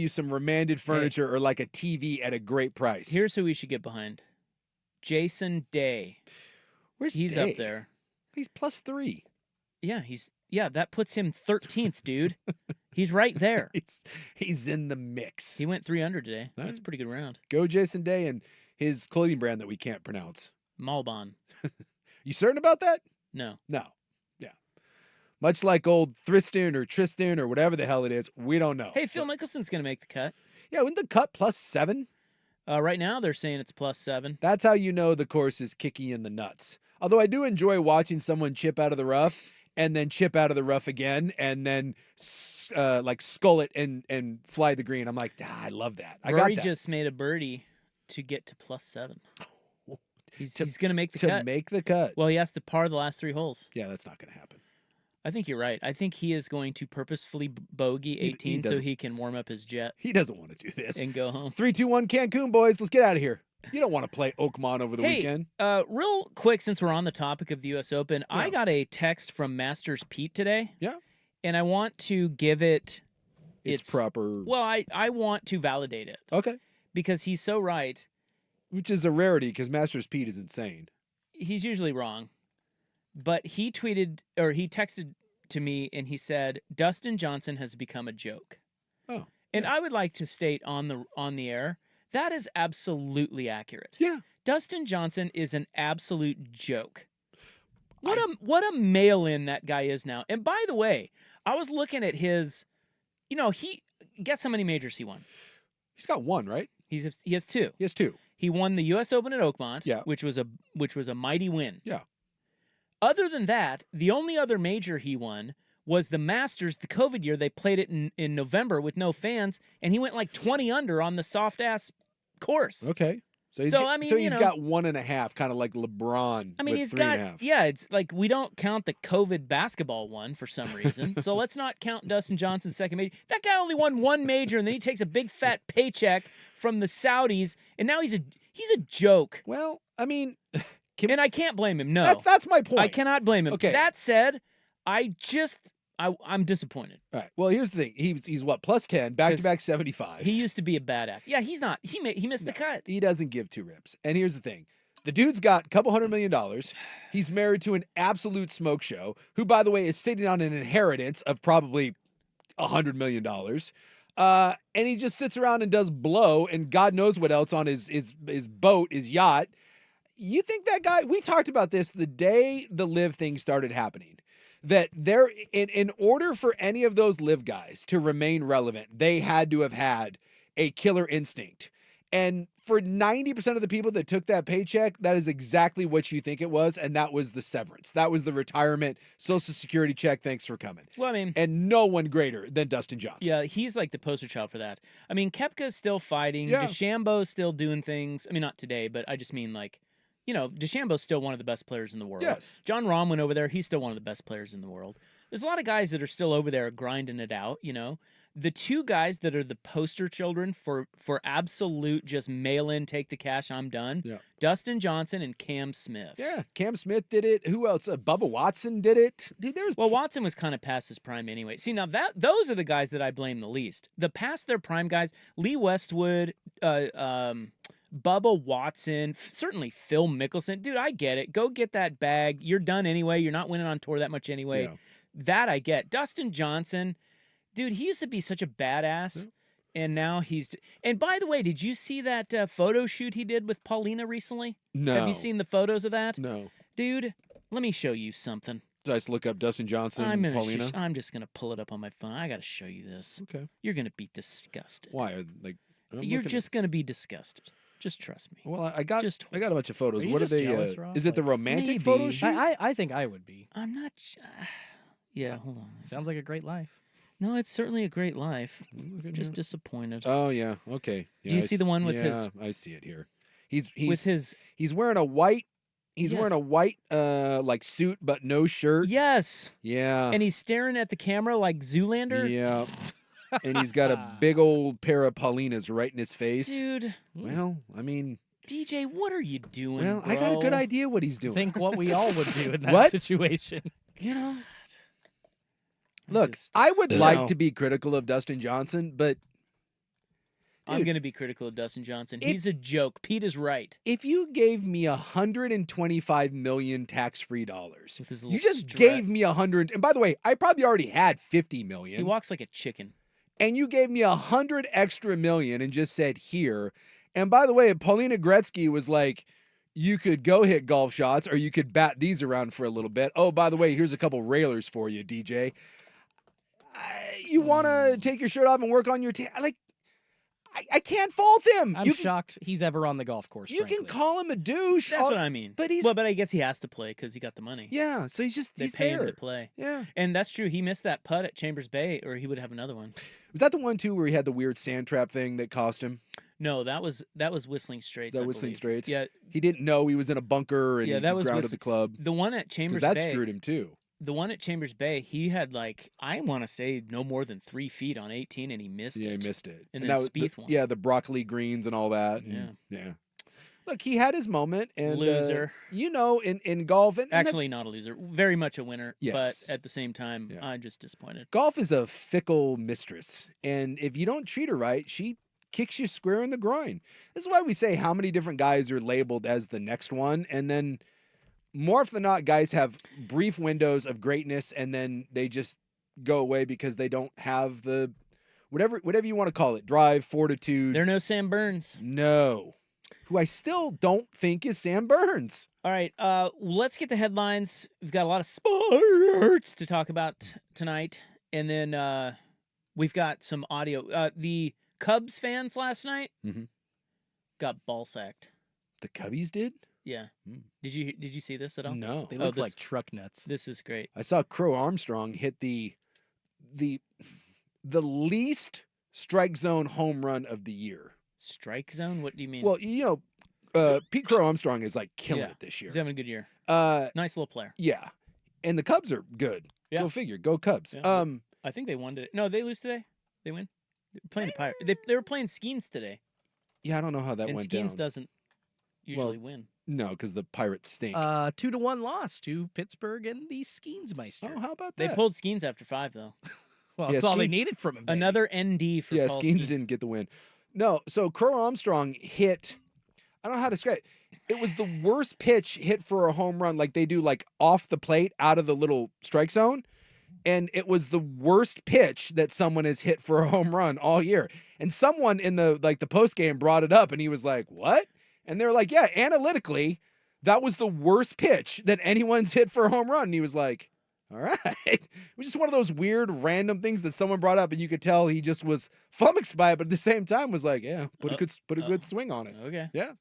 you some remanded furniture or like a TV at a great price. Here's who we should get behind. Jason Day. He's Day? up there. He's +3. Yeah, that puts him 13th, dude. He's right there. He's in the mix. He went 300 today. All That's right. a pretty good round. Go Jason Day and his clothing brand that we can't pronounce. Malbon. You certain about that? No. No. Yeah. Much like old Tristan or whatever the hell it is, we don't know. Hey, Phil Mickelson's going to make the cut. Yeah, wasn't the cut +7? Right now, they're saying it's +7. That's how you know the course is kicking in the nuts. Although I do enjoy watching someone chip out of the rough and then chip out of the rough again and then like skull it and fly the green. I'm like, I love that. Rory just made a birdie to get to +7. He's going to make the cut. To make the cut. Well, he has to par the last 3 holes. Yeah, that's not going to happen. I think you're right. I think he is going to purposefully bogey 18 so he can warm up his jet. He doesn't want to do this. And go home. 3-2-1 Cancun, boys. Let's get out of here. You don't want to play Oakmont over the weekend. Real quick, since we're on the topic of the U.S. Open, yeah. I got a text from Masters Pete today. Yeah. And I want to give it its proper... Well, I want to validate it. Okay. Because he's so right. Which is a rarity because Masters Pete is insane. He's usually wrong. But he texted to me and he said, Dustin Johnson has become a joke. Oh. And I would like to state on the air, that is absolutely accurate. Yeah. Dustin Johnson is an absolute joke. What a mail-in that guy is now. And by the way, I was looking at his, guess how many majors he won? He's got 1, right? He has 2. He has 2. He won the U.S. Open at Oakmont, yeah. which was a mighty win. Yeah. Other than that, the only other major he won was the Masters, the COVID year. They played it in November with no fans, and he went like 20 under on the soft-ass course. Okay. So he's got 1.5, kind of like LeBron. I mean, he's got, it's like we don't count the COVID basketball one for some reason. So let's not count Dustin Johnson's second major. That guy only won 1 major, and then he takes a big fat paycheck from the Saudis, and now he's a joke. Well, I mean... And I can't blame him, no. That's my point. I cannot blame him. Okay. That said, I'm disappointed. All right. Well, here's the thing. He's what, +10, back-to-back 75s. He used to be a badass. Yeah, he's not. He missed the cut. He doesn't give 2 rips. And here's the thing. The dude's got a couple $100 million. He's married to an absolute smoke show, who, by the way, is sitting on an inheritance of probably $100 million. And he just sits around and does blow and God knows what else on his boat, his yacht. You think that guy, we talked about this the day the live thing started happening, that there, in order for any of those live guys to remain relevant, they had to have had a killer instinct. And for 90% of the people that took that paycheck, that is exactly what you think it was. And that was the severance. That was the retirement Social Security check. Thanks for coming. Well, I mean, and no one greater than Dustin Johnson. Yeah, he's like the poster child for that. I mean, Koepka's still fighting. Yeah. DeChambeau's still doing things. I mean, not today, but I just mean like, DeChambeau's still one of the best players in the world. Yes. John Rahm went over there. He's still one of the best players in the world. There's a lot of guys that are still over there grinding it out, The 2 guys that are the poster children for absolute just mail in, take the cash, I'm done. Yeah. Dustin Johnson and Cam Smith. Yeah, Cam Smith did it. Who else? Bubba Watson did it. Dude, Well, Watson was kind of past his prime anyway. See, now those are the guys that I blame the least. The past their prime guys, Lee Westwood, Bubba Watson, certainly Phil Mickelson. Dude, I get it. Go get that bag. You're done anyway. You're not winning on tour that much anyway. Yeah. That I get. Dustin Johnson, dude, he used to be such a badass. Yeah. And now and by the way, did you see that photo shoot he did with Paulina recently? No. Have you seen the photos of that? No. Dude, let me show you something. Did I just look up Dustin Johnson and Paulina? I'm just going to pull it up on my phone. I got to show you this. Okay. You're going to be disgusted. Why? You're just going to be disgusted. Just trust me. Well, I got a bunch of photos. What are they? Jealous, is it the romantic photo shoot? I think I would be. I'm not. Yeah, hold on. Sounds like a great life. No, it's certainly a great life. Just disappointed. Oh yeah, okay. Yeah, do you see the one with his? I see it here. He's wearing a white. He's wearing a white like suit but no shirt. Yes. Yeah. And he's staring at the camera like Zoolander. Yeah. And he's got a big old pair of Paulinas right in his face. Dude. Well, I mean, DJ, what are you doing? Well, bro? I got a good idea what he's doing. Think what we all would do in that situation. Look, I would like to be critical of Dustin Johnson, but I'm Dude, going to be critical of Dustin Johnson. if- He's a joke. Pete is right. If you gave me $125 million tax-free dollars, With his you little just strut. gave me 100. And by the way, I probably already had 50 million. He walks like a chicken. And you gave me 100 extra million and just said here. And by the way, Paulina Gretzky was like, you could go hit golf shots or you could bat these around for a little bit. Oh, by the way, here's a couple railers for you, DJ. You want to take your shirt off and work on your I can't fault him. I'm shocked he's ever on the golf course. You frankly. can call him a douche. That's what I mean. But he's but I guess he has to play because he got the money. yeah. So he's They he's pay there him to play. Yeah. And that's true. He missed that putt at Chambers Bay, or he would have another one. Was that the one too where he had the weird sand trap thing that cost him? No, that was Whistling Straits. That I Whistling believe. Straits? Yeah, He didn't know he was in a bunker and Yeah, he that was grounded the club. the one at Because Chambers that Bay. screwed him too. The one at Chambers Bay, he had like I want to say no more than 3 feet on 18, and he missed Yeah, it. he missed it. And that then was Spieth won. Yeah, the broccoli greens and all that. and- yeah. Look, he had his moment. And Loser. in golf, and Actually, not a loser. Very much a winner. Yes. But at the same time, Yeah. I'm just disappointed. golf is a fickle mistress, and if you don't treat her right, she kicks you square in the groin. This is why we say how many different guys are labeled as the next one, and then more often than not, guys have brief windows of greatness, and then they just go away because they don't have the whatever you want to call it, drive, fortitude. They're no Sam Burns. No, who I still don't think is Sam Burns. All right, let's get the headlines. We've got a lot of sports to talk about tonight, and then we've got some audio. The Cubs fans last night Mhm. got ball sacked. The Cubbies did? Yeah. Hmm. Did you see this at all? No. They Oh, look this- like truck nuts. This is great. I saw Crow Armstrong hit the least strike zone home run of the year. Strike zone? What do you mean? Well, Pete Crow Armstrong is like killing Yeah. it this year. He's having a good year. Uh, Nice little player. yeah, and the Cubs are good. Yeah. Go figure. Go Cubs. Yeah. I think they won today. No, they lose today. They win. They were playing the Pirates. They were playing Skeens today, Yeah, I don't know how that and went Skeens down. doesn't usually win. No, because the Pirates stink. 2-1 loss to Pittsburgh and the Skeensmeister. oh, how about They that? pulled Skeens after 5 though. Well, Yeah, that's all they Skeen- needed from him. baby. Another ND for Yeah, Paul Skeens Skeens. didn't get the win. No, so Crow Armstrong hit. I don't know how to describe it. It was the worst pitch hit for a home run, like they do, like off the plate, out of the little strike zone. And it was the worst pitch that someone has hit for a home run all year. And someone in the post game brought it up, and he was like, "What?" And they're like, "Yeah, analytically, that was the worst pitch that anyone's hit for a home run." And he was like, "All right." It was just one of those weird, random things that someone brought up, and you could tell he just was flummoxed by it, but at the same time was like, "Yeah, put a good swing on it." Okay. Yeah.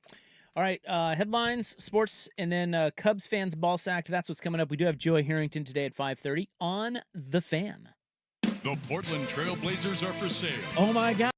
All right. Headlines, sports, and then Cubs fans ball sacked. That's what's coming up. We do have Joey Harrington today at 5:30 on The Fan. The Portland Trail Blazers are for sale. Oh my God.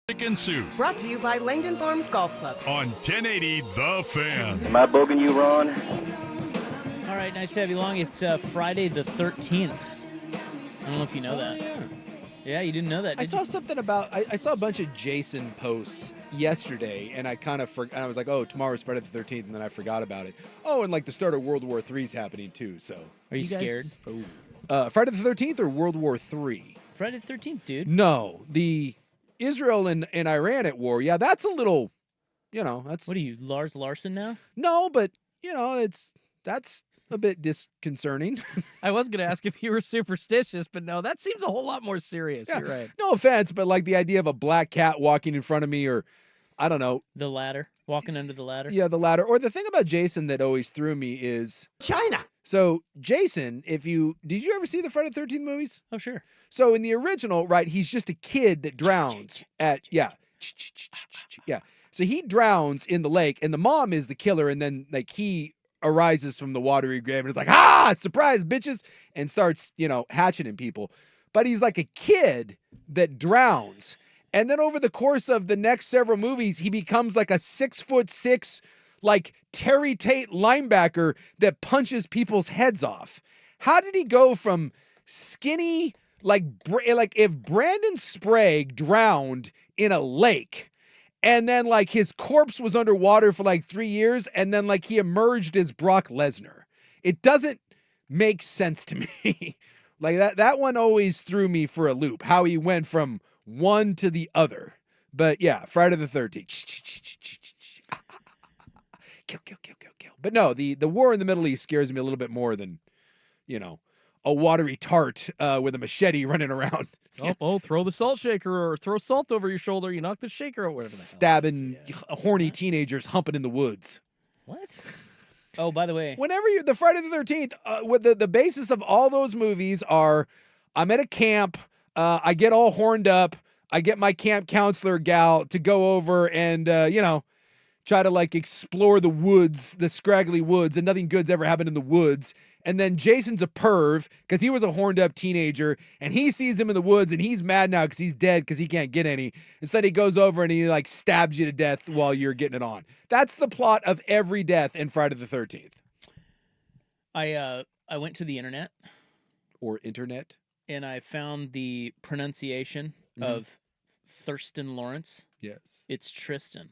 and Sue Brought to you by Langdon Farms Golf Club. on 1080 The Fan. Am I bugging you, Ron? All right, nice to have you along. It's Friday the 13th. I don't know if you know that. Yeah. Yeah, you didn't know that, I did saw you? something about. I saw a bunch of Jason posts yesterday, and I kind of and I was like, "Oh, tomorrow's Friday the 13th," and then I forgot about it. Oh, and like the start of World War III is happening too. So, Are you You guys- scared? Friday the 13th or World War III? Friday the 13th, dude. No, the Israel and Iran at war. Yeah, that's a little. That's What are you, Lars Larson now? no, but that's a bit disconcerting. I was going to ask if you were superstitious, but no, that seems a whole lot more serious. Yeah. You're right. No offense, but like the idea of a black cat walking in front of me, or I don't know, The ladder, walking under the ladder. yeah, the ladder. Or the thing about Jason that always threw me is China. so Jason. Did you ever see the Friday the 13th movies? Oh, sure. So in the original, right, he's just a kid that drowns at yeah. So he drowns in the lake, and the mom is the killer, and then like he arises from the watery grave and is like, "Ah, surprise, bitches," and starts, hatching in people. But he's like a kid that drowns. And then over the course of the next several movies, he becomes like a 6'6", like Terry Tate linebacker that punches people's heads off. How did he go from skinny, like if Brandon Sprague drowned in a lake, and then like his corpse was underwater for like 3 years, and then like he emerged as Brock Lesnar? It doesn't make sense to me. Like that one always threw me for a loop, how he went from one to the other. But yeah, Friday the 13th. Kill. But no, the war in the Middle East scares me a little bit more than, a watery tart with a machete running around. Throw the salt shaker or throw salt over your shoulder. You knock the shaker out, whatever the hell. Stabbing horny teenagers humping in the woods. What? Oh, by the way, Whenever the Friday the 13th, what the basis of all those movies are, I'm at a camp, I get all horned up, I get my camp counselor gal to go over and, try to like explore the woods, the scraggly woods, and nothing good's ever happened in the woods. And then Jason's a perv because he was a horned up teenager, and he sees him in the woods, and he's mad now because he's dead because he can't get any. Instead, he goes over and he like stabs you to death while you're getting it on. That's the plot of every death in Friday the 13th. I went to the internet Or internet. and I found the pronunciation of Thurston Lawrence. Yes. It's Tristan.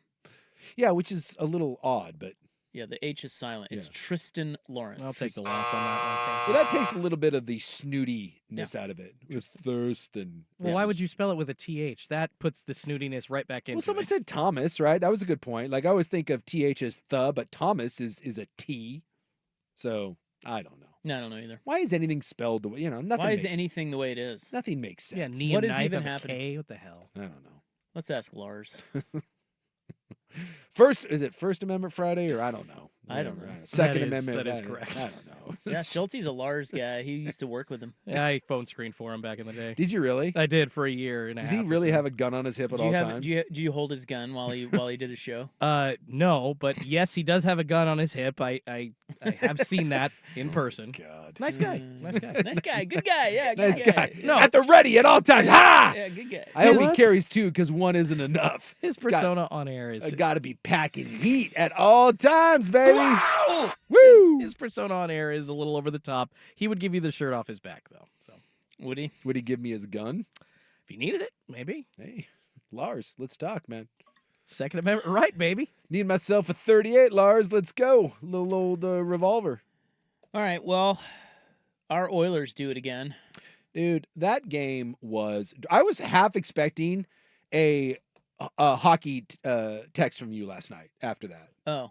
Yeah, which is a little odd, but Yeah, the H is silent. It's Yeah. Tristan Lawrence. I'll take the loss on that well, that takes a little bit of the snootiness out of it. With Thurston. one. Well, why would you spell it with a TH? That puts the snootiness right back into Well, someone it. said Thomas, right? That was a good point. Like I always think of TH as the, but Thomas is a T. So I don't know. No, I don't know either. Why is anything spelled the way, nothing Why is makes, anything the way it is? nothing makes sense. Yeah, knee What and is knife even have a happening? K? What the hell? I don't know. Let's ask Lars. Is it First Amendment Friday or I don't know. I don't Whatever. know. Second That is- Amendment. that is I correct. don't know. Yeah, Schulte's a Lars guy. He used to work with him. Yeah, I phone screened for him back in the day. Did you really? I did for a year and a Does half. he or really so. have a gun on his hip at all times? Do you hold his gun while he did his show? No, but yes, he does have a gun on his hip. I have seen that in person. God. Nice guy. Nice guy. Nice guy. Good guy. Yeah, good Nice guy. No. At the ready at all times. Ha! Yeah, good guy. I hope he carries two because one isn't enough. His persona on air is I just, got to be packing heat at all times, baby. Woo! his persona on air is a little over the top. He would give you the shirt off his back though. So Would he? Would he give me his gun? if you needed it, maybe. Hey, Lars, let's talk, man. Second Amendment right, baby. Need myself a 38, Lars. Let's go. Little old revolver. All right. Well, our Oilers do it again. Dude, that game was... I was half expecting a hockey text from you last night after that. Oh,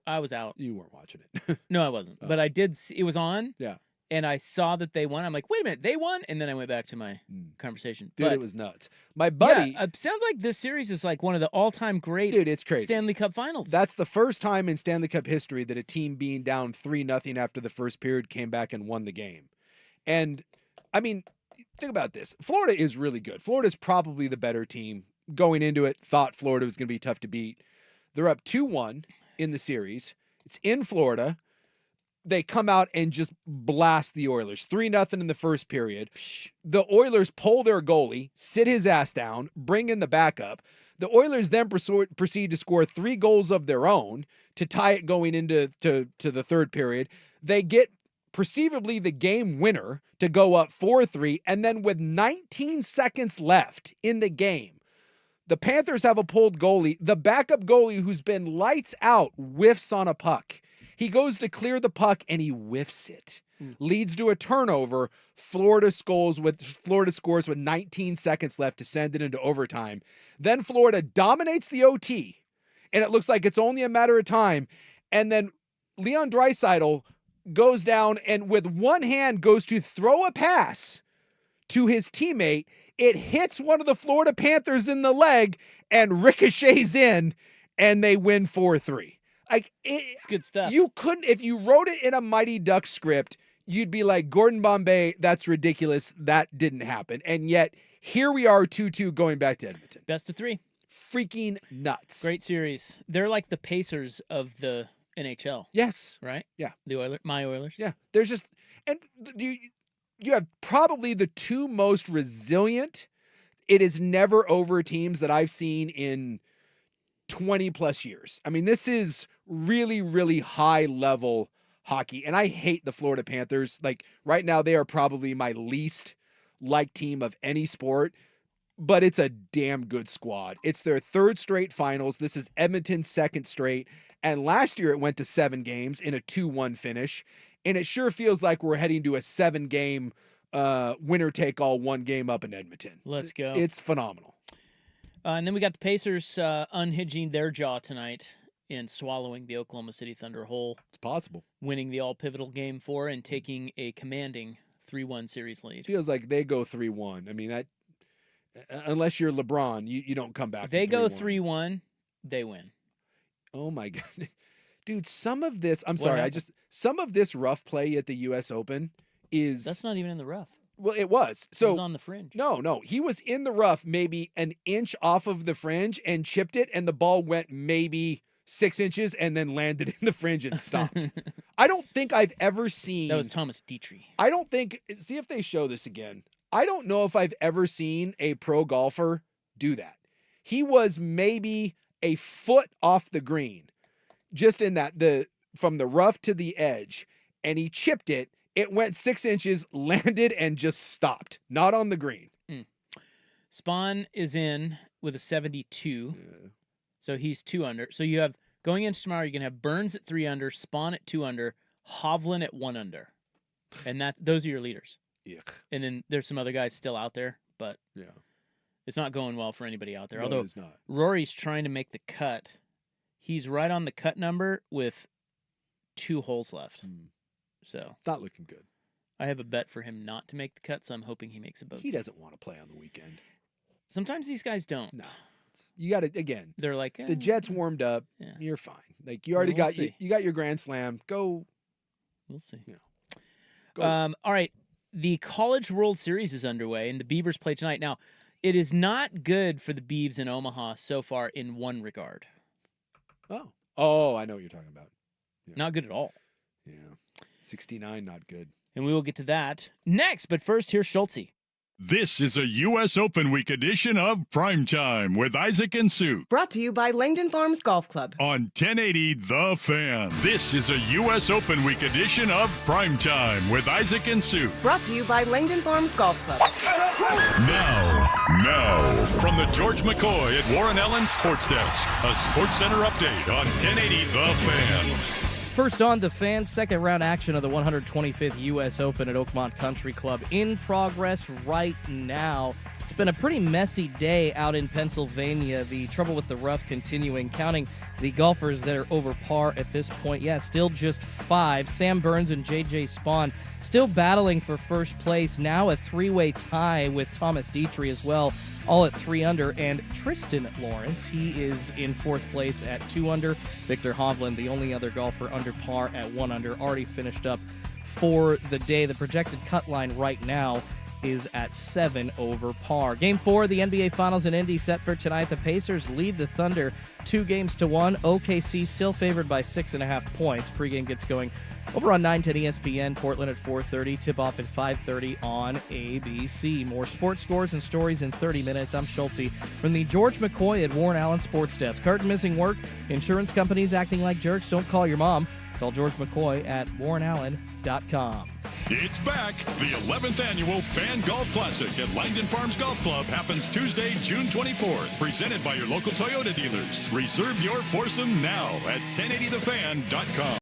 I was out. You weren't watching it. No, I wasn't. Oh. But I did. It was on. Yeah. And I saw that they won. I'm like, wait a minute, they won. And then I went back to my conversation. Dude, but, it was nuts. My buddy... Yeah, it sounds like this series is like one of the all-time great Dude, it's crazy. Stanley Cup Finals. That's the first time in Stanley Cup history that a team being down 3-0 after the first period came back and won the game. And, I mean, think about this. Florida is really good. Florida's probably the better team. Going into it, thought Florida was going to be tough to beat. They're up 2-1 in the series. It's in Florida. They come out and just blast the Oilers. 3-0 in the first period. The Oilers pull their goalie, sit his ass down, bring in the backup. The Oilers then proceed to score 3 goals of their own to tie it going into to the third period. They get perceivably the game winner to go up 4-3, and then with 19 seconds left in the game, the Panthers have a pulled goalie. The backup goalie, who's been lights out, whiffs on a puck. He goes to clear the puck and he whiffs it. Leads to a turnover. Florida scores with 19 seconds left to send it into overtime. Then Florida dominates the OT, and it looks like it's only a matter of time. And then Leon Draisaitl goes down and with one hand goes to throw a pass to his teammate. It hits one of the Florida Panthers in the leg and ricochets in, and they win 4-3. It's good stuff. You couldn't, if you wrote it in a Mighty Ducks script, you'd be like, Gordon Bombay, that's ridiculous. That didn't happen. And yet, here we are 2-2 going back to Edmonton. Best of 3. Freaking nuts. Great series. They're like the Pacers of the NHL. Yes. Right? Yeah. My Oilers. Yeah. There's just, and you have probably the 2 most resilient, it is never over teams that I've seen in 20 plus years. I mean, this is really, really high level hockey. And I hate the Florida Panthers. Like right now, they are probably my least liked team of any sport, but it's a damn good squad. It's their 3rd straight finals. This is Edmonton's 2nd straight. And last year it went to 7 games in a 2-1 finish. And it sure feels like we're heading to a 7-game winner take all, 1 game up in Edmonton. Let's go. It's phenomenal. And then we got the Pacers unhinging their jaw tonight and swallowing the Oklahoma City Thunder whole. It's possible. Winning the all-pivotal Game 4 and taking a commanding 3-1 series lead. Feels like they go 3-1. I mean, that unless you're LeBron, you don't come back. If they from go 3-1. 3-1, they win. Oh my God. Dude, some of this, What happened? some of this rough play at the US Open is. That's not even in the rough. Well, it was. It So was on the fringe. No. He was in the rough maybe an inch off of the fringe and chipped it, and the ball went maybe 6 inches and then landed in the fringe and stopped. I don't think I've ever seen. That was Thomas Dietrich. I don't think. See if they show this again. I don't know if I've ever seen a pro golfer do that. He was maybe a foot off the green, just in that from the rough to the edge, and he chipped it. It went 6 inches, landed, and just stopped. Not on the green. Spawn is in with a 72. Yeah. So he's 2 under. So you have, going into tomorrow, you're going to have Burns at 3 under, Spawn at 2 under, Hovland at 1 under. And those are your leaders. Yuck. And then there's some other guys still out there, but Yeah. it's not going well for anybody out there. No, Although it is not. Rory's trying to make the cut. He's right on the cut number with 2 holes left. So Not looking good. I have a bet for him not to make the cut, so I'm hoping he makes a bogey. He doesn't want to play on the weekend. Sometimes these guys don't. No. You got to, again, They're like, the Jets warmed up. Yeah. You're fine. Like, you already We'll got see. you got your Grand Slam. Go. We'll see. Yeah. Go. All right. The College World Series is underway, and the Beavers play tonight. Now, it is not good for the Beavs in Omaha so far in one regard. Oh, I know what you're talking about. Yeah. Not good at all. Yeah. 69, not good. And we will get to that next. But first, here's Schulte. This is a U.S. Open Week edition of Primetime with Isaac and Sue Brought to you by Langdon Farms Golf Club. on 1080 The Fan. This is a U.S. Open Week edition of Primetime with Isaac and Sue. Brought to you by Langdon Farms Golf Club. Now, from the George McCoy at Warren Allen Sports Desk, a Sports Center update on 1080 The Fan. First on the Fan, second round action of the 125th U.S. Open at Oakmont Country Club in progress right now. It's been a pretty messy day out in Pennsylvania. The trouble with the rough continuing, counting the golfers that are over par at this point. Yeah, still just 5. Sam Burns and J.J. Spawn still battling for first place. Now a 3-way tie with Thomas Dietrich as well, all at 3 under. And Tristan Lawrence, he is in 4th place at 2 under. Victor Hovland, the only other golfer under par at 1 under, already finished up for the day. The projected cut line right now is at 7 over par. Game 4 of the NBA Finals in Indy set for tonight. The Pacers lead the Thunder 2-1. OKC still favored by 6.5 points. Pregame gets going over on 910 ESPN. Portland at 4:30. Tip-off at 5:30 on ABC. More sports scores and stories in 30 minutes. I'm Schulte from the George McCoy at Warren Allen Sports Desk. Hurt and missing work. Insurance companies acting like jerks. Don't call your mom. Call George McCoy at warrenallen.com. It's back. The 11th annual Fan Golf Classic at Langdon Farms Golf Club happens Tuesday, June 24th. Presented by your local Toyota dealers. Reserve your foursome now at 1080thefan.com.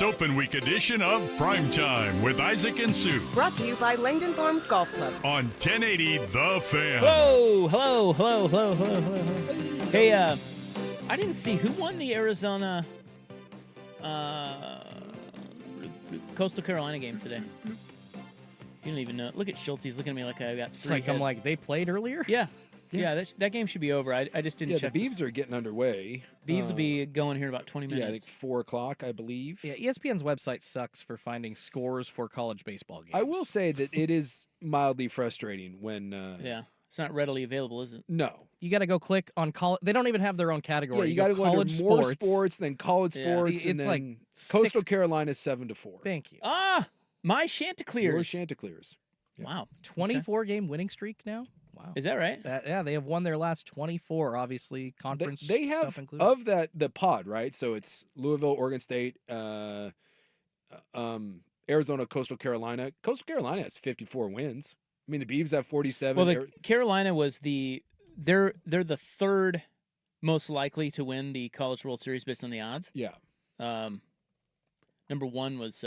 Open Week edition of Primetime with Isaac and Sue Brought to you by Langdon Farms Golf Club. on 1080 The Fan. Whoa, hello. Hey, I didn't see who won the Arizona Coastal Carolina game today. You don't even know. Look at Schultz. He's looking at me like I got three Like I'm heads. like, they played earlier? Yeah. That game should be over. I just didn't Yeah, check. the Beavs are getting underway. Beavs will be going here in about 20 minutes. Yeah, I think 4 o'clock, I believe. Yeah, ESPN's website sucks for finding scores for college baseball games. I will say that it is mildly frustrating when. Yeah. It's not readily available, is it? No. You got to go click on college. They don't even have their own category. Yeah, you got to go college under more sports. sports, then college Yeah. sports, and It's then like Coastal 6 Carolina 7-4. Thank you. Ah, my Your Chanticleers. Chanticleers. Yeah. Wow. 24-game winning streak now? Wow. Is that right? Yeah, they have won their last 24, obviously, conference They have stuff included. of the pod, right? So it's Louisville, Oregon State, Arizona, Coastal Carolina. Coastal Carolina has 54 wins. I mean, the Beavs have 47. Well, the Carolina was they're the third most likely to win the College World Series based on the odds. Yeah. Number one was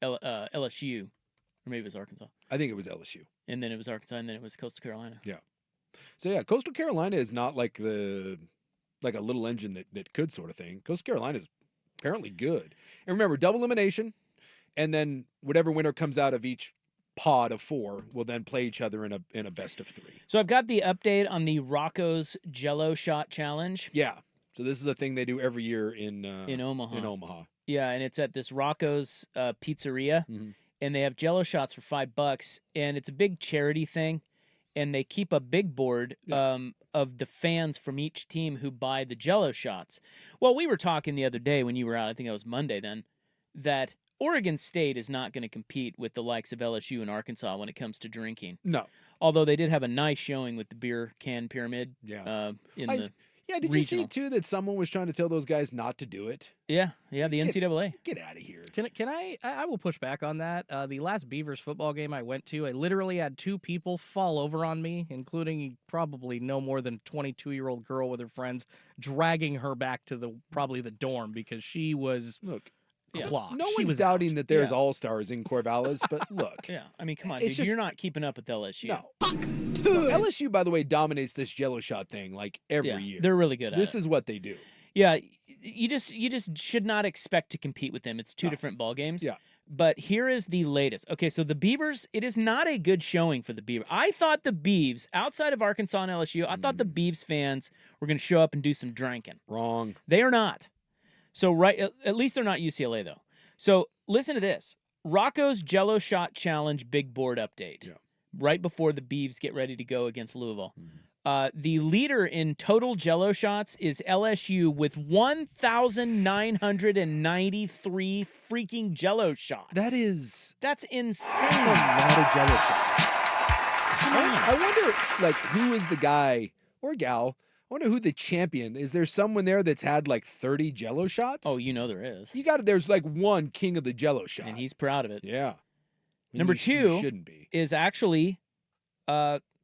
LSU, or maybe it was Arkansas, I think it was LSU. and then it was Arkansas, and then it was Coastal Carolina. So yeah, Coastal Carolina is not like a little engine that could sort of thing. Coastal Carolina is apparently good. And remember, double elimination, and then whatever winner comes out of each pod of 4 will then play each other in a best of 3. So I've got the update on the Rocco's Jello Shot Challenge Yeah. So this is a thing they do every year in Omaha. In Omaha. Yeah, and it's at this Rocco's Pizzeria, Mhm. and they have Jello shots for $5, and it's a big charity thing, and they keep a big board of the fans from each team who buy the Jello shots. Well, we were talking the other day when you were out, I think it was Monday then, that Oregon State is not going to compete with the likes of LSU and Arkansas when it comes to drinking. No. Although they did have a nice showing with the beer can pyramid. Yeah. In I- the Yeah, did regional. you see too that someone was trying to tell those guys not to do it? the NCAA. Get out of here. Can I will push back on that. The last Beavers football game I went to, I literally had 2 people fall over on me, including probably no more than 22-year-old girl with her friends, dragging her back to probably the dorm because she was Look, clocked. no She one's was doubting out. that there's Yeah. all-stars in Corvallis, but look. Yeah, I mean, come on, It's dude, just- you're not keeping up with LSU. No. No, LSU, by the way, dominates this Jello shot thing like every Yeah, year. they're really good at This it. is what they do. Yeah, you just should not expect to compete with them. It's two No. different ball games. Yeah. But here is the latest. Okay, so the Beavers, it is not a good showing for the Beavers. I thought the Beavs, outside of Arkansas and LSU, I thought the Beavs fans were going to show up and do some drinking. Wrong. They are not. So at least they're not UCLA though. So listen to this. Rocco's Jello Shot Challenge big board update. Yeah. Right before the Beavs get ready to go against Louisville. The leader in total Jello shots is LSU with 1,993 freaking Jello shots. That's That's insane. a lot of Jello shots. Come on. I wonder, like, who is the guy or gal? I wonder who the champion is. There someone there that's had like 30 Jello shots? Oh, you know there is. There's like one king of the Jello shot. And he's proud of it. yeah. I mean, Number you two shouldn't be. is actually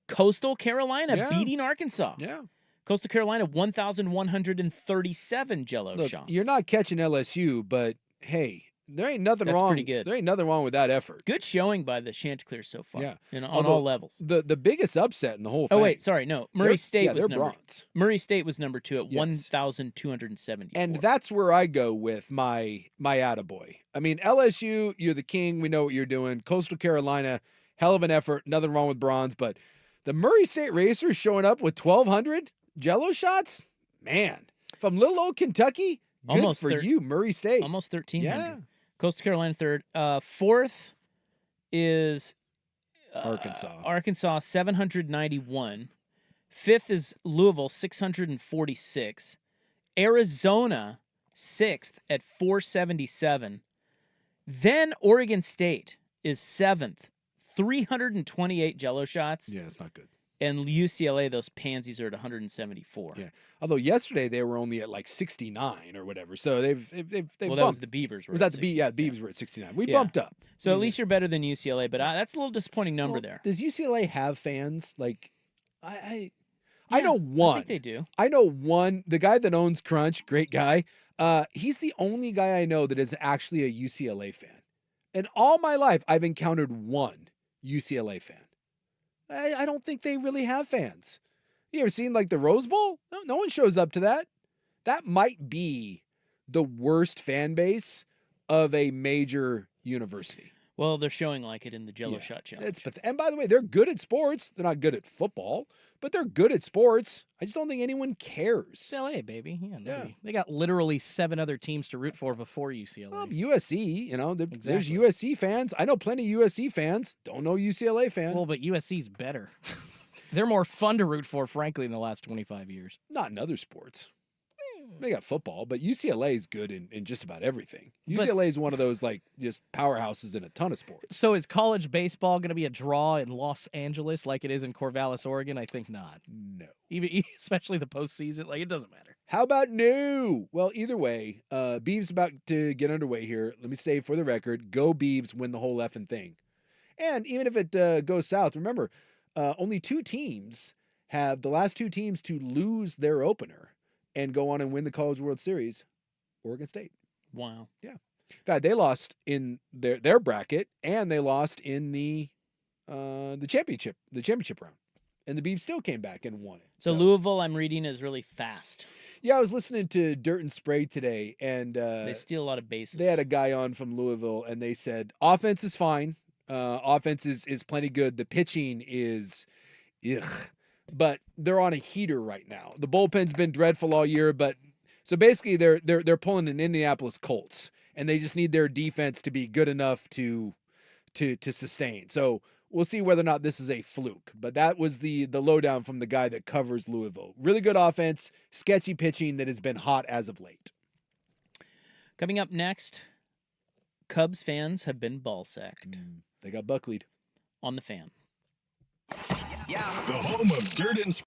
Coastal Carolina Yeah. beating Arkansas. Yeah. Coastal Carolina, 1,137 Jello Look, shots. you're not catching LSU, but hey, there ain't nothing That's wrong. pretty good. There ain't nothing wrong with that effort. Good showing by the Chanticleers so far. Yeah. On Although- all levels. The biggest upset in the whole thing. Oh, wait, sorry. No. Murray State was they're number bronze. Murray State was number 2 at Yes. 1,274. And that's where I go with my attaboy. I mean, LSU, you're the king. We know what you're doing. Coastal Carolina, hell of an effort. Nothing wrong with bronze. But the Murray State Racers showing up with 1,200 Jello shots? Man, from little old Kentucky, good Almost for you, Murray State. almost 1,300. Yeah. Coastal Carolina third. Fourth is Arkansas. 791. Fifth is Louisville, 646. Arizona, sixth at 477. Then Oregon State is seventh, 328 Jello shots. Yeah, it's not good. And UCLA, those pansies are at 174. Yeah. Although yesterday they were only at like 69 or whatever. So they've Well, bumped. that was the Beavers. Were Was at that the 60. Yeah, the Beavs were at 69. We Yeah. bumped up. So at least you're better than UCLA, but that's a little disappointing number Well, there. Does UCLA have fans? Like, I Yeah, know one. I think they do. I know one. The guy that owns Crunch, great guy. He's the only guy I know that is actually a UCLA fan. In all my life, I've encountered one UCLA fan. I don't think they really have fans. You ever seen like the Rose Bowl? No one shows up to that. That might be the worst fan base of a major university. Well, they're showing like it in the Jello Yeah, shot challenge. And by the way, they're good at sports. They're not good at football, but they're good at sports. I just don't think anyone cares. It's LA, baby. Yeah, Yeah. They got literally 7 other teams to root for before UCLA. Well, USC, there's Exactly. USC fans. I know plenty of USC fans. Don't know UCLA fan. Well, but USC's better. They're more fun to root for, frankly, in the last 25 years. Not in other sports. They got football, but UCLA is good in just about everything. UCLA is one of those like just powerhouses in a ton of sports. So is college baseball going to be a draw in Los Angeles like it is in Corvallis, Oregon? I think not. No. Even especially the postseason, like it doesn't matter. How about no? Well, either way, Beavs about to get underway here. Let me say for the record, go Beavs, win the whole effing thing. And even if it goes south, remember, only the last two teams to lose their opener and go on and win the College World Series, Oregon State. Wow. Yeah. In fact, they lost in their bracket, and they lost in the championship round. And the Beavs still came back and won it. So Louisville, I'm reading, is really fast. Yeah, I was listening to Dirt and Spray today, and They steal a lot of bases. they had a guy on from Louisville, and they said offense is fine. Offense is plenty good. The pitching is, ugh. But they're on a heater right now. The bullpen's been dreadful all year, but so basically they're pulling an Indianapolis Colts, and they just need their defense to be good enough to sustain. So we'll see whether or not this is a fluke. But that was the lowdown from the guy that covers Louisville. Really good offense, sketchy pitching that has been hot as of late. Coming up next, Cubs fans have been ball-sacked They got Buckleyed. on the Fan. The home of Dirt and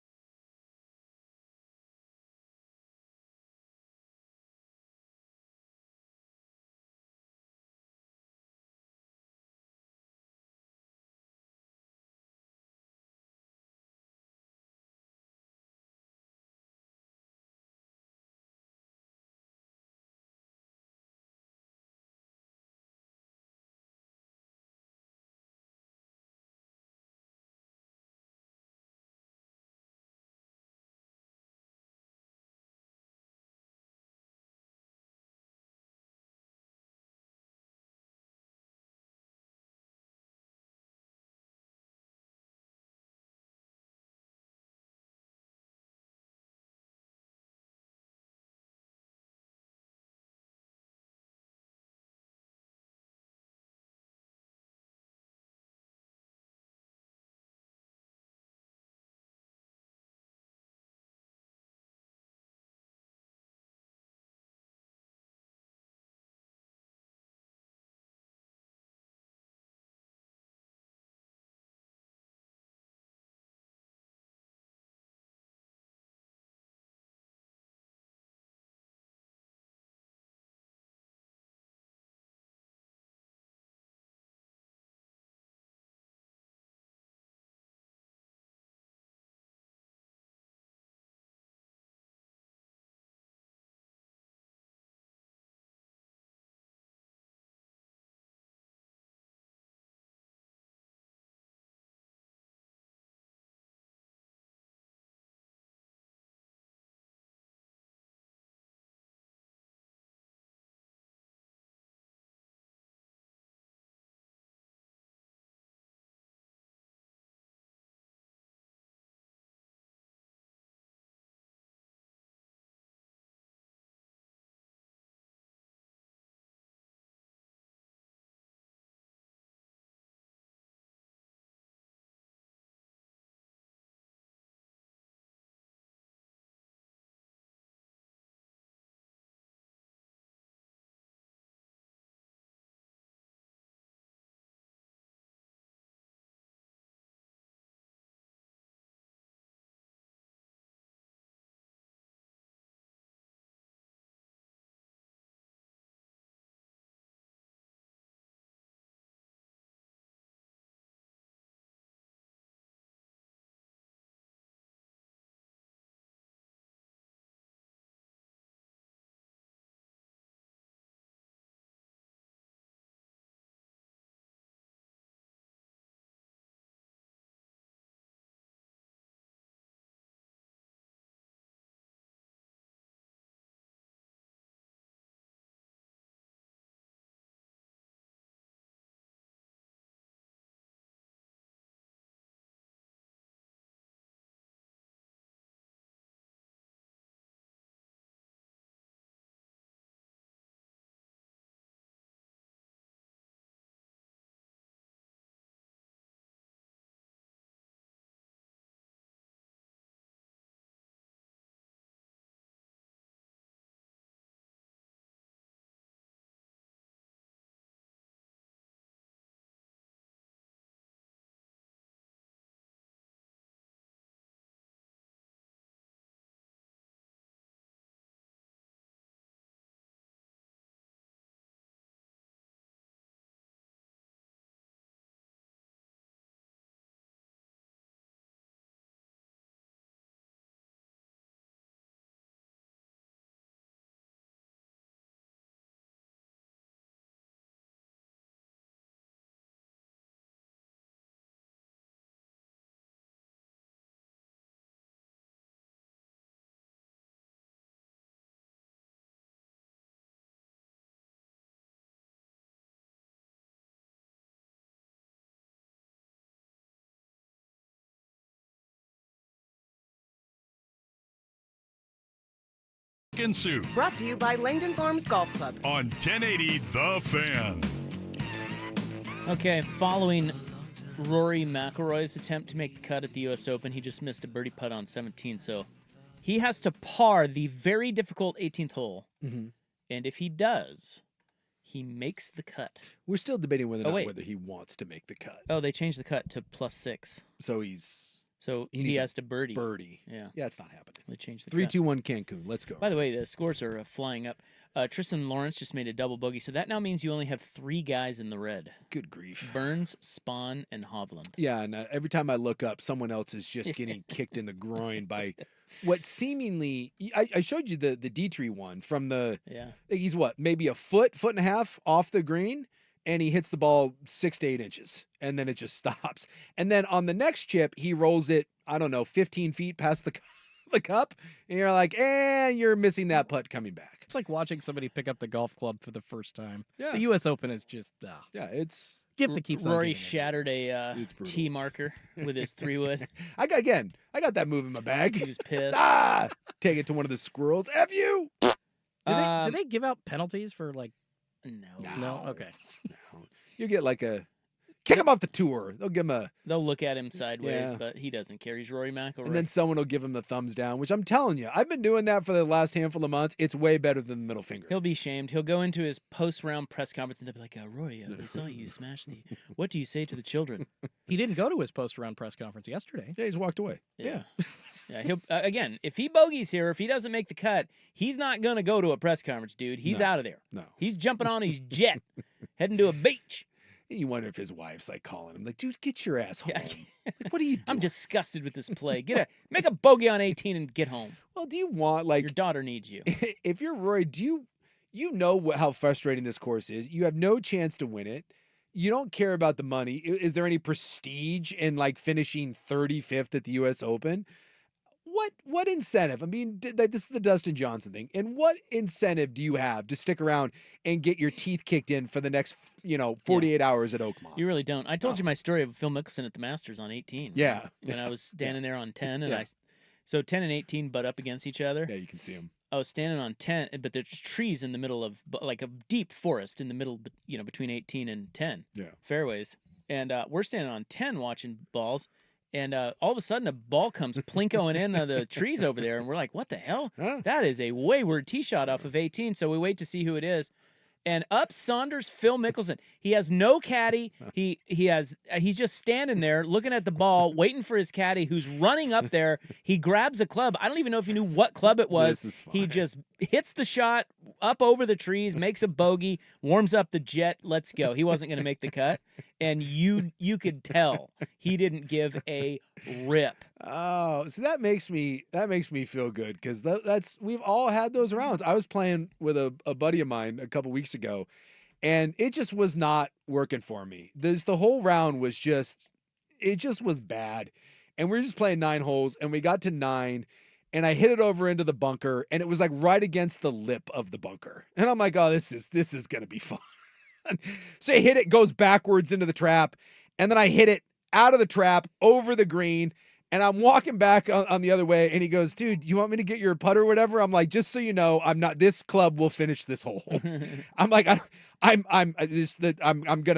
and Sue Brought to you by Langdon Farms Golf Club. on 1080 The Fan. Okay, following Rory McIlroy's attempt to make the cut at the U.S. Open, he just missed a birdie putt on 17, so he has to par the very difficult 18th hole. Mhm. And if he does, he makes the cut. We're still debating whether or not wait. whether he wants to make the cut. Oh, they changed the cut to +6. So he's So He he needs a has to birdie. birdie. Yeah, Yeah, it's not happening. they changed the 3, cut. 2, 1 Cancun. Let's go. By the way, the scores are flying up. Tristan Lawrence just made a double bogey, so that now means you only have 3 guys in the red. Good grief. Burns, Spahn, and Hovland. Yeah, and every time I look up, someone else is just getting kicked in the groin by what seemingly I showed you the Dietrich one from the Yeah. he's what, maybe a foot and a half off the green, and he hits the ball 6 to 8 inches, and then it just stops. And then on the next chip, he rolls it, I don't know, 15 feet past the cup, and you're like, you're missing that putt coming back. It's like watching somebody pick up the golf club for the first time. Yeah. The U.S. Open is just Yeah, it's gift that keeps on Rory giving. shattered a It's brutal. tee marker with his 3-wood. I got that move in my He bag. was pissed. Take it to one of the squirrels. F you. Do Um, they give out penalties for like? No. No. Okay. No. You get like a kick him off the tour. They'll give him a, They'll look at him sideways, Yeah. but he doesn't care. He's Rory McIlroy. and then someone will give him the thumbs down, which I'm telling you, I've been doing that for the last handful of months. It's way better than the middle finger. He'll be shamed. He'll go into his post-round press conference and they'll be like, Rory, we saw you smash the... What do you say to the children? He didn't go to his post-round press conference yesterday. Yeah, he's walked away. Yeah. Yeah, he'll again, if he bogeys here, if he doesn't make the cut, he's not going to go to a press conference, dude. He's No. out of there. No. He's jumping on his jet, heading to a beach. You wonder if his wife's like calling him, like, dude, get your ass home. Yeah. Like, what are you doing? I'm disgusted with this play. Make a bogey on 18 and get home. Well, do you want, like, Your daughter needs you. if you're Rory, do you know how frustrating this course is? You have no chance to win it. You don't care about the money. Is there any prestige in like finishing 35th at the U.S. Open? What incentive? I mean, this is the Dustin Johnson thing. And what incentive do you have to stick around and get your teeth kicked in for the next, 48 hours at Oakmont? You really don't. I told you my story of Phil Mickelson at the Masters on 18. Yeah. When I was standing there on 10, and Yeah. so 10 and 18 butt up against each other. Yeah, you can see him. I was standing on 10, but there's trees in the middle of like a deep forest in the middle, between 18 and 10 Yeah. fairways. And we're standing on 10 watching balls. And all of a sudden, a ball comes plinkoing in the trees over there. And we're like, what the hell? Huh? That is a wayward tee shot off of 18. So we wait to see who it is. And up Saunders Phil Mickelson. He has no caddy. He's just standing there looking at the ball, waiting for his caddy, who's running up there. He grabs a club. I don't even know if he knew what club it was. This is He fine. just hits the shot up over the trees, makes a bogey, warms up the jet. Let's go. He wasn't going to make the cut, and you could tell he didn't give a rip. Oh, so that makes me feel good because that's we've all had those rounds. I was playing with a buddy of mine a couple weeks ago, and it just was not working for me. The whole round was just was bad, and we were just playing 9 holes, and we got to 9, and I hit it over into the bunker, and it was like right against the lip of the bunker, and I'm like, oh, this is gonna be fun. So I hit it, goes backwards into the trap, and then I hit it out of the trap over the green. And I'm walking back on the other way, and he goes, dude, you want me to get your putter or whatever? I'm like, just so you know, this club will finish this hole. I'm like, I'm gonna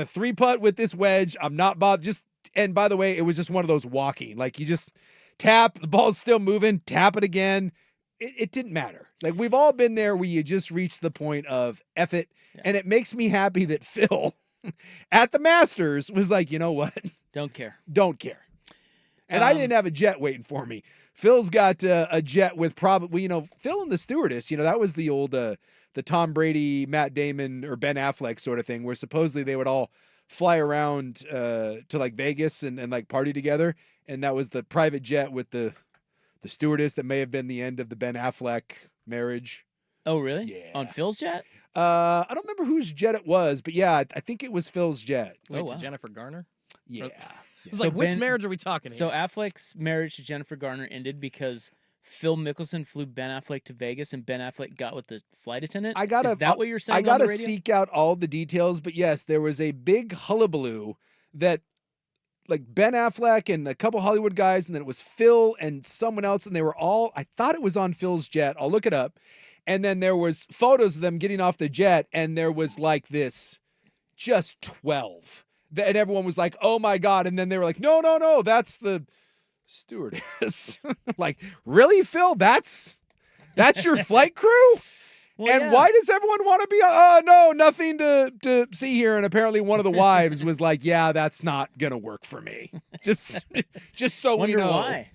3-putt with this wedge. I'm not bothered. And by the way, it was just one of those walking, like you just tap, the ball's still moving, tap it again. It didn't matter. Like we've all been there where you just reach the point of F it. Yeah. And it makes me happy that Phil at the Masters was like, you know what? Don't care. Don't care. And I didn't have a jet waiting for me. Phil's got a jet with probably, Phil and the stewardess, that was the old, the Tom Brady, Matt Damon, or Ben Affleck sort of thing, where supposedly they would all fly around to like Vegas and like party together. And that was the private jet with the stewardess that may have been the end of the Ben Affleck marriage. Oh, really? Yeah. On Phil's jet? I don't remember whose jet it was, but yeah, I think it was Phil's jet. Wait, Oh, to wow. Jennifer Garner? Yeah. It's So like, which Ben- marriage are we talking here? So Affleck's marriage to Jennifer Garner ended because Phil Mickelson flew Ben Affleck to Vegas, and Ben Affleck got with the flight attendant. Is that what you're saying? I on gotta the radio? seek out all the details, but yes, there was a big hullabaloo that like Ben Affleck and a couple Hollywood guys, and then it was Phil and someone else, and they were all, I thought it was on Phil's jet. I'll look it up. And then there was photos of them getting off the jet, and there was like this, just 12. And everyone was like, oh my God. And then they were like, no, that's the stewardess. Like, really, Phil? That's your flight crew? Well, And yeah. why does everyone want to be, no, nothing to see here. And apparently one of the wives was like, yeah, that's not going to work for me. Just so Wonder we know. why.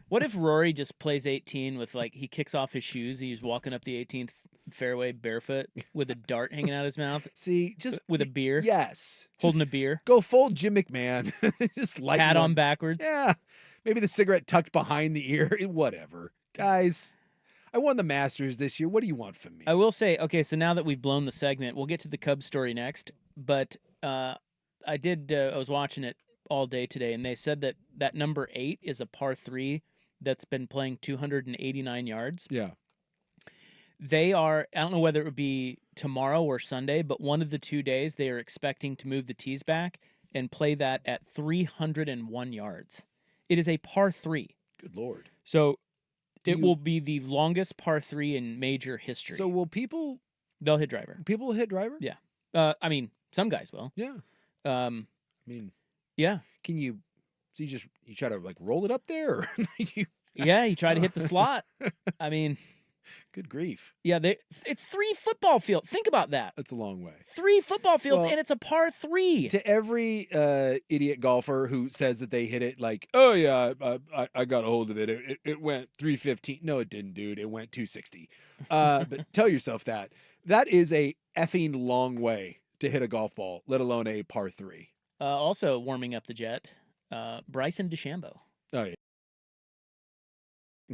What if Rory just plays 18 with, like, he kicks off his shoes, he's walking up the 18th fairway barefoot with a dart hanging out his mouth See, just with a beer, yes, holding just a beer, go full Jim McMahon. Just like hat on backwards. Yeah, maybe the cigarette tucked behind the ear. Whatever, guys. I won the Masters this year. What do you want from me? I will say, okay, so now that we've blown the segment, we'll get to the Cubs story next. But I was watching it all day today, and they said that number 8 is a par 3 that's been playing 289 yards. Yeah. They are, I don't know whether it would be tomorrow or Sunday, but one of the 2 days they are expecting to move the tees back and play that at 301 yards. It is a par 3. Good Lord. So it will be the longest par 3 in major history. So will people They'll hit driver. hit driver? Yeah. I mean, some guys will. Yeah. I mean, yeah. can you? So you try to like roll it up there? Or Yeah, you try to hit the slot. I mean, good grief. yeah, it's 3 football fields. Think about that. That's a long way. 3 football fields, Well, and it's a par 3. To every idiot golfer who says that they hit it like, oh yeah, I got a hold of it. It went 315. No, it didn't, dude. It went 260. But tell yourself that is a effing long way to hit a golf ball, let alone a par 3. Also warming up the jet, Bryson DeChambeau. Oh yeah.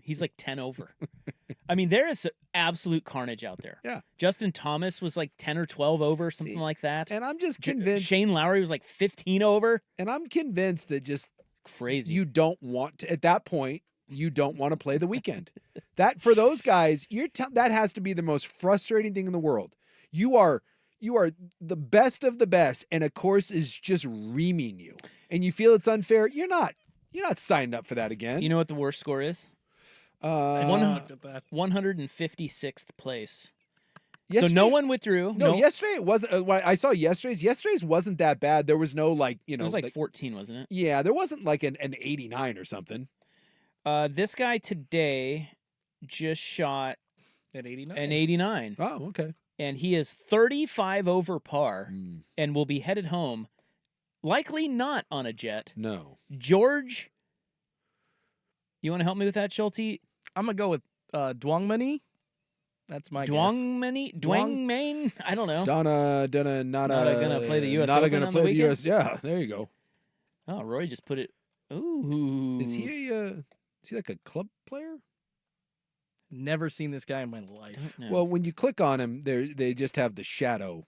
He's like 10 over. I mean, there is absolute carnage out there. Yeah. Justin Thomas was like 10 or 12 over, something like that. And I'm just convinced. Shane Lowry was like 15 over. And I'm convinced that just Crazy. you don't want to, at that point, you don't want to play the weekend. That for those guys, that has to be the most frustrating thing in the world. You are the best of the best, and a course is just reaming you, and you feel it's unfair. You're not signed up for that again. You know what the worst score is? I looked at that. 156th place. Yesterday, So no one withdrew. No, yesterday it wasn't. I saw yesterday's. Yesterday's wasn't that bad. There was no like, It was like 14, wasn't it? Yeah, there wasn't like an 89 or something. This guy today just shot At 89. an 89, Oh, okay. and he is 35 over par and will be headed home, likely not on a jet. No. George, you want to help me with that, Schulte? I'm going to go with Dwangmani. That's my guess. Dwangmain? I don't know. Nada gonna play the US Nada Open gonna on the play the weekend? US. Yeah, there you go. Oh, Roy just put it. Ooh. Is he like a club player? Never seen this guy in my life. Don't know. Well, when you click on him, they just have the shadow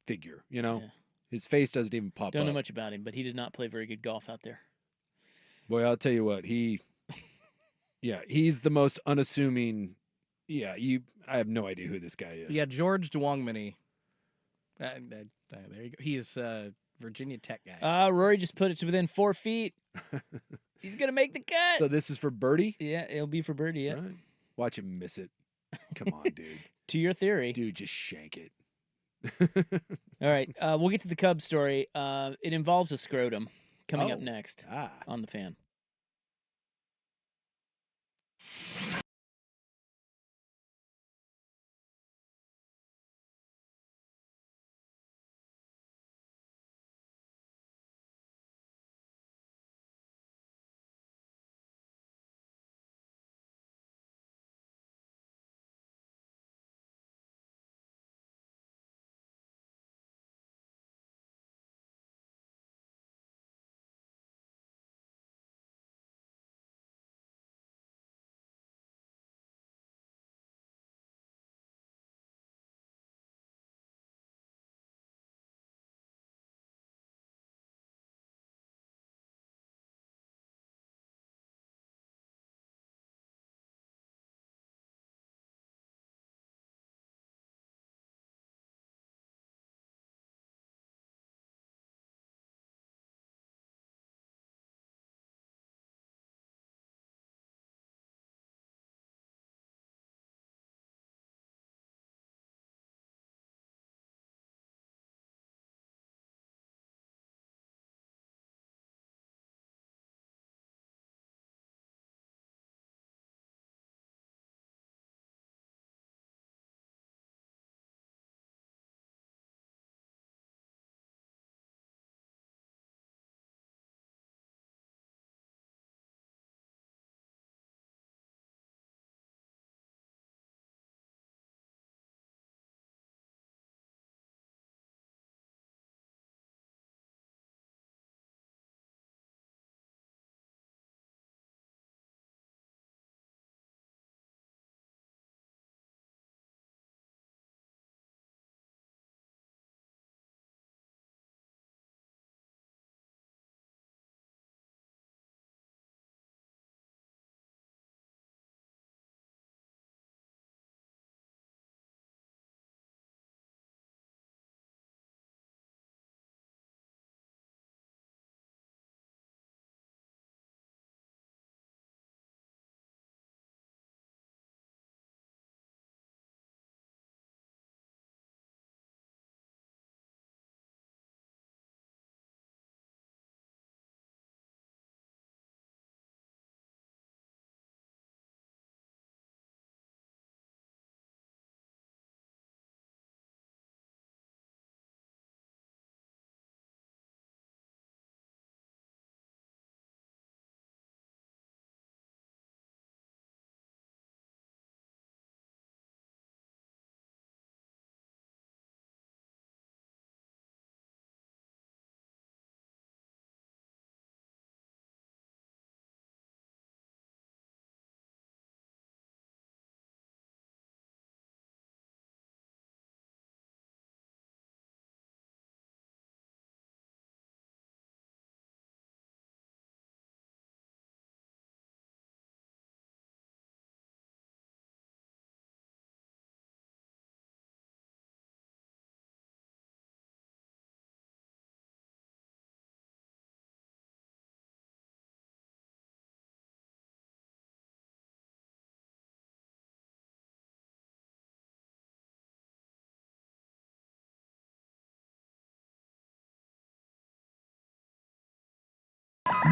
figure, you know? Yeah. His face doesn't even pop Don't up. know much about him, but he did not play very good golf out there. Boy, I'll tell you what, he's the most unassuming. Yeah, I have no idea who this guy is. Yeah, George Dwangmani. There you go. He's a Virginia Tech guy. Rory just put it to within 4 feet. He's going to make the cut. So this is for birdie? Yeah, it'll be for birdie, yeah. Right. Watch him miss it. Come on, dude. To your theory. Dude, just shank it. All right, we'll get to the Cubs story. It involves a scrotum coming up next on the Fan.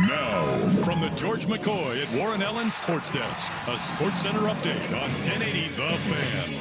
Now, from the George McCoy at Warren Allen Sports Desk, a Sports Center update on 1080 The Fan.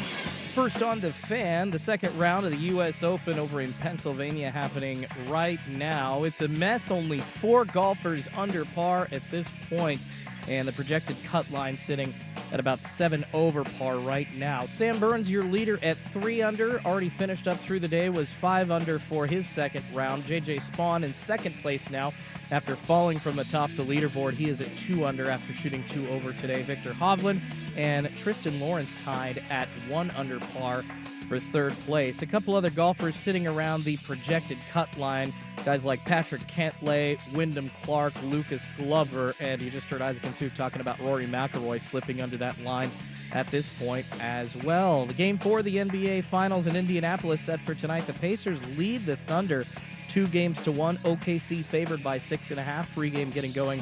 First on the Fan, the second round of the U.S. Open over in Pennsylvania happening right now. It's a mess, only 4 golfers under par at this point, and the projected cut line sitting at about 7 over par right now. Sam Burns, your leader at 3 under, already finished up through the day, was 5 under for his second round. J.J. Spawn in second place now after falling from atop the leaderboard. He is at 2 under after shooting 2 over today. Victor Hovland and Tristan Lawrence tied at 1 under par for third place. A couple other golfers sitting around the projected cut line. Guys like Patrick Cantlay, Wyndham Clark, Lucas Glover, and you just heard Isaac and Sue talking about Rory McIlroy slipping under that line at this point as well. The Game 4 of the NBA Finals in Indianapolis set for tonight. The Pacers lead the Thunder 2-1. OKC favored by 6.5. Pregame getting going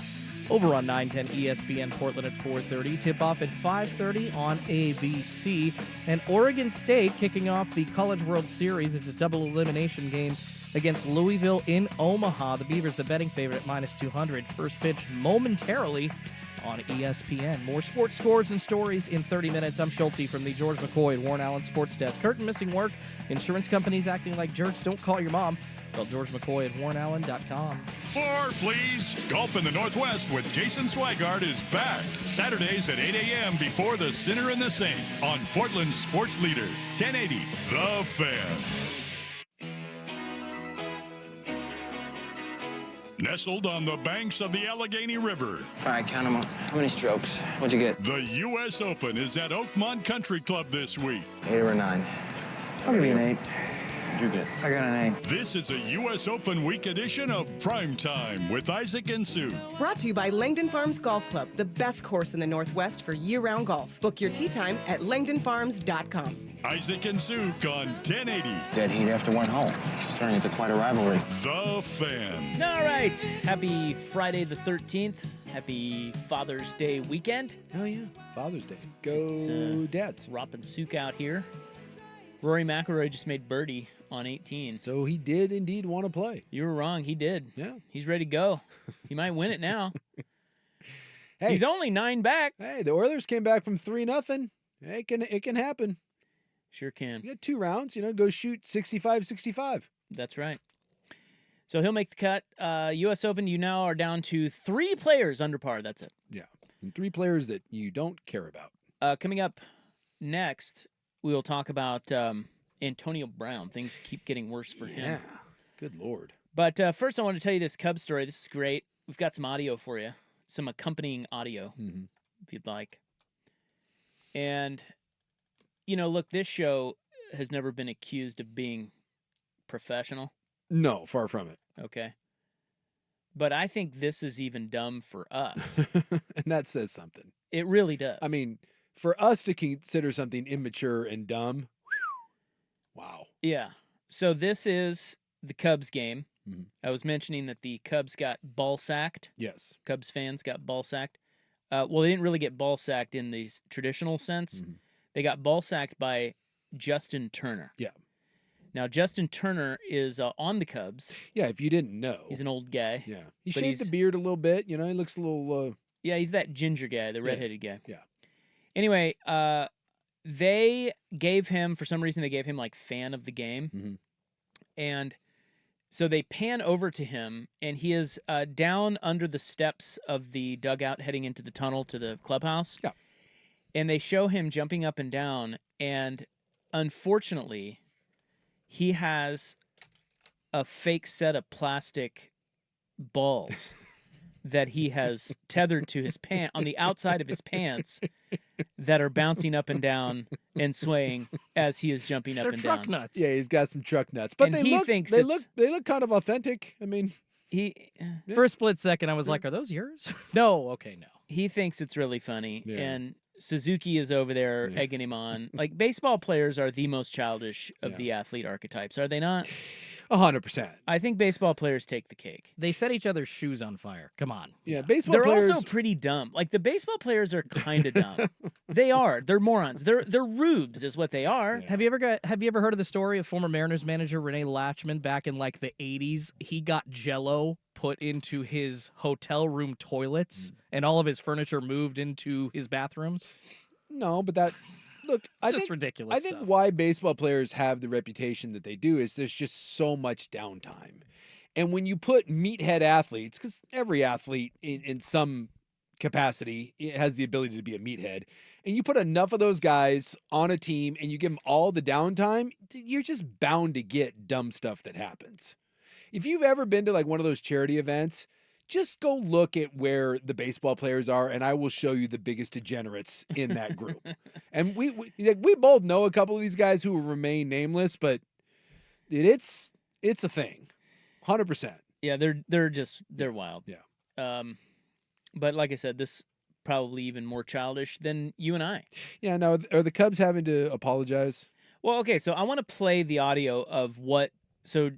over on 910 ESPN Portland at 4:30. Tip-off at 5:30 on ABC. And Oregon State kicking off the College World Series. It's a double elimination game against Louisville in Omaha. The Beavers, the betting favorite at -200. First pitch momentarily on ESPN. More sports scores and stories in 30 minutes. I'm Schulte from the George McCoy at Warren Allen Sports Desk. Curtain missing work. Insurance companies acting like jerks. Don't call your mom. Call George McCoy at warrenallen.com. More, please. Golf in the Northwest with Jason Swigart is back. Saturdays at 8 a.m. before the Sinner and the Saint on Portland's sports leader, 1080 The Fan. Nestled on the banks of the Allegheny River, All right, count them up. How many strokes? What'd you get? the U.S. Open is at Oakmont Country Club this week. 8 or a 9? I'll give you an 8. What'd you get? I got an 8. This is a U.S. Open week edition of Primetime with Isaac and Sue. Brought to you by Langdon Farms Golf Club, the best course in the Northwest for year-round golf. Book your tee time at langdonfarms.com. Isaac and Sue on 1080 Dead heat after one hole. Turning into quite a rivalry. The Fan. All right. Happy Friday the 13th. Happy Father's Day weekend. Oh, yeah. Father's Day. Go It's, Dads. Rop and Sook out here. Rory McIlroy just made birdie on 18. So he did indeed want to play. You were wrong. He did. Yeah. He's ready to go. He might win it now. Hey, He's only 9 back. hey, the Oilers came back from 3-0. It can happen. Sure can. You got 2 rounds, go shoot 65-65. That's right. So he'll make the cut. U.S. Open, you now are down to 3 players under par. That's it. Yeah. And 3 players that you don't care about. Coming up next, we will talk about Antonio Brown. Things keep getting worse for him. Yeah. Good Lord. But first, I want to tell you this Cubs story. This is great. We've got some audio for you, some accompanying audio, if you'd like. And, look, this show has never been accused of being professional. No, far from it. Okay. But I think this is even dumb for us. And that says something. It really does. I mean, for us to consider something immature and dumb, wow. Yeah. So this is the Cubs game. Mhm. I was mentioning that the Cubs got ball sacked. Yes. Cubs fans got ball sacked. Well, they didn't really get ball sacked in the traditional sense. Mhm. They got ball sacked by Justin Turner. Yeah. Now, Justin Turner is on the Cubs. Yeah, if you didn't know. He's an old guy. Yeah. He but shaved the he's- beard a little bit. He looks a little. Yeah, he's that ginger guy, the redheaded guy. Yeah. Anyway, they gave him, for some reason, they gave him like fan of the game. Mhm. And so they pan over to him, and he is down under the steps of the dugout heading into the tunnel to the clubhouse. Yeah. And they show him jumping up and down. And unfortunately, he has a fake set of plastic balls that he has tethered to his pant on the outside of his pants that are bouncing up and down and swaying as he is jumping up They're and truck down. nuts. Yeah, he's got some truck nuts. But And they he look thinks they it's- look kind of authentic. I mean, He For a split second, I was like, are those yours? No. Okay, no. he thinks it's really funny, Yeah. and Suzuki is over there Yeah. egging him on. Like, baseball players are the most childish of Yeah. the athlete archetypes, are they not? 100%. I think baseball players take the cake. They set each other's shoes on fire. Come on. Yeah, baseball They're players. also pretty dumb. Like the baseball players are kind of dumb. They are. They're morons. They're rubes, is what they are. Yeah. Have you ever heard of the story of former Mariners manager Renee Latchman back in like the 80s? He got jello put into his hotel room toilets and all of his furniture moved into his bathrooms. No, but that look, It's just ridiculous. I think stuff. why baseball players have the reputation that they do is there's just so much downtime. And when you put meathead athletes, because every athlete in some capacity has the ability to be a meathead, and you put enough of those guys on a team and you give them all the downtime, you're just bound to get dumb stuff that happens. If you've ever been to like one of those charity events, just go look at where the baseball players are, and I will show you the biggest degenerates in that group. And we both know a couple of these guys who will remain nameless, but it's a thing, 100%. Yeah, they're wild. Yeah. But like I said, this probably even more childish than you and I. Yeah. Now, are the Cubs having to apologize? Well, okay, so I want to play the audio of what. So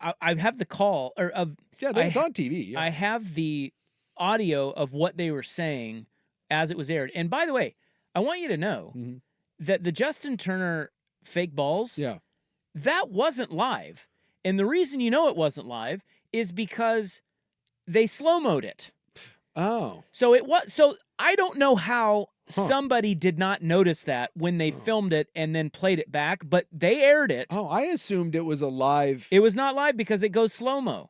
I have the call or of. Yeah, it's on TV. Yeah. I have the audio of what they were saying as it was aired. And by the way, I want you to know that the Justin Turner fake balls, that wasn't live. And the reason you know it wasn't live is because they slow-mo'd it. Oh. So I don't know how somebody did not notice that when they filmed it and then played it back, but they aired it. Oh, I assumed it was a live. It was not live because it goes slow-mo.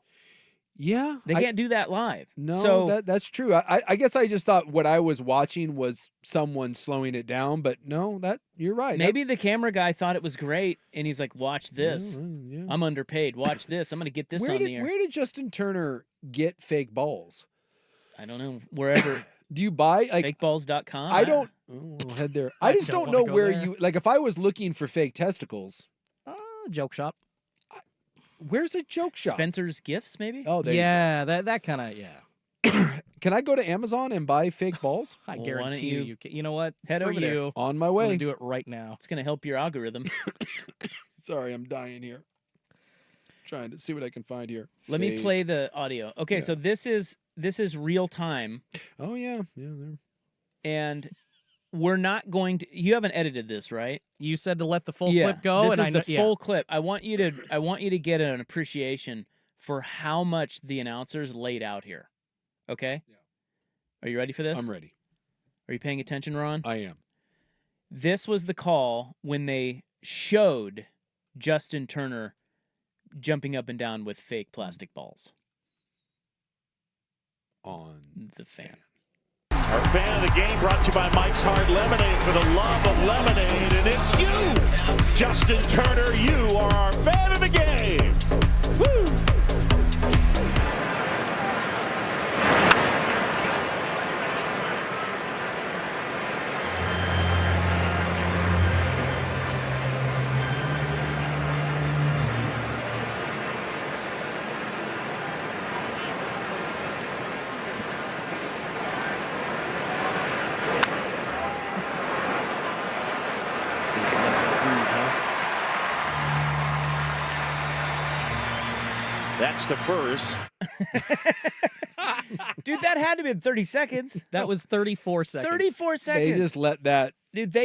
Yeah. They can't do that live. No, so that's true. I guess I just thought what I was watching was someone slowing it down, but no, you're right. maybe the camera guy thought it was great, and he's like, watch this. Yeah. I'm underpaid. Watch this. I'm going to get this on the air. Where did Justin Turner get fake balls? I don't know. Wherever. Do you buy like fakeballs.com? I don't we'll head there. I just don't know wanna go where there. you like if I was looking for fake testicles, Joke shop. where's a joke shop? Spencer's Gifts, maybe? Oh, there Yeah, that kind of, yeah. Can I go to Amazon and buy fake balls? I Well, why guarantee don't you can. You know what? head For over there. you, On my I'm way. gonna do it right now. It's going to help your algorithm. Sorry, I'm dying here. Trying to see what I can find here. Let me Fake- play the audio. Okay, Yeah. so this is real time, Oh yeah, there. and we're not going to. You haven't edited this, right? You said to let the full Yeah, clip go, This and is I the know, full clip. I want you to get an appreciation for how much the announcers laid out here. Okay? Yeah. Are you ready for this? I'm ready. Are you paying attention, Ron? I am. This was the call when they showed Justin Turner jumping up and down with fake plastic balls. On The fan. Our fan of the game brought to you by Mike's Hard Lemonade for the love of lemonade, and it's you, Justin Turner. You are our fan of the game. Woo! That's the first. Dude, that had to be 30 seconds. that was 34 seconds. 34 They seconds. just let that. Dude,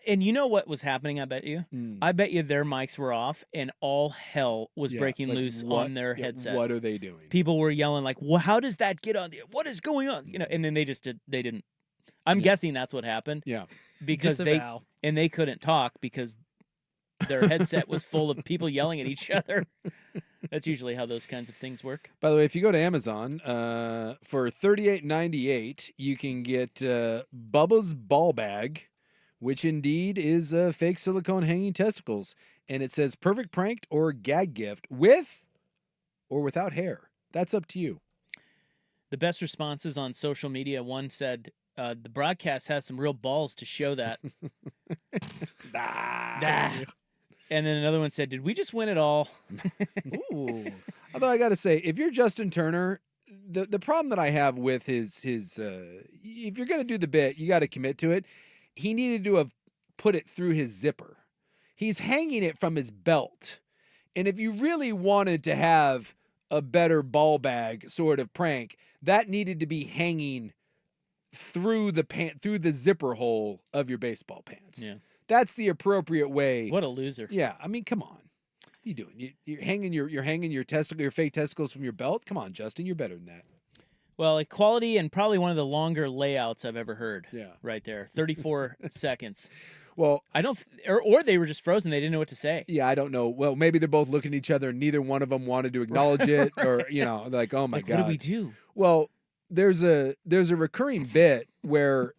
and you know what was happening, I bet you? Mm. I bet you their mics were off and all hell was Yeah, breaking like, loose what- on their yeah, headsets. What are they doing? People were yelling like, "Well, how does that get on there? What is going on?" You know, and then they didn't. I'm guessing that's what happened Yeah. because Disavow. they couldn't talk because their headset was full of people yelling at each other. That's usually how those kinds of things work. By the way, if you go to Amazon for $38.98, you can get Bubba's Ball Bag, which indeed is fake silicone hanging testicles, and it says perfect pranked or gag gift with or without hair. That's up to you. The best responses on social media. One said, "The broadcast has some real balls to show that." Ah. And then another one said, "Did we just win it all?" Ooh. Although I got to say, if you're Justin Turner, the problem that I have with his if you're going to do the bit, you got to commit to it. He needed to have put it through his zipper. He's hanging it from his belt. And if you really wanted to have a better ball bag sort of prank, that needed to be hanging through the zipper hole of your baseball pants. Yeah. That's the appropriate way. What a loser. Yeah, I mean, come on. What are you doing? You're hanging your fake testicles from your belt? Come on, Justin, you're better than that. Well, equality and probably one of the longer layouts I've ever heard. Yeah. Right there. 34 seconds. Well, I don't or they were just frozen. They didn't know what to say. yeah, I don't know. Well, maybe they're both looking at each other and neither one of them wanted to acknowledge it, or they're like, oh my God. What do we do? Well, there's a recurring bit where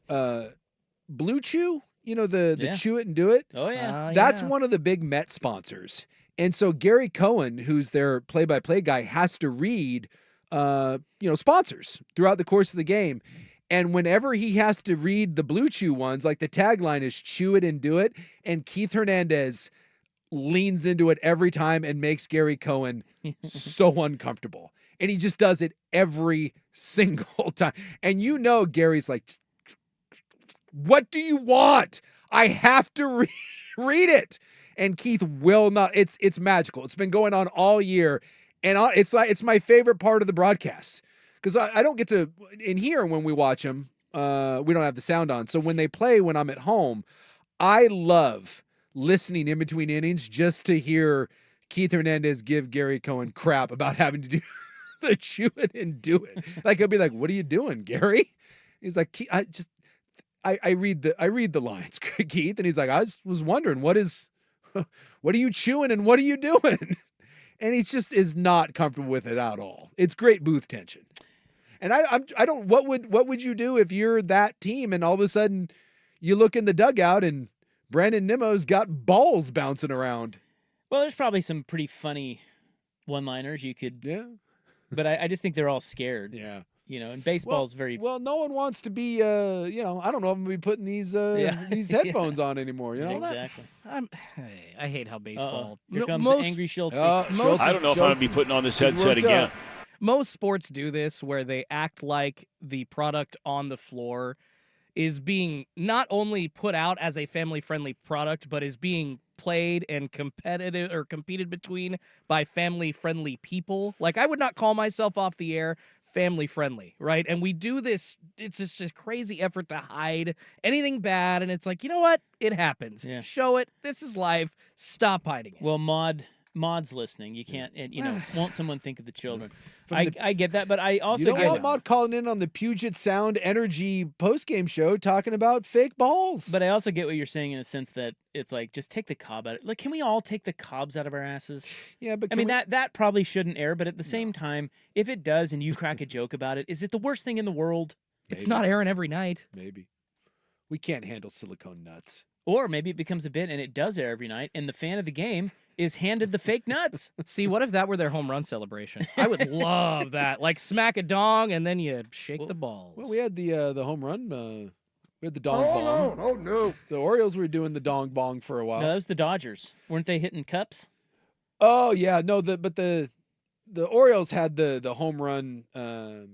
Blue Chew, the chew it and do it. Oh yeah. That's one of the big Met sponsors. And so Gary Cohen, who's their play-by-play guy, has to read sponsors throughout the course of the game. And whenever he has to read the Blue Chew ones, like the tagline is chew it and do it. And Keith Hernandez leans into it every time and makes Gary Cohen so uncomfortable. And he just does it every single time. And Gary's like, what do you want? I have to read it. And Keith will not. It's magical. It's been going on all year. And it's my favorite part of the broadcast. Because I don't get to, in here when we watch them, we don't have the sound on. So when they play when I'm at home, I love listening in between innings just to hear Keith Hernandez give Gary Cohen crap about having to do the chew it and do it. Like, he'll be like, what are you doing, Gary? He's like, I read the lines, Keith. And he's like, I was wondering, what are you chewing and what are you doing? And he just is not comfortable with it at all. It's great booth tension. And I don't. What would you do if you're that team and all of a sudden you look in the dugout and Brandon Nimmo's got balls bouncing around? Well, there's probably some pretty funny one-liners you could. Yeah. But I just think they're all scared. Yeah. And baseball's very. Well. No one wants to be. I don't know if I'm gonna be putting these headphones on anymore. Exactly. I hate how baseball. Here comes Angry Schultze. I don't know if I'm going to be putting on this headset again. Most sports do this where they act like the product on the floor is being not only put out as a family-friendly product, but is being played and competed between by family-friendly people. Like, I would not call myself off the air family-friendly, right? And we do this, it's just a crazy effort to hide anything bad, and it's like, you know what? It happens. Yeah. Show it. This is life. Stop hiding it. Well, Maud's listening. You can't, won't someone think of the children? I get that, but I also you don't want Maud calling in on the Puget Sound Energy postgame show talking about fake balls. But I also get what you're saying in a sense that it's like, just take the cob out. Like, can we all take the cobs out of our asses? Yeah, but that probably shouldn't air. But at the same time, if it does, and you crack a joke about it, is it the worst thing in the world? Maybe. It's not airing every night. Maybe. We can't handle silicone nuts. Or maybe it becomes a bit, and it does air every night, and the fan of the game is handed the fake nuts. See, what if that were their home run celebration? I would love that. Like, smack a dong, and then you shake the balls. Well, we had the home run. We had the dong bong. Oh, no. The Orioles were doing the dong bong for a while. No, that was the Dodgers. Weren't they hitting cups? Oh, yeah. No, but the Orioles had the home run the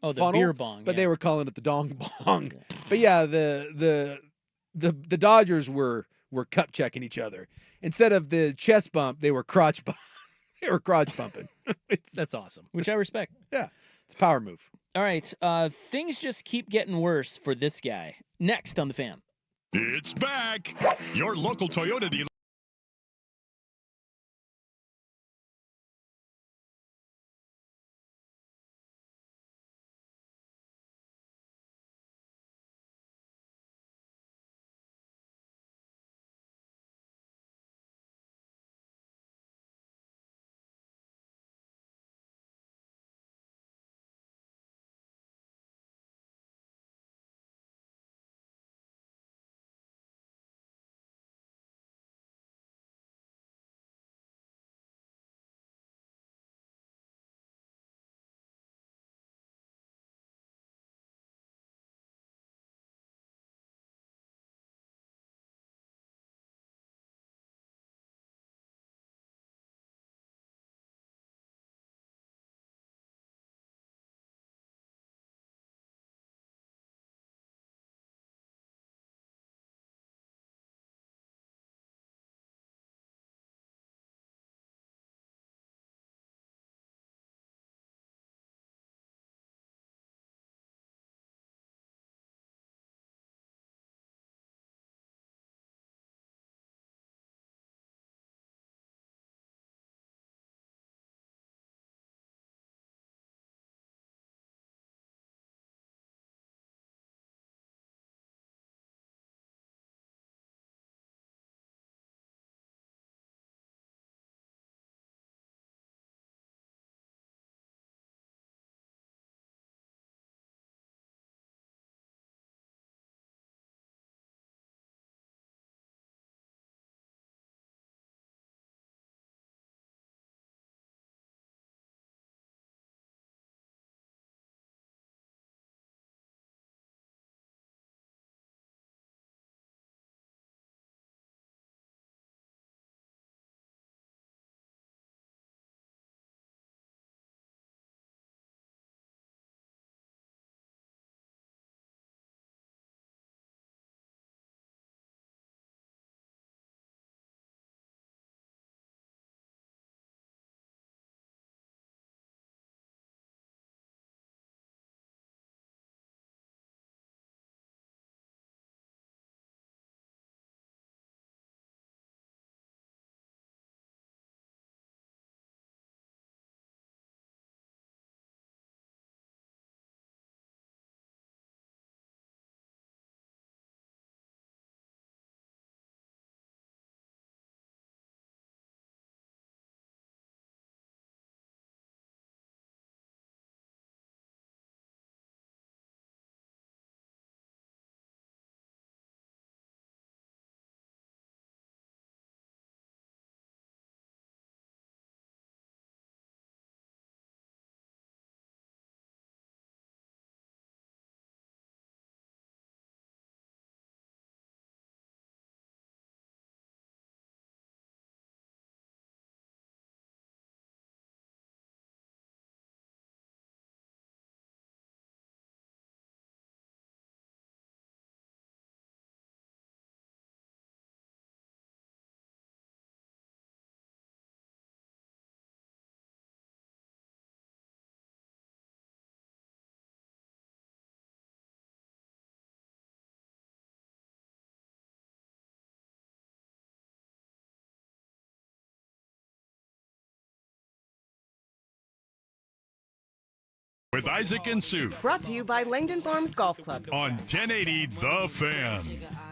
funnel, beer bong. but yeah. they were calling it the dong bong. But yeah, the Dodgers were cup checking each other. Instead of the chest bump, they were crotch bump. They were crotch bumping. That's awesome. Which I respect. Yeah, it's a power move. All right, things just keep getting worse for this guy. Next on The Fan. It's back. Your local Toyota dealer. With Isaac and Sue Brought to you by Langdon Farms Golf Club. on 1080 The Fan.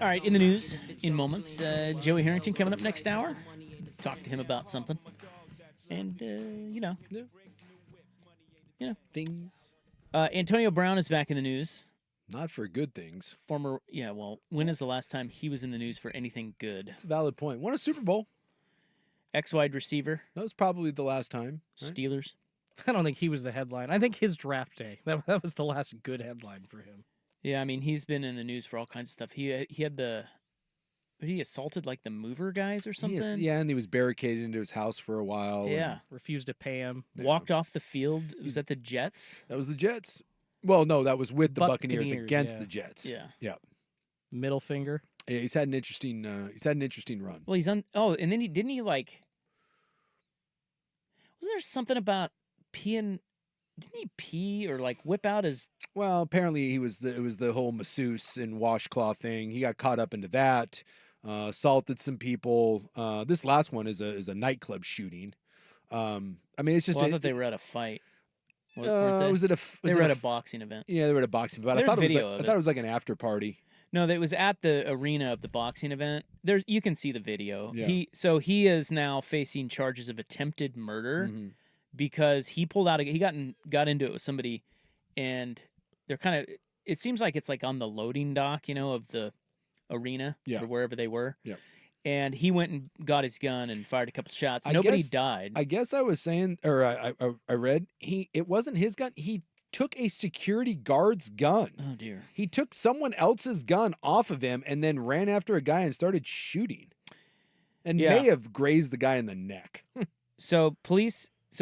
All right, in the news, in moments, Joey Harrington coming up next hour. Talk to him about something. And, Things. Antonio Brown is back in the news. Not for good things. When is the last time he was in the news for anything good? It's a valid point. Won a Super Bowl. Ex-wide receiver, That was probably the last time. Right? Steelers. I don't think he was the headline. I think his draft day. That was the last good headline for him. Yeah, I mean, he's been in the news for all kinds of stuff. He assaulted like the mover guys or something. And he was barricaded into his house for a while. Yeah. Refused to pay him. Walked off the field. Was that the Jets? That was the Jets. Well, no, that was with the Buccaneers against yeah. the Jets. Yeah. Yeah. Middle finger. Yeah, he's had an interesting run. Well, he's on. Oh, and then wasn't there something about peeing? Didn't he pee or like whip out his? Well, apparently it was the whole masseuse and washcloth thing. He got caught up into that. Assaulted some people. This last one is a nightclub shooting. I mean, it's just. I thought they were at a fight. They were at a boxing event. Yeah, they were at a boxing event. There's I thought it was like an after party. No, that was at the arena of the boxing event. You can see the video. Yeah. He is now facing charges of attempted murder because he pulled out. He got into it with somebody, and they're kind of. It seems like it's like on the loading dock, of the arena or wherever they were. Yeah. And he went and got his gun and fired a couple shots. Nobody died. I guess I was saying, or I read it wasn't his gun. He took a security guard's gun. Oh dear. He took someone else's gun off of him and then ran after a guy and started shooting. And may have grazed the guy in the neck. So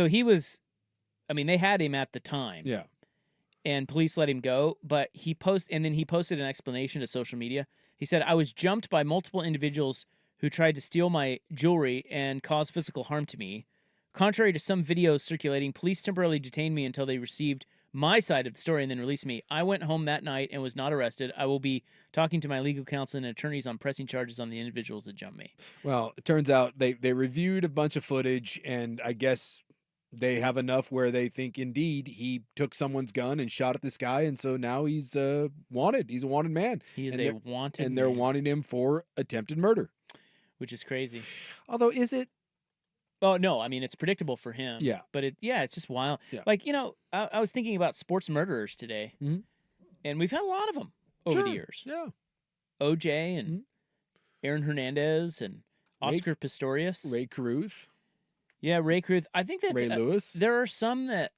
he was, they had him at the time. Yeah. And police let him go, but he posted an explanation to social media. He said, "I was jumped by multiple individuals who tried to steal my jewelry and cause physical harm to me. Contrary to some videos circulating, police temporarily detained me until they received my side of the story and then released me. I went home that night and was not arrested. I will be talking to my legal counsel and attorneys on pressing charges on the individuals that jumped me." Well, it turns out they reviewed a bunch of footage, and I guess they have enough where they think indeed he took someone's gun and shot at this guy, and so now he's wanted. He's a wanted man. He is wanted man. And they're wanting him for attempted murder. Which is crazy. Although, is it? Oh, no. It's predictable for him. Yeah. But it's just wild. Yeah. Like, I was thinking about sports murderers today. Mm-hmm. And we've had a lot of them over the years. Yeah. OJ and Aaron Hernandez and Oscar Pistorius. Ray Caruth. Yeah, Ray Caruth. I think that Ray Lewis. There are some that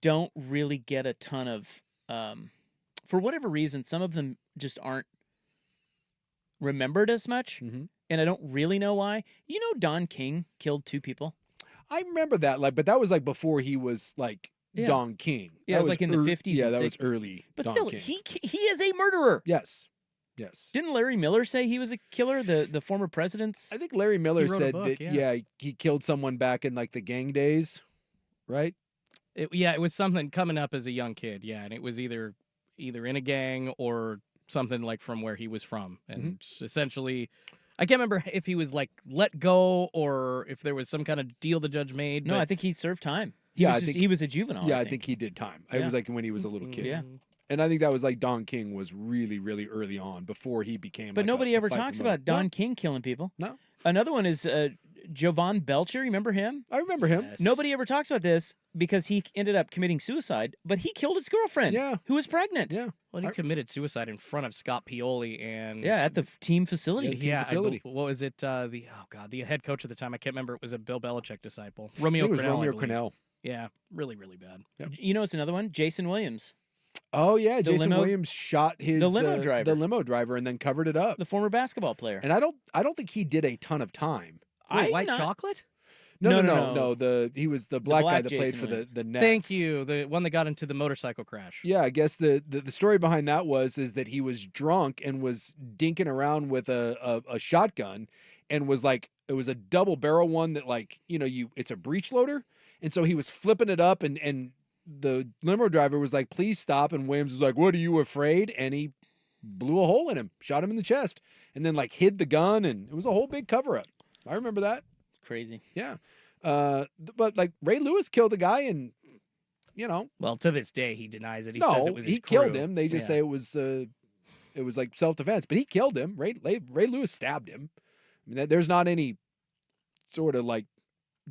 don't really get a ton of, for whatever reason, some of them just aren't remembered as much. Mm-hmm. And I don't really know why. Don King killed 2 people. I remember that, but that was before he was Don King. Yeah, it was like in the 50s. Yeah, and that 60s. was early. But Don still, King. he is a murderer. Yes. Didn't Larry Miller say he was a killer? The former president's. I think Larry Miller wrote a said book, that. yeah. He killed someone back in the gang days, right? It was something coming up as a young kid. Yeah, and it was either in a gang or something like from where he was from, and essentially. I can't remember if he was let go or if there was some kind of deal the judge made. No, but I think he served time. I think he was a juvenile. Yeah, I think he did time. It was when he was a little kid. Yeah. And I think that was Don King was really, really early on before he became. But nobody ever talks about Don King killing people. No. Another one is Jovan Belcher. Remember him? I remember him. Yes. Nobody ever talks about this because he ended up committing suicide, but he killed his girlfriend. Yeah. Who was pregnant. Yeah. Well, he committed suicide in front of Scott Pioli and at the team facility. Facility. What was it? The head coach at the time. I can't remember. It was a Bill Belichick disciple. I think it was Crennel, Romeo I believe. Crennel. Yeah, really, really bad. Yep. It's another one. Jason Williams, Oh yeah, Jason limo- Williams shot his the limo driver. and then covered it up. the former basketball player. And I don't think he did a ton of time. Wait, white chocolate? No. He was the black guy black that played Jason for Williams. the Nets. Thank you. The one that got into the motorcycle crash. Yeah, I guess the story behind that is that he was drunk and was dinking around with a shotgun, and was it was a double barrel one that it's a breech loader, and so he was flipping it up, and the limo driver was like, "Please stop," and Williams was like, "What, are you afraid?" And he blew a hole in him, shot him in the chest, and then hid the gun, and it was a whole big cover up. I remember that. Crazy. Yeah. But Ray Lewis killed a guy and Well, to this day, he denies it. He no, says it was his he killed crew. him. They just say it was like self-defense, but he killed him. Ray Lewis stabbed him. I mean, there's not any sort of like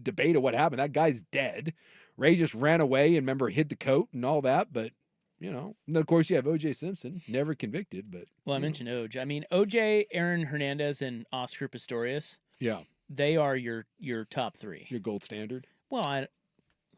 debate of what happened. That guy's dead. Ray just ran away and remember hid the coat and all that, but and then of course you have O.J. Simpson, never convicted, but I mentioned O.J. I mean, O.J., Aaron Hernandez, and Oscar Pistorius. Yeah, they are your top three. Your gold standard. Well,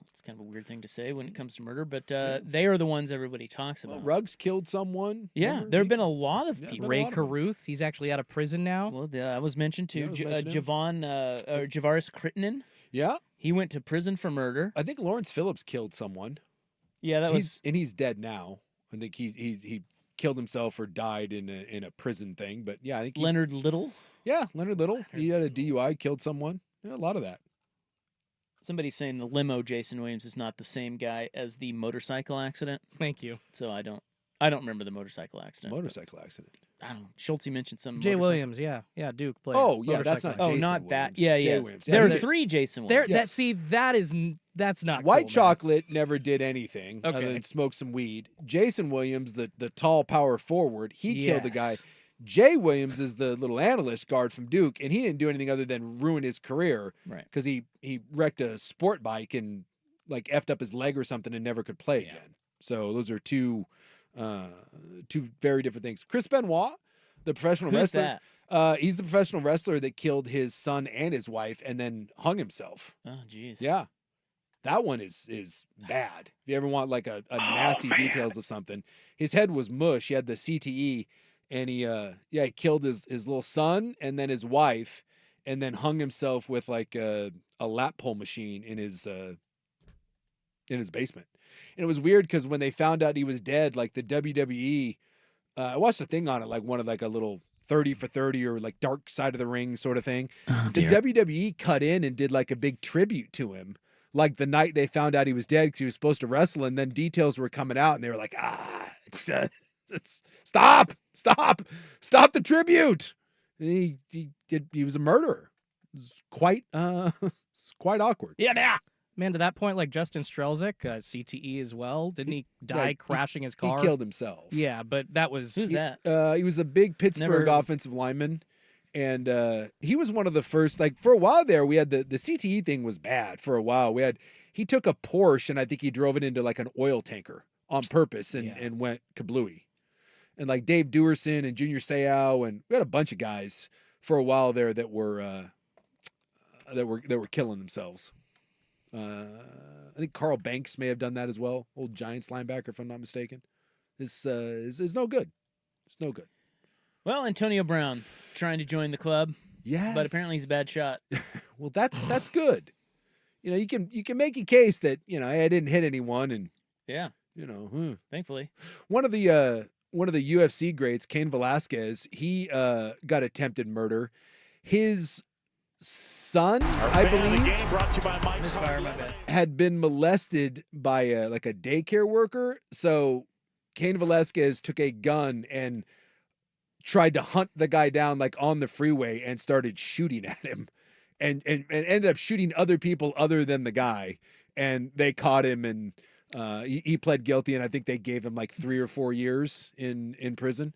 it's kind of a weird thing to say when it comes to murder, but they are the ones everybody talks about. Well, Ruggs killed someone. Yeah, there have been a lot of people. Ray Carruth, he's actually out of prison now. Well, that was mentioned too. Javaris Crittenden. Yeah, he went to prison for murder. I think Lawrence Phillips killed someone. Yeah, he's dead now. I think he killed himself or died in a prison thing. But yeah, I think Leonard Little. Yeah, Leonard Little. He had a DUI, killed someone. Yeah, a lot of that. Somebody's saying the limo Jason Williams is not the same guy as the motorcycle accident. Thank you. So I don't remember the motorcycle accident. Accident. I don't know. Schulte mentioned some. Jay Williams, yeah, Duke played. Oh yeah, that's not. Oh, Jason not Williams. that. Yeah, Jay yes. Williams. There Yeah, are three Jason Williams. That's not White cool, Chocolate never did anything Okay. other than smoke some weed. Jason Williams, the tall power forward, he killed the guy. Yes. Jay Williams is the little analyst guard from Duke, and he didn't do anything other than ruin his career. Right. Because he wrecked a sport bike and like effed up his leg or something and never could play again. So those are two very different things. Chris Benoit, the professional Who's wrestler. that? He's the professional wrestler that killed his son and his wife and then hung himself. Oh, jeez. Yeah. That one is bad. If you ever want like a nasty details of something, his head was mush. He had the CTE, and he killed his little son and then his wife, and then hung himself with like a lap pull machine in his basement. And it was weird because when they found out he was dead, like the WWE, I watched a thing on it, like one of like a little 30 for 30 or like dark side of the ring sort of thing. Oh, the WWE cut in and did like a big tribute to him. Like the night they found out he was dead because he was supposed to wrestle, and then details were coming out, and they were like, stop the tribute. And he was a murderer. It was quite awkward. Yeah. Man, to that point, like Justin Strelzik, CTE as well. Didn't he die crashing his car? He killed himself. Yeah, but that was... Who's that? He was the big Pittsburgh offensive lineman. And he was one of the first, like for a while there, we had the CTE thing was bad for a while. He took a Porsche and I think he drove it into like an oil tanker on purpose and went kablooey. And like Dave Duerson and Junior Seau, and we had a bunch of guys for a while there that were killing themselves. I think Carl Banks may have done that as well. Old Giants linebacker, if I'm not mistaken. This is no good. It's no good. Well, Antonio Brown trying to join the club. Yes. But apparently he's a bad shot. Well, that's good. You can make a case that, I didn't hit anyone and yeah. Thankfully. One of the UFC greats, Cain Velasquez, he got attempted murder. His son, I believe, had been molested by a daycare worker. So Cain Velasquez took a gun and tried to hunt the guy down like on the freeway and started shooting at him and ended up shooting other people other than the guy. And they caught him and he pled guilty, and I think they gave him like 3 or 4 years in prison.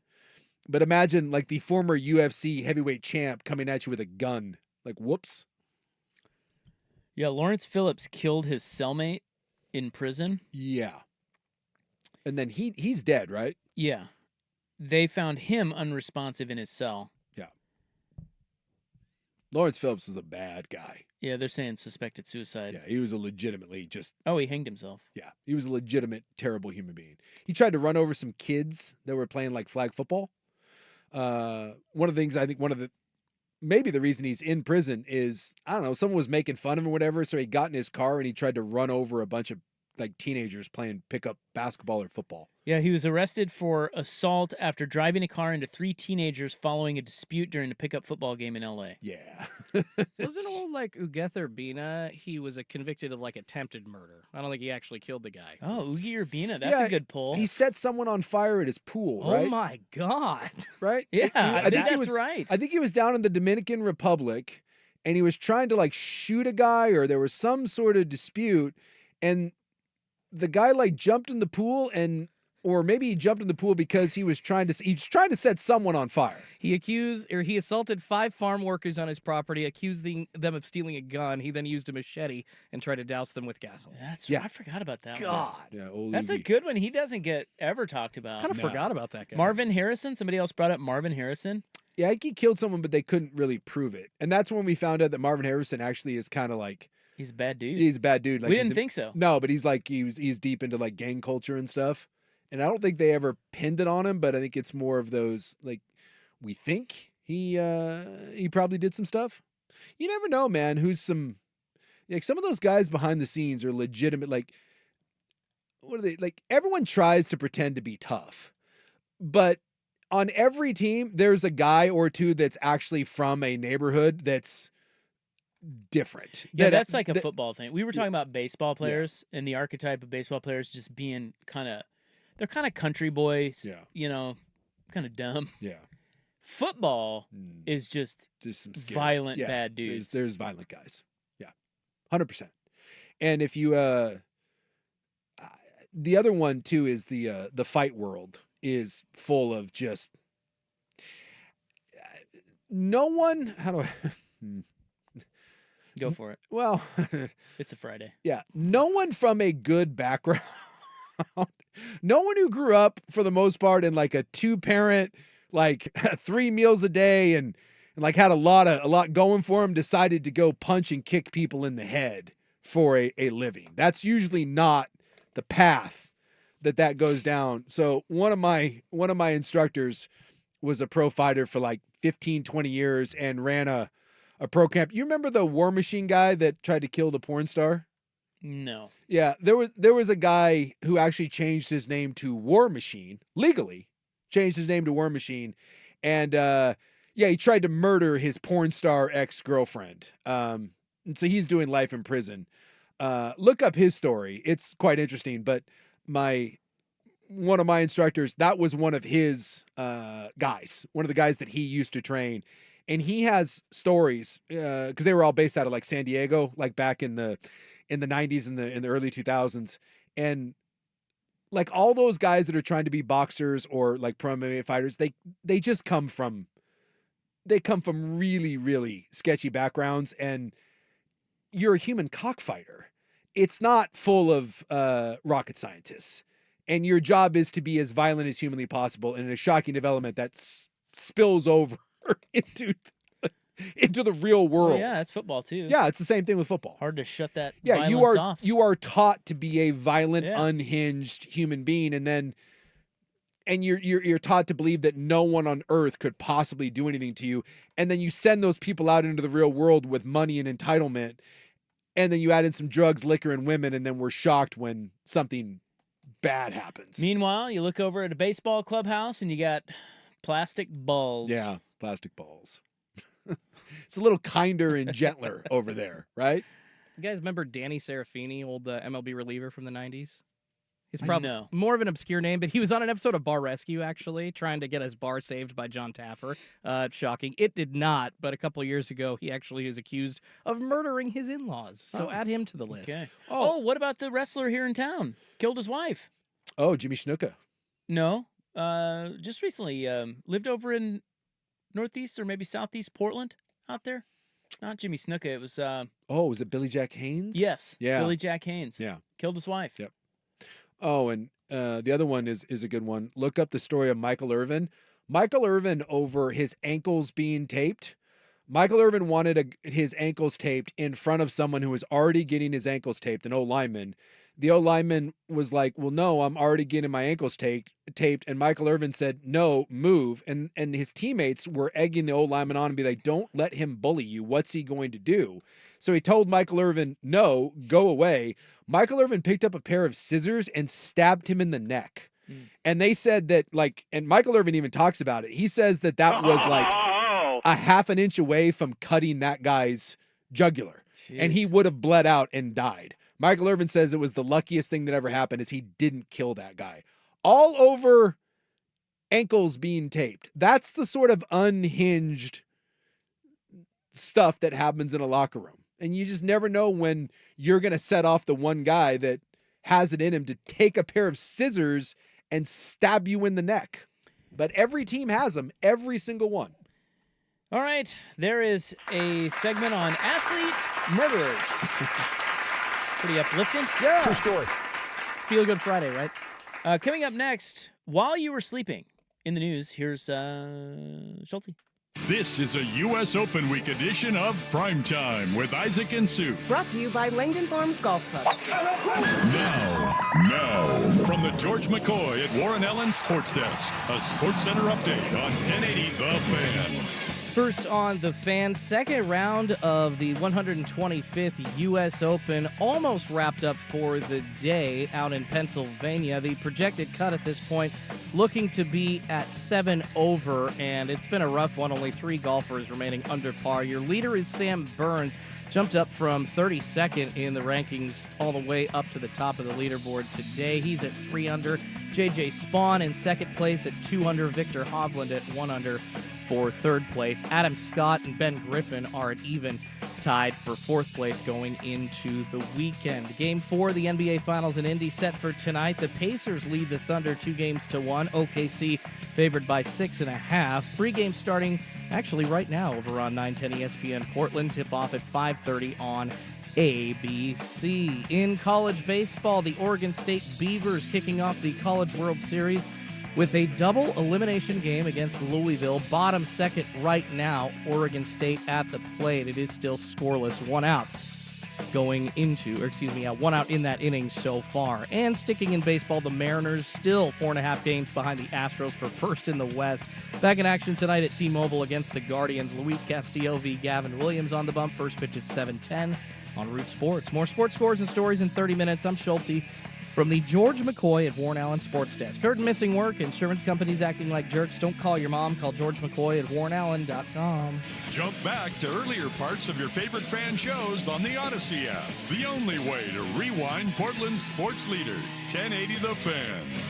But imagine like the former UFC heavyweight champ coming at you with a gun. Like, whoops. Yeah, Lawrence Phillips killed his cellmate in prison. Yeah. And then he's dead, right? Yeah. They found him unresponsive in his cell. Yeah. Lawrence Phillips was a bad guy. Yeah, they're saying suspected suicide. Yeah, he was a legitimately just... Oh, he hanged himself. Yeah, he was a legitimate, terrible human being. He tried to run over some kids that were playing like flag football. One of the things, I think maybe the reason he's in prison is, I don't know, someone was making fun of him or whatever, so he got in his car and he tried to run over a bunch of like teenagers playing pickup basketball or football. Yeah, he was arrested for assault after driving a car into 3 teenagers following a dispute during a pickup football game in L.A. Yeah. Wasn't old like Ugetha Urbina? He was convicted of like attempted murder. I don't think he actually killed the guy. Oh, Ugi Urbina, that's a good pull. He set someone on fire at his pool, right? Oh my God. Right? Yeah, I think he that's right. I think he was down in the Dominican Republic and he was trying to like shoot a guy, or there was some sort of dispute, and the guy like jumped in the pool or maybe he jumped in the pool because he was trying to set someone on fire. He assaulted 5 farm workers on his property, accused them of stealing a gun. He then used a machete and tried to douse them with gasoline. I forgot about that. God. Yeah, That's a good one. He doesn't get ever talked about. Kind of forgot about that guy. Marvin Harrison. Somebody else brought up Marvin Harrison. Yeah, he killed someone, but they couldn't really prove it. And that's when we found out that Marvin Harrison actually is kind of like He's a bad dude. he's a bad dude. Like, we didn't think so. No, but he's like he's deep into like gang culture and stuff. And I don't think they ever pinned it on him, but I think it's more of those like we think he probably did some stuff. You never know, man. Some of those guys behind the scenes are legitimate. Like, what are they like? Everyone tries to pretend to be tough, but on every team, there's a guy or two that's actually from a neighborhood that's different. Yeah, that's like a football thing. We were talking about baseball players and the archetype of baseball players just being they're kind of country boys, kind of dumb. Yeah. Football is just some scary, violent bad dudes. There's violent guys. Yeah. 100%. And if you the other one too is the fight world is full of just no one, how do I Go for it. Well, it's a Friday. Yeah. No one from a good background. No one who grew up for the most part in like a 2-parent, like 3 meals a day and like had a lot going for him decided to go punch and kick people in the head for a living. That's usually not the path that goes down. So one of my instructors was a pro fighter for like 15, 20 years and ran a pro camp. You remember the War Machine guy that tried to kill the porn star? No. Yeah, there was a guy who actually changed his name to War Machine, legally changed his name to War Machine. And he tried to murder his porn star ex-girlfriend. And so he's doing life in prison. Look up his story. It's quite interesting. But one of my instructors, that was one of his guys, one of the guys that he used to train. And he has stories because they were all based out of like San Diego, like back in the 90s and in the early 2000s. And like all those guys that are trying to be boxers or like pro MMA fighters, they just come from really, really sketchy backgrounds. And you're a human cockfighter. It's not full of rocket scientists. And your job is to be as violent as humanly possible. And in a shocking development that spills over into the real world. Well, yeah, it's football too. Yeah, it's the same thing with football. Hard to shut that violence off. You are taught to be a violent, unhinged human being, and you're taught to believe that no one on earth could possibly do anything to you, and then you send those people out into the real world with money and entitlement, and then you add in some drugs, liquor, and women, and then we're shocked when something bad happens. Meanwhile, you look over at a baseball clubhouse and you got plastic balls. Yeah, plastic balls. It's a little kinder and gentler over there, right? You guys remember Danny Serafini, old MLB reliever from the 90s? He's probably No. more of an obscure name, but he was on an episode of Bar Rescue, actually, trying to get his bar saved by John Taffer. Shocking. It did not, but a couple of years ago, he actually is accused of murdering his in-laws. So add him to the list. Okay. Oh, what about the wrestler here in town? Killed his wife. Oh, Jimmy Snuka. No. Just recently lived over in northeast or maybe southeast Portland out there. Not Jimmy Snuka. It was was it Billy Jack Haynes? yes. Yeah. Billy Jack Haynes. Yeah. Killed his wife. Yep. Oh, and the other one is a good one. Look up the story of Michael Irvin. Michael Irvin over his ankles being taped. Michael Irvin wanted his ankles taped in front of someone who was already getting his ankles taped, an O-lineman. The O-lineman was like, well, no, I'm already getting my ankles taped. And Michael Irvin said, no, move. And his teammates were egging the O-lineman on and be like, don't let him bully you. What's he going to do? So he told Michael Irvin, no, go away. Michael Irvin picked up a pair of scissors and stabbed him in the neck. And they said that, like, and Michael Irvin even talks about it. He says that was like a half an inch away from cutting that guy's jugular. Jeez. And he would have bled out and died. Michael Irvin says it was the luckiest thing that ever happened is he didn't kill that guy. All over ankles being taped. That's the sort of unhinged stuff that happens in a locker room. And you just never know when you're going to set off the one guy that has it in him to take a pair of scissors and stab you in the neck. But every team has them, every single one. All right, there is a segment on athlete murderers. Pretty uplifting. Yeah. True story. Feel Good Friday, right? Coming up next, while you were sleeping in the news, here's Schulte. This is a U.S. Open Week edition of Primetime with Isaac and Sue. Brought to you by Langdon Farms Golf Club. Now, from the George McCoy at Warren Allen Sports Desk, a Sports Center update on 1080 The Fan. First on The Fan, second round of the 125th U.S. Open almost wrapped up for the day out in Pennsylvania. The projected cut at this point looking to be at 7 over, and it's been a rough one. Only 3 golfers remaining under par. Your leader is Sam Burns, jumped up from 32nd in the rankings all the way up to the top of the leaderboard today. He's at 3 under. J.J. Spawn in second place at 2 under. Victor Hovland at 1 under for third place. Adam Scott and Ben Griffin are at even, tied for fourth place going into the weekend. Game 4 of the NBA Finals in Indy set for tonight. The Pacers lead the Thunder 2-1. OKC favored by 6.5. Pre-game starting actually right now over on 910 ESPN Portland. Tip-off at 5:30 on ABC. In college baseball, the Oregon State Beavers kicking off the College World Series with a double elimination game against Louisville. Bottom second right now, Oregon State at the plate. It is still scoreless, 1 out one out in that inning so far. And sticking in baseball, the Mariners still 4.5 games behind the Astros for first in the West. Back in action tonight at T-Mobile against the Guardians. Luis Castillo v. Gavin Williams on the bump. First pitch at 7:10 on Root Sports. More sports scores and stories in 30 minutes. I'm Schulte from the George McCoy at Warren Allen Sports Desk. Heard missing work, insurance companies acting like jerks. Don't call your mom. Call George McCoy at warrenallen.com. Jump back to earlier parts of your favorite fan shows on the Odyssey app. The only way to rewind Portland's sports leader, 1080 The Fan.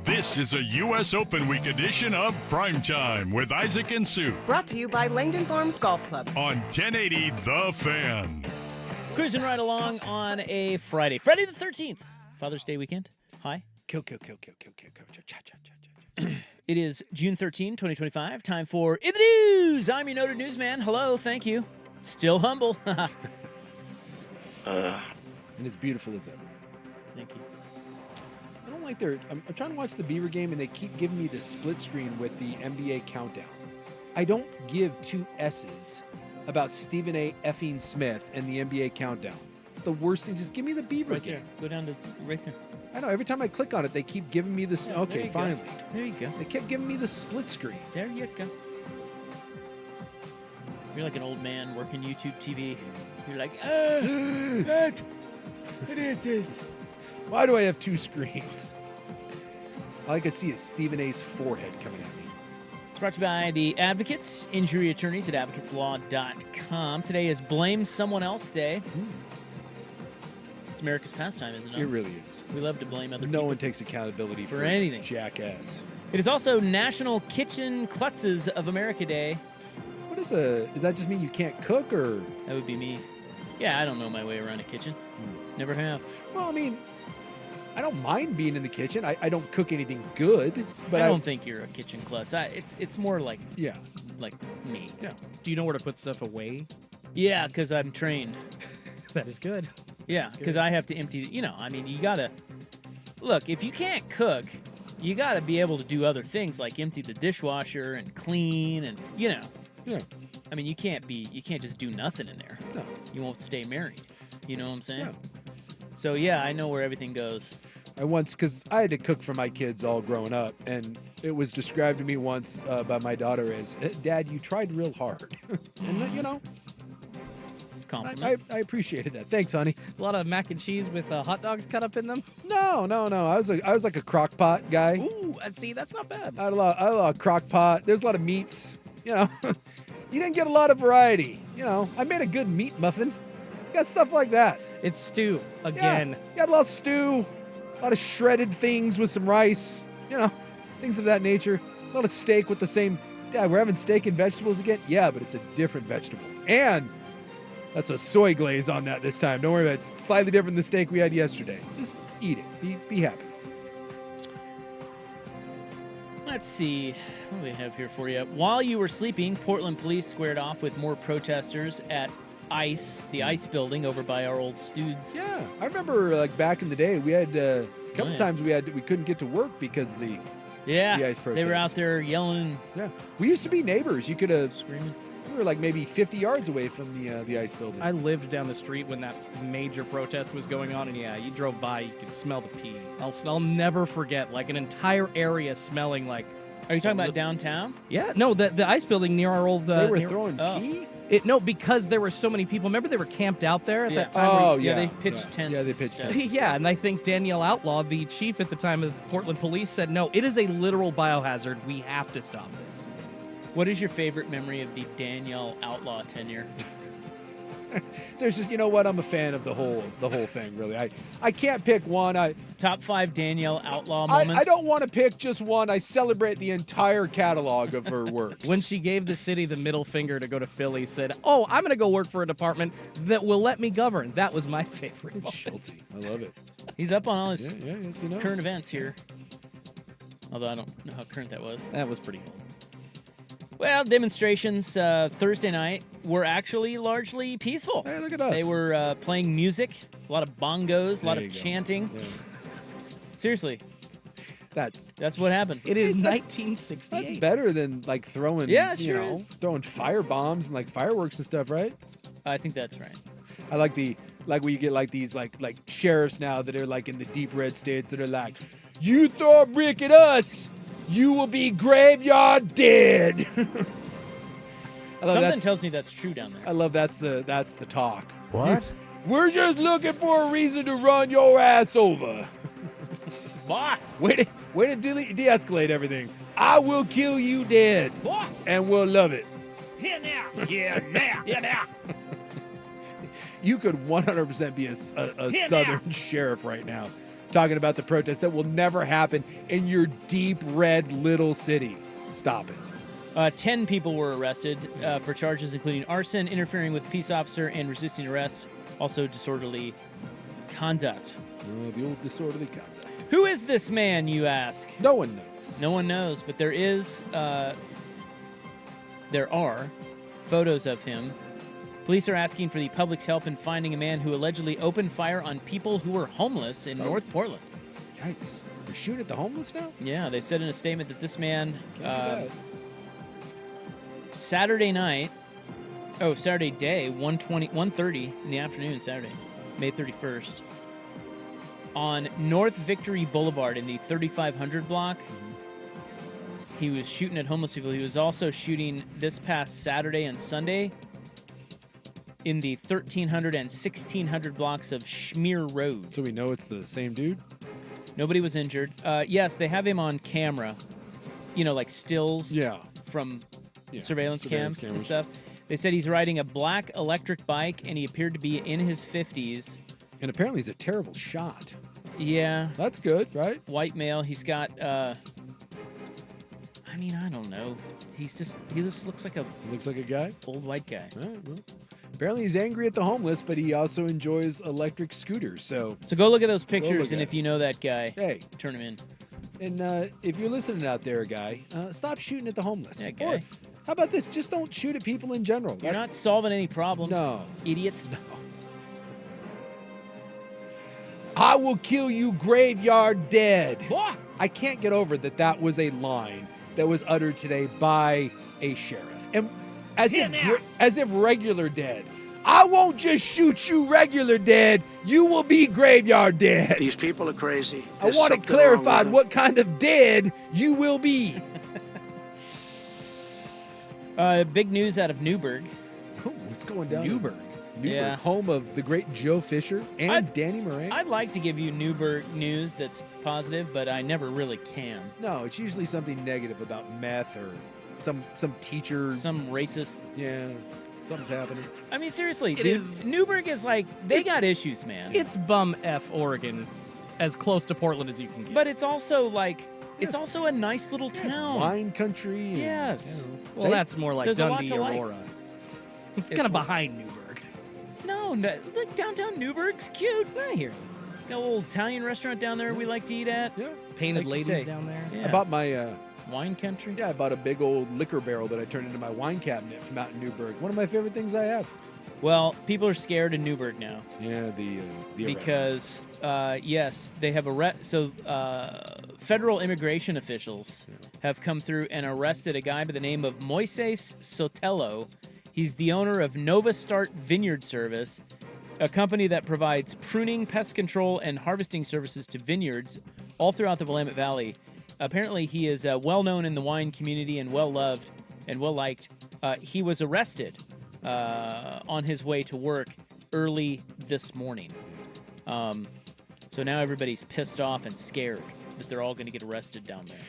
This is a U.S. Open Week edition of Primetime with Isaac and Sue Brought to you by Langdon Farms Golf Club. on 1080 The Fan. Cruising right along on a Friday. Friday the 13th. Father's Day weekend. Hi. Kill. Cha, cha, cha, cha, cha. It is June 13, 2025. Time for In the News. I'm your noted newsman. Hello. Thank you. Still humble. And it's beautiful as ever. Thank you. I don't like I'm trying to watch the Beaver game, and they keep giving me the split screen with the NBA countdown. I don't give two S's about Stephen A. effing Smith and the NBA countdown. It's the worst thing. Just give me the Beaver Right game. there. Go down to right there. I know. Every time I click on it, they keep giving me this. Yeah, there Okay, you go. finally. There you go. They kept giving me the split screen. There you go. You're like an old man working YouTube TV. You're like, what is this? Why do I have two screens? All I could see is Stephen A.'s forehead coming at me. It's brought to you by the Advocates, injury attorneys at advocateslaw.com. Today is Blame Someone Else Day. It's America's pastime, isn't it? It really is. We love to blame other No people. one takes accountability For anything. Jackass. It is also National Kitchen Klutzes of America Day. Does that just mean you can't cook, or? That would be me. Yeah, I don't know my way around a kitchen. Never have. Well, I mean, I don't mind being in the kitchen. I don't cook anything good, but I don't think you're a kitchen klutz. It's more like Yeah. me. Yeah. Do you know where to put stuff away? Yeah, because I'm trained. That is good. Yeah, because I have to empty. You gotta look. If you can't cook, you gotta be able to do other things like empty the dishwasher and clean, and Yeah. I mean, you can't just do nothing in there. No. You won't stay married. You know what I'm saying? Yeah. So yeah, I know where everything goes. Because I had to cook for my kids all growing up, and it was described to me once by my daughter as, "Dad, you tried real hard." And Compliment. I appreciated that. Thanks, honey. A lot of mac and cheese with hot dogs cut up in them. No. I was like a crock pot guy. Ooh, see, that's not bad. I had a lot of crock pot. There's a lot of meats. You didn't get a lot of variety. I made a good meat muffin. You got stuff like that. It's stew again. Yeah, you got a lot of stew, a lot of shredded things with some rice, things of that nature. A lot of steak with the same, Dad, we're having steak and vegetables again? Yeah, but it's a different vegetable. And that's a soy glaze on that this time. Don't worry about it. It's slightly different than the steak we had yesterday. Just eat it. Be happy. Let's see. What do we have here for you? While you were sleeping, Portland police squared off with more protesters at ICE, the ICE building over by our old studs. Yeah, I remember back in the day, we had a couple yeah. times we couldn't get to work because of the Yeah, the ICE they were protests. out there yelling, Yeah, we used to be neighbors. You could have. screaming. We were like maybe 50 yards away from the ICE building. I lived down the street when that major protest was going on, and yeah, you drove by, you could smell the pee. I'll never forget, like an entire area smelling like. Are you talking about downtown? Yeah, no, the ICE building near our old. They were near- throwing oh. pee. No, because there were so many people. Remember, they were camped out there at that time. Oh, Yeah, yeah. they pitched tents. Yeah, they and pitched stuff. tents. Yeah, and I think Danielle Outlaw, the chief at the time of the Portland Police, said, no, it is a literal biohazard. We have to stop this. What is your favorite memory of the Danielle Outlaw tenure? There's just, I'm a fan of the whole thing, really. I can't pick one. Top 5 Danielle Outlaw moments? I don't want to pick just one. I celebrate the entire catalog of her works. When she gave the city the middle finger to go to Philly, said, oh, I'm going to go work for a department that will let me govern. That was my favorite moment. Schulte, I love it. He's up on all his Yes, he knows. current events here. Although I don't know how current that was. That was pretty cool. Well, demonstrations Thursday night were actually largely peaceful. Hey, look at us. They were playing music, a lot of bongos, a lot There of you go. chanting. Yeah. Seriously, That's what happened. It is That's 1968. better than throwing Yeah, it sure is. throwing fire bombs and fireworks and stuff, right? I think that's right. I like where you get these sheriffs now that are in the deep red states that are like, you throw a brick at us, you will be graveyard dead. Something tells me that's true down there. I love that's the talk. What? We're just looking for a reason to run your ass over. Boy, Way to de-escalate everything. I will kill you dead, boy, and we'll love it. here now, yeah now, yeah now. You could 100% be a Yeah, southern sheriff right now. talking about the protest that will never happen in your deep red little city. Stop it. 10 people were arrested for charges including arson, interfering with a peace officer, and resisting arrest. Also disorderly conduct. The old disorderly conduct. Who is this man, you ask? No one knows. No one knows, but there are photos of him. Police are asking for the public's help in finding a man who allegedly opened fire on people who were homeless in North Portland. Yikes. They're shooting at the homeless now? Yeah, they said in a statement that this man, Saturday day, 1:30 in the afternoon, Saturday, May 31st, on North Victory Boulevard in the 3500 block. He was shooting at homeless people. He was also shooting this past Saturday and Sunday in the 1300 and 1600 blocks of Schmear Road. So we know it's the same dude? Nobody was injured. Yes, they have him on camera. You know, like stills from surveillance cams and stuff. They said he's riding a black electric bike, and he appeared to be in his 50s. And apparently he's a terrible shot. Yeah. That's good, right? White male. He's got, I don't know. He just looks like a... Looks like a guy? Old white guy. All right, well. Apparently he's angry at the homeless, but he also enjoys electric scooters, So go look at those pictures, and if you know that guy, hey, turn him in. And if you're listening out there, guy, stop shooting at the homeless. Yeah, guy. Or, how about this? Just don't shoot at people in general. You're not solving any problems. No. Idiot. No. I will kill you graveyard dead. What? I can't get over that was a line that was uttered today by a sheriff. And as if regular dead. I won't just shoot you regular dead. You will be graveyard dead. These people are crazy. I want it clarified what kind of dead you will be. Big news out of Newberg. Oh, what's going down? Newberg. Yeah. Home of the great Joe Fisher and Danny Moran. I'd like to give you Newberg news that's positive, but I never really can. No, it's usually something negative about meth or some teacher. Some racist. Yeah, something's happening. I mean, seriously, It is- Newberg is like, they got issues, man. It's bum F Oregon, as close to Portland as you can get. But it's also like, it's also a nice little town. Wine country. And, Yes. well, that's more like there's a lot Dundee, to like. Aurora. It's kind of behind Newberg. No, like downtown Newberg's cute. I hear you. Got a little Italian restaurant down there we like to eat at. Yeah. Painted Like you ladies say. down there. Yeah. I bought my Wine country. I bought a big old liquor barrel that I turned into my wine cabinet from out in Newberg. One of my favorite things I have. Well, people are scared in Newberg now. Yeah, the Because yes, they have federal immigration officials have come through and arrested a guy by the name of Moises Sotelo. He's the owner of Nova Start Vineyard Service, a company that provides pruning, pest control, and harvesting services to vineyards all throughout the Willamette Valley. Apparently, he is well known in the wine community and well loved and well liked. He was arrested on his way to work early this morning. So now everybody's pissed off and scared that they're all going to get arrested down there.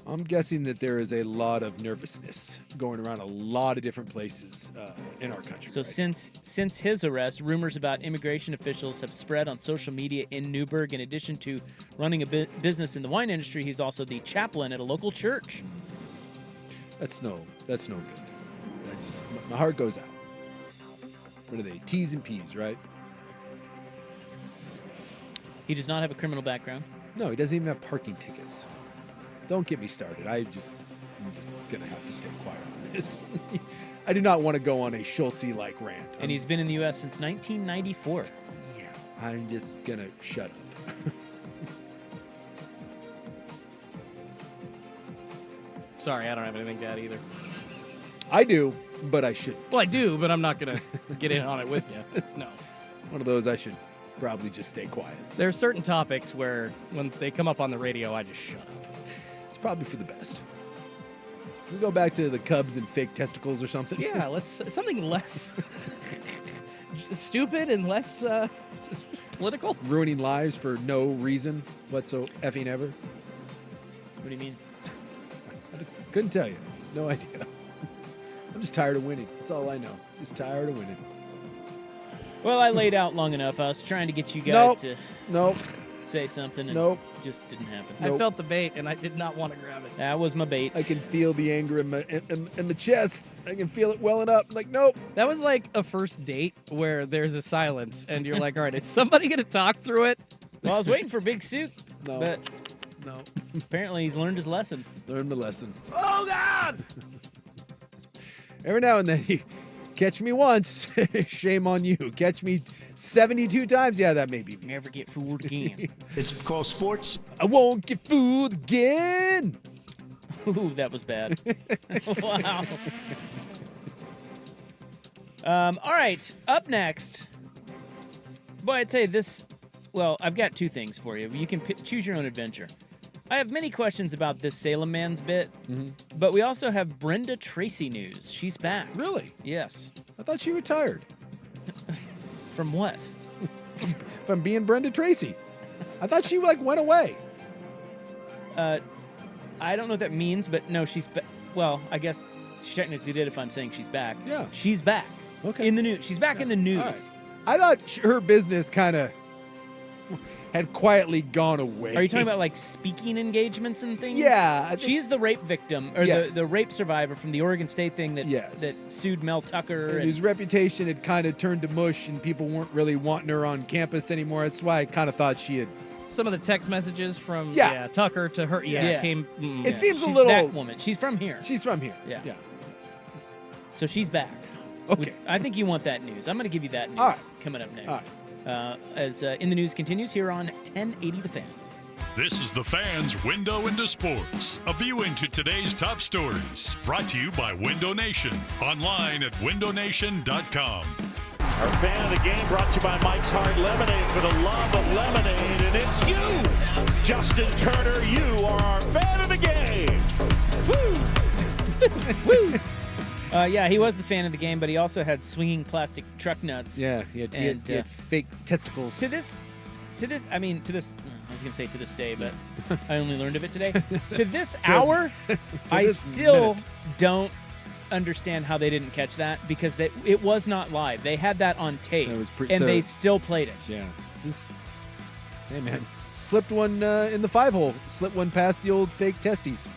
I'm guessing that there is a lot of nervousness going around a lot of different places in our country. So right? since his arrest, rumors about immigration officials have spread on social media in Newberg. In addition to running a business in the wine industry, he's also the chaplain at a local church. That's no good. My heart goes out. What are they? T's and P's, right? He does not have a criminal background. No, he doesn't even have parking tickets. Don't get me started. I'm just gonna have to stay quiet on this. I do not want to go on a Schultzy-like rant. And he's been in the U.S. since 1994. Yeah, I'm just gonna shut up. Sorry, I don't have anything to add either. I do, but I shouldn't. Well, I do, but I'm not going to get in on it with you. No. One of those I should probably just stay quiet. There are certain topics where when they come up on the radio, I just shut up. It's probably for the best. We go back to the Cubs and fake testicles or something. Yeah, let's something less stupid and less just political. Ruining lives for no reason whatsoever. What do you mean? I couldn't tell you. No idea. I'm just tired of winning. That's all I know. Just tired of winning. Well, I laid out long enough. I was trying to get you guys to... Nope. say something, and Nope. it just didn't happen. I felt the bait, and I did not want to grab it. That was my bait. I can feel the anger in the chest. I can feel it welling up. Like, nope. That was like a first date where there's a silence, and you're like, all right, is somebody going to talk through it? Well, I was waiting for Big Suit, No. but No. apparently he's learned his lesson. Learn the lesson. Oh, God! Every now and then, you catch me once, shame on you. Catch me 72 times, yeah, that may be me. Never get fooled again. It's called sports. I won't get fooled again. Ooh, that was bad. Wow. All right, up next. Boy, I'd say this. Well, I've got two things for you. You can choose your own adventure. I have many questions about this Salem Man's bit, but we also have Brenda Tracy news. She's back. Really? Yes. I thought she retired From what? from being Brenda Tracy. I thought she went away. I don't know what that means, but no, she's well, I guess she technically did if I'm saying she's back. Yeah. She's back. Okay. In the news. She's back in the news. All right. I thought her business kind of had quietly gone away. Are you talking about like speaking engagements and things? Yeah. I think- She's the rape victim, or Yes. the rape survivor from the Oregon State thing that Yes. that sued Mel Tucker. And And, his reputation had kind of turned to mush, and people weren't really wanting her on campus anymore. That's why I kind of thought she had. Some of the text messages from Yeah. Tucker to her, Yeah. came. It seems a she's little. that woman. She's from here. She's from here. Yeah. Yeah. So she's back. Okay. I think you want that news. I'm going to give you that news All right. coming up next. All right. As In the News continues here on 1080 The Fan. This is the Fan's Window into Sports, a view into today's top stories. Brought to you by Window Nation, online at windownation.com. Our fan of the game brought to you by Mike's Hard Lemonade for the love of lemonade, and it's you, Justin Turner. You are our fan of the game. Woo! Woo! Yeah, he was the fan of the game, but he also had swinging plastic truck nuts. Yeah. He had fake testicles. To this, I was going to say to this day, but I only learned of it today. To this hour, I this still minute. don't understand how they didn't catch that, because it was not live. They had that on tape, It was and they still played it. Yeah. Just. Hey, man. Slipped one in the 5-hole. Slipped one past the old fake testes.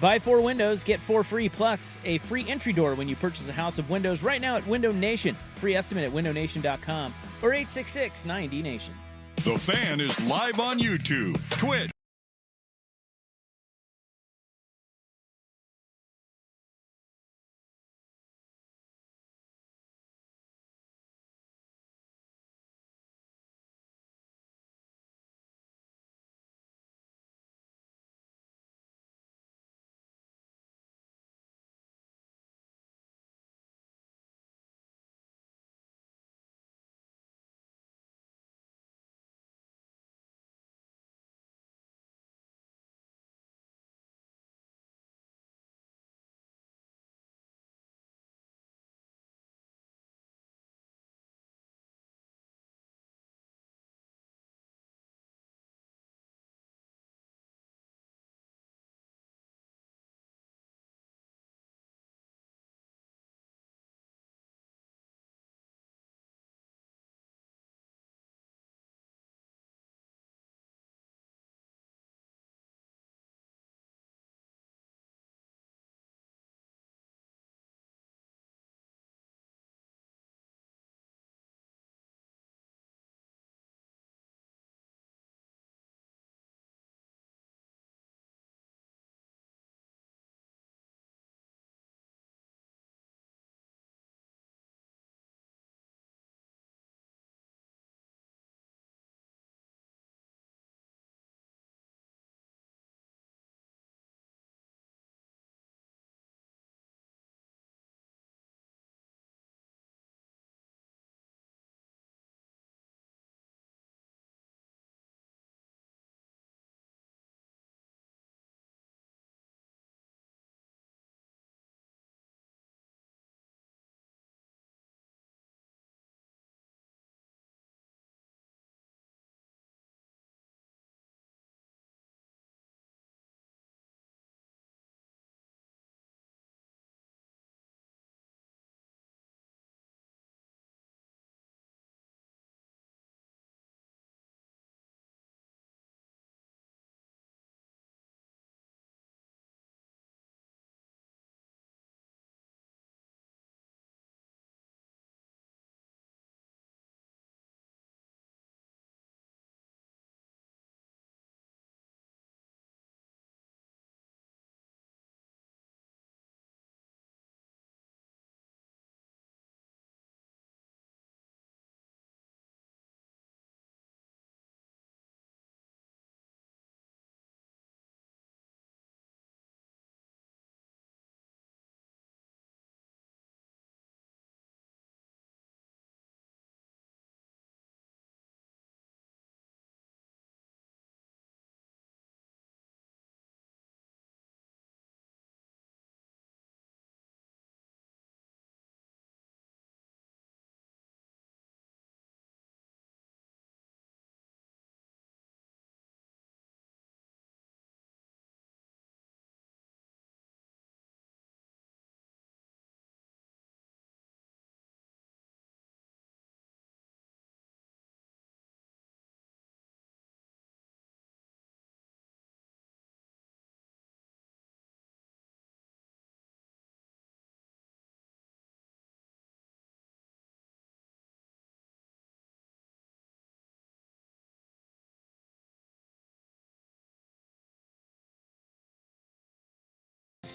Buy 4 windows, get 4 free, plus a free entry door when you purchase a house of windows right now at Window Nation. Free estimate at windownation.com or 866-90-NATION. The Fan is live on YouTube, Twitch,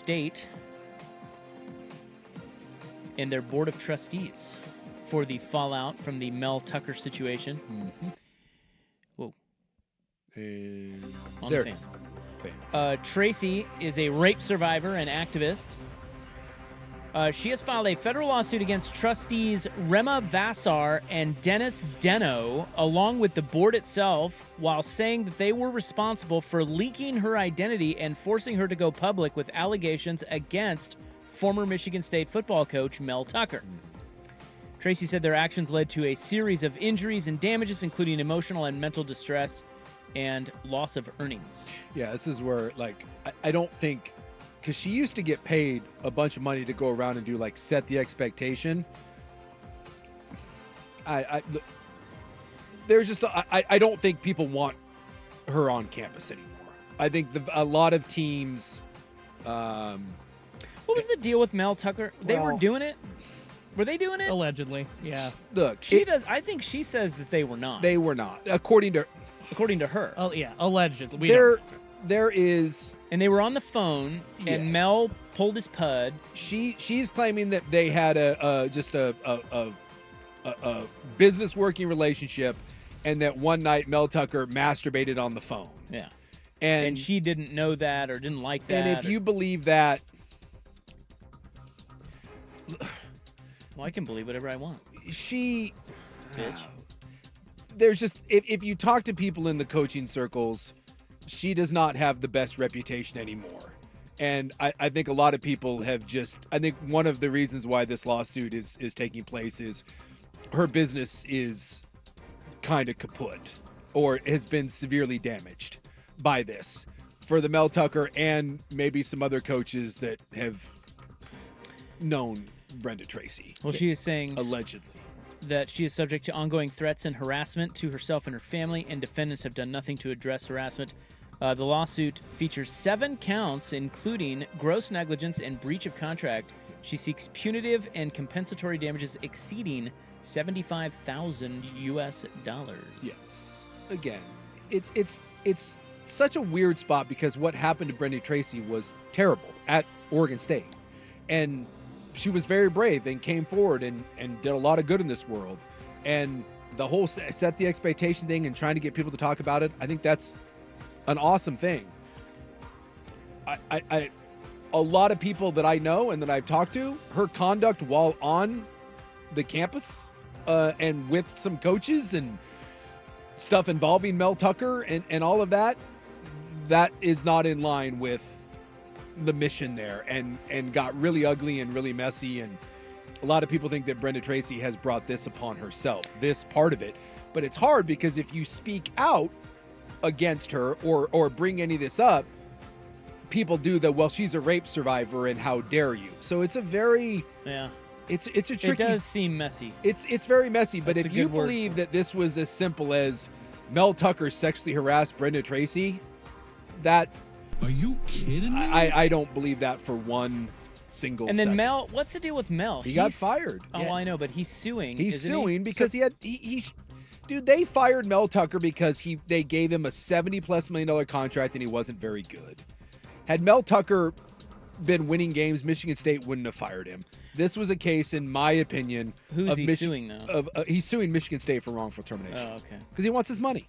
State and their board of trustees for the fallout from the Mel Tucker situation. Whoa. On There the it fan. is. Tracy is a rape survivor and activist. She has filed a federal lawsuit against trustees Rema Vassar and Dennis Deno, along with the board itself, while saying that they were responsible for leaking her identity and forcing her to go public with allegations against former Michigan State football coach Mel Tucker. Tracy said their actions led to a series of injuries and damages, including emotional and mental distress and loss of earnings. Yeah, this is where, like, I don't think, because she used to get paid a bunch of money to go around and do, like, set the expectation. There's just, I don't think people want her on campus anymore. I think a lot of teams. What was the deal with Mel Tucker? They were doing it? Were they doing it? Allegedly, yeah. Look, She does. I think she says that they were not. They were not, according to her. Oh yeah, allegedly. There is, and they were on the phone, and Yes. Mel pulled his pud. She's claiming that they had a business working relationship, and that one night Mel Tucker masturbated on the phone. Yeah, and she didn't know that or didn't like that. And if you believe that, well, I can believe whatever I want. Bitch. There's just, if you talk to people in the coaching circles, she does not have the best reputation anymore. And I think a lot of people have just, I think one of the reasons why this lawsuit is taking place is her business is kind of kaput or has been severely damaged by this for the Mel Tucker and maybe some other coaches that have known Brenda Tracy. Well, she is saying allegedly that she is subject to ongoing threats and harassment to herself and her family, and defendants have done nothing to address harassment. The lawsuit features 7 counts, including gross negligence and breach of contract. She seeks punitive and compensatory damages exceeding $75,000 US. Yes. Again, it's such a weird spot because what happened to Brenda Tracy was terrible at Oregon State. And she was very brave and came forward and did a lot of good in this world. And the whole set the expectation thing and trying to get people to talk about it, I think that's an awesome thing. A lot of people that I know and that I've talked to, her conduct while on the campus and with some coaches and stuff involving Mel Tucker and all of that, that is not in line with the mission there and got really ugly and really messy. And a lot of people think that Brenda Tracy has brought this upon herself, this part of it. But it's hard because if you speak out against her or bring any of this up, people do the, well, she's a rape survivor and how dare you. So it's a very, it's a tricky. It does seem messy. It's very messy. But That's if a you good word believe that this was as simple as Mel Tucker sexually harassed Brenda Tracy, that, are you kidding me? I don't believe that for one single And then second. Mel, what's the deal with Mel? He got fired. Oh, Yeah. I know, but he's suing. He's isn't suing he? because dude, they fired Mel Tucker because they gave him a $70+ million contract and he wasn't very good. Had Mel Tucker been winning games, Michigan State wouldn't have fired him. This was a case, in my opinion, Who's of he suing though? He's suing Michigan State for wrongful termination. Oh, okay. Because he wants his money.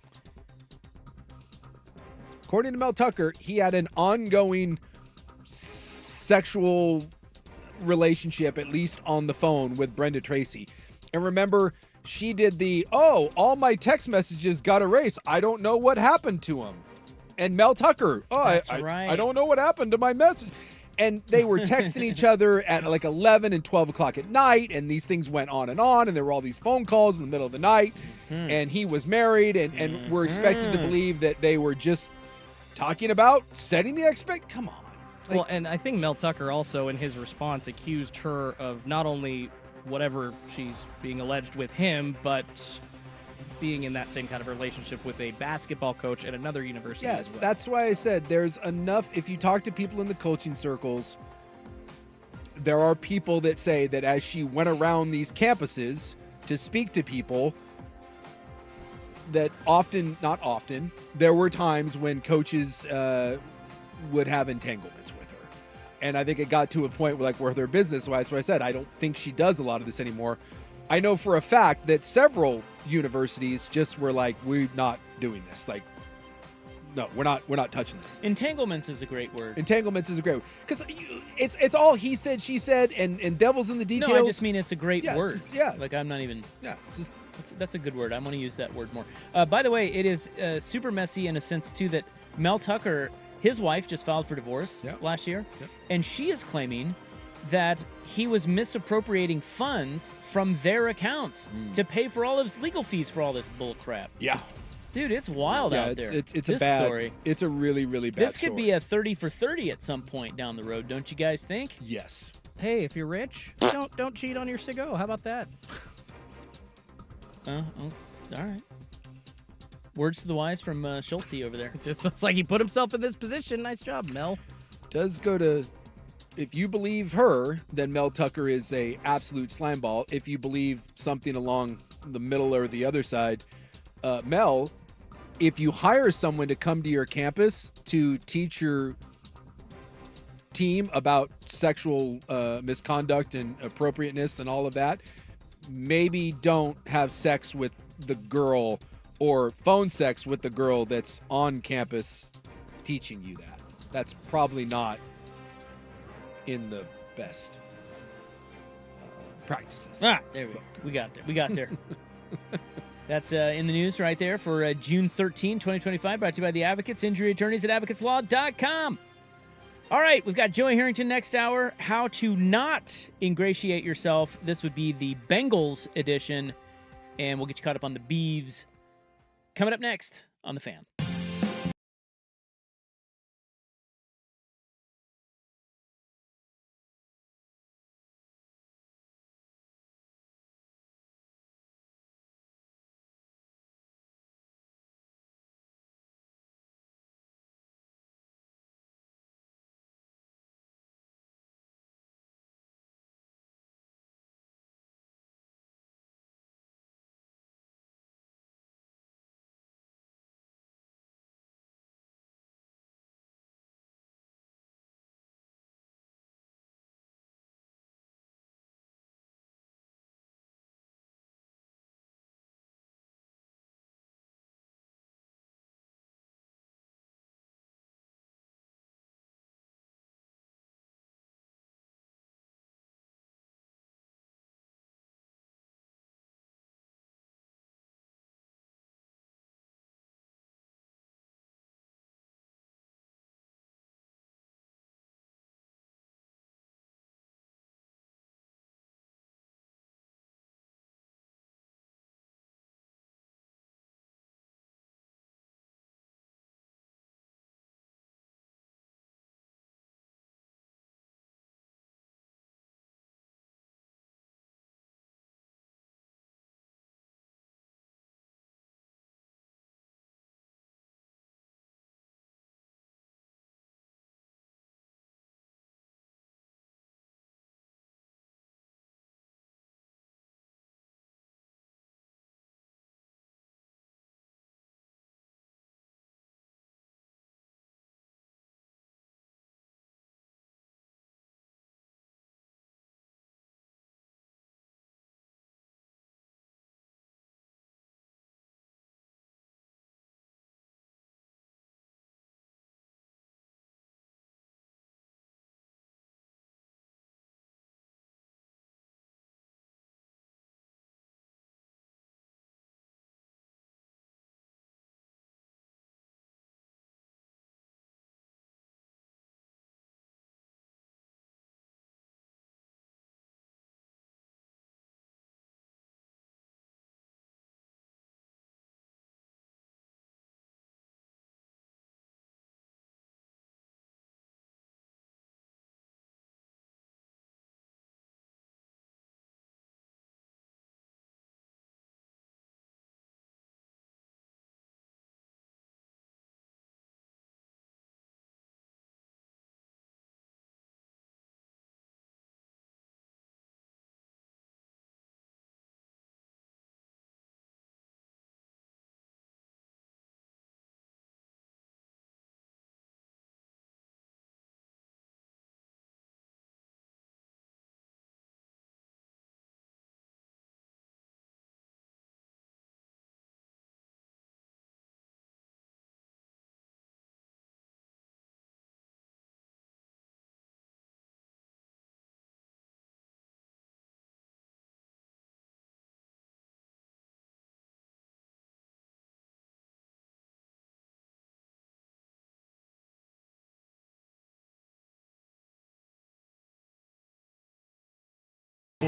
According to Mel Tucker, he had an ongoing sexual relationship, at least on the phone, with Brenda Tracy. And remember, she did all my text messages got erased. I don't know what happened to them. And Mel Tucker, That's I right. don't know what happened to my message. And they were texting each other at like 11 and 12 o'clock at night. And these things went on. And there were all these phone calls in the middle of the night. And he was married. And we're expected to believe that they were just talking about setting the expect. Come on. Well, and I think Mel Tucker also, in his response, accused her of not only whatever she's being alleged with him, but being in that same kind of relationship with a basketball coach at another university. Yes, as well. that's why I said there's enough. If you talk to people in the coaching circles, there are people that say that as she went around these campuses to speak to people, that not often, there were times when coaches would have entanglements with her. And I think it got to a point where their business-wise, where I said, I don't think she does a lot of this anymore. I know for a fact that several universities just were like, we're not doing this. Like, no, we're not touching this. Entanglements is a great word. Entanglements is a great word. Because it's all he said, she said, and devil's in the details. No, I just mean it's a great word. Like, I'm not even... Yeah, just... That's a good word. I'm going to use that word more. By the way, it is super messy in a sense, too, that Mel Tucker, his wife, just filed for divorce last year. Yep. And she is claiming that he was misappropriating funds from their accounts to pay for all of his legal fees for all this bull crap. Yeah. Dude, it's wild out there. It's this a bad story. It's a really, really bad This could be a 30 for 30 at some point down the road, don't you guys think? Yes. Hey, if you're rich, don't cheat on your cigo. How about that? Oh, all right. Words to the wise from Schultze over there. Just looks like he put himself in this position. Nice job, Mel. Does go to, if you believe her, then Mel Tucker is a absolute slimeball. If you believe something along the middle or the other side, Mel, if you hire someone to come to your campus to teach your team about sexual misconduct and appropriateness and all of that, maybe don't have sex with the girl or phone sex with the girl that's on campus teaching you that. That's probably not in the best practices. There we go. We got there. That's in the news right there for June 13, 2025, brought to you by the Advocates, injury attorneys at advocateslaw.com. All right, we've got Joey Harrington next hour. How to not ingratiate yourself. This would be the Bengals edition, and we'll get you caught up on the Beavs. Coming up next on The Fan.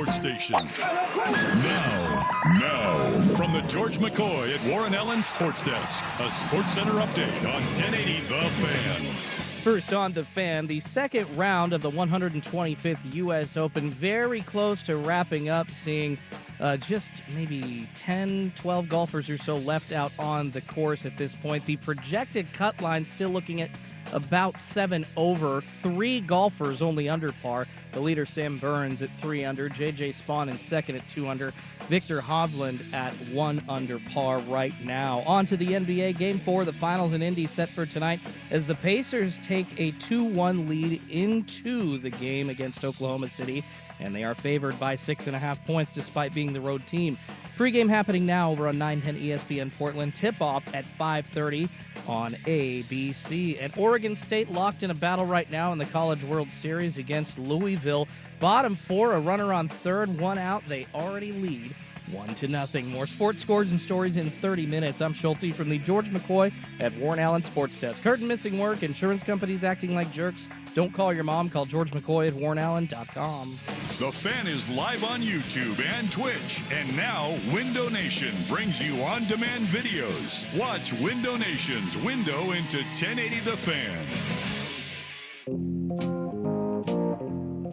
sports station. Now, from the George McCoy at Warren Allen Sports Desk, a Sports Center update on 1080 The Fan. First on The Fan, the second round of the 125th U.S. Open, very close to wrapping up, seeing just maybe 10, 12 golfers or so left out on the course at this point. The projected cut line still looking at about 7 over. 3 golfers only under par. The leader, Sam Burns, at 3 under. J.J. Spawn in second at 2 under. Victor Hovland at 1 under par right now. On to the NBA. Game 4, the finals in Indy set for tonight as the Pacers take a 2-1 lead into the game against Oklahoma City, and they are favored by 6.5 points despite being the road team. Pre-game happening now over on 910 ESPN Portland. Tip-off at 5:30 on ABC. And Oregon State locked in a battle right now in the College World Series against Louisville. Bottom 4, a runner on third, 1 out. They already lead 1-0. More sports scores and stories in 30 minutes. I'm Schulte from the George McCoy at Warren Allen Sports Desk. Curtain missing work, insurance companies acting like jerks. Don't call your mom. Call George McCoy at warrenallen.com. The Fan is live on YouTube and Twitch. And now, Window Nation brings you on-demand videos. Watch Window Nation's window into 1080 The Fan.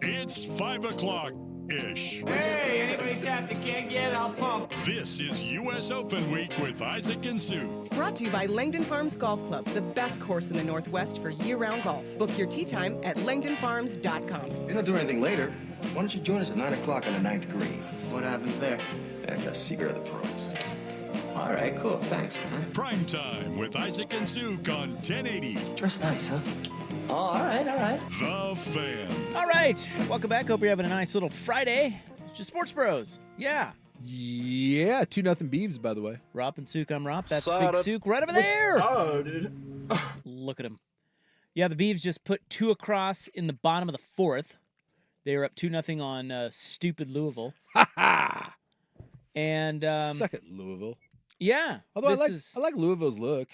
It's 5 o'clock-ish. Hey, anybody tap the keg yet? I'll pump. This is U.S. Open Week with Isaac and Sue. Brought to you by Langdon Farms Golf Club, the best course in the Northwest for year-round golf. Book your tee time at langdonfarms.com. You're not doing anything later. Why don't you join us at 9 o'clock on the 9th green? What happens there? That's a secret of the pros. All right, cool. Thanks, man. Primetime with Isaac and Sue on 1080 Dress nice, huh? Oh, all right. The Fan. All right, welcome back. Hope you're having a nice little Friday. It's just Sports Bros. Yeah. Yeah, 2-0 Beavs, by the way. Rop and Souk, I'm Rop. That's Big Souk right over there. Oh, dude. Look at him. Yeah, the Beavs just put 2 across in the bottom of the 4th. They were up 2-0 on stupid Louisville. And Suck it, Louisville. yeah, Although this I like Louisville's look.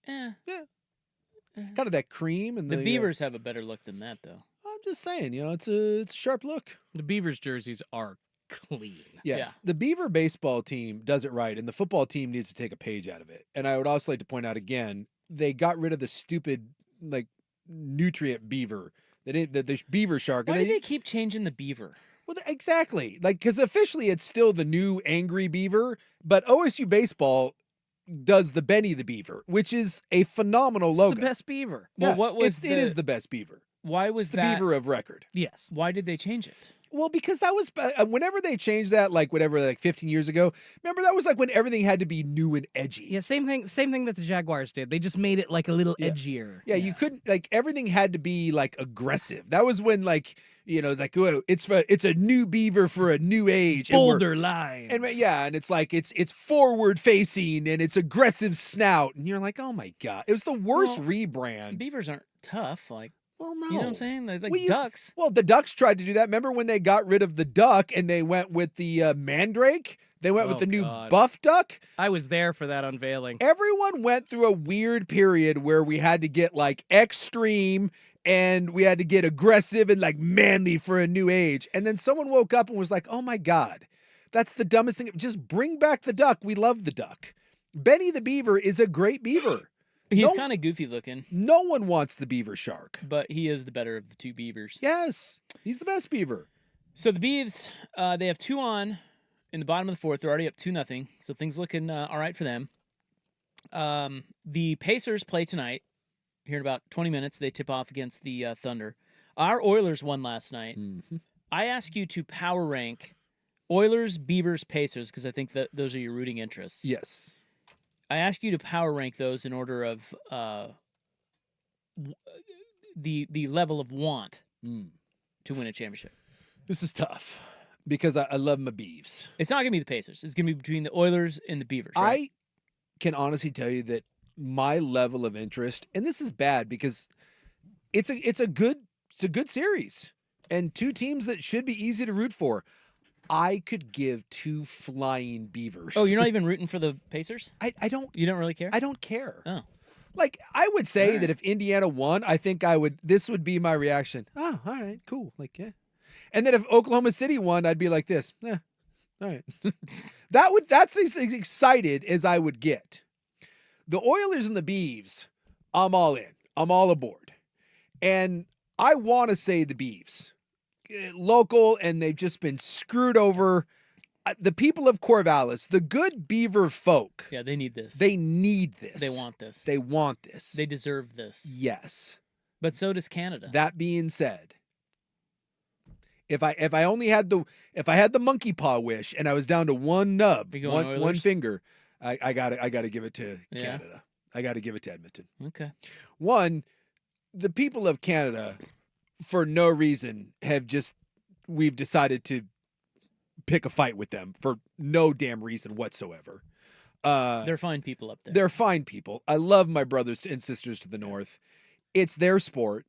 yeah. Kind of that cream and The Beavers have a better look than that, though. I'm just saying, it's a sharp look. The Beavers jerseys are clean. Yes, Yeah. the Beaver baseball team does it right, and the football team needs to take a page out of it. And I would also like to point out again, they got rid of the stupid nutrient beaver. They didn't the beaver shark. Why do they keep changing the beaver? Well, exactly. Because officially it's still the new angry beaver, but OSU baseball does the Benny the Beaver, which is a phenomenal logo. It's the best beaver. Well, what was it is the best beaver. Why was The that? beaver of record. Yes. Why did they change it? Well, because that was whenever they changed that, 15 years ago. Remember, that was when everything had to be new and edgy. Yeah, same thing that the Jaguars did. They just made it a little edgier. Yeah, you couldn't everything had to be aggressive. That was when oh, it's a new beaver for a new age. Bolder lines. And it's forward facing and it's aggressive snout. And you're like, oh my God. It was the worst rebrand. Beavers aren't tough. Well, no. You know what I'm saying? They're like Well, ducks. Well, the Ducks tried to do that. Remember when they got rid of the duck and they went with the mandrake? They went with the new buff duck. I was there for that unveiling. Everyone went through a weird period where we had to get extreme and we had to get aggressive and manly for a new age. And then someone woke up and was like, oh my God, that's the dumbest thing. Just bring back the duck. We love the duck. Benny the Beaver is a great beaver. He's kind of goofy looking. No one wants the beaver shark. But he is the better of the 2 beavers. Yes, he's the best beaver. So the Beavs, they have 2 on in the bottom of the 4th. They're already up 2-0. So things looking all right for them. The Pacers play tonight. Here in about 20 minutes, they tip off against the Thunder. Our Oilers won last night. Mm-hmm. I ask you to power rank Oilers, Beavers, Pacers, because I think that those are your rooting interests. Yes. I ask you to power rank those in order of the level of want to win a championship. This is tough because I love my Beavs. It's not going to be the Pacers. It's going to be between the Oilers and the Beavers. Right? I can honestly tell you that my level of interest, and this is bad because it's a good series and 2 teams that should be easy to root for. I could give 2 flying beavers. Oh, you're not even rooting for the Pacers? I don't. You don't really care? I don't care. Oh. I would say that if Indiana won, I think this would be my reaction. Oh, all right, cool. Yeah. And then if Oklahoma City won, I'd be like this. All right. That's as excited as I would get. The Oilers and the Beavs, I'm all in. I'm all aboard. And I want to say the Beavs. Local, and they've just been screwed over. The people of Corvallis, the good Beaver folk. Yeah, they need this. They need this. They want this. They want this. They deserve this. Yes. But so does Canada. That being said, if I had the monkey paw wish and I was down to one nub, one finger, I gotta give it to Canada. I gotta give it to Edmonton. Okay. One, the people of Canada, for no reason, we've decided to pick a fight with them for no damn reason whatsoever. They're fine people up there. They're fine people. I love my brothers and sisters to the north. It's their sport.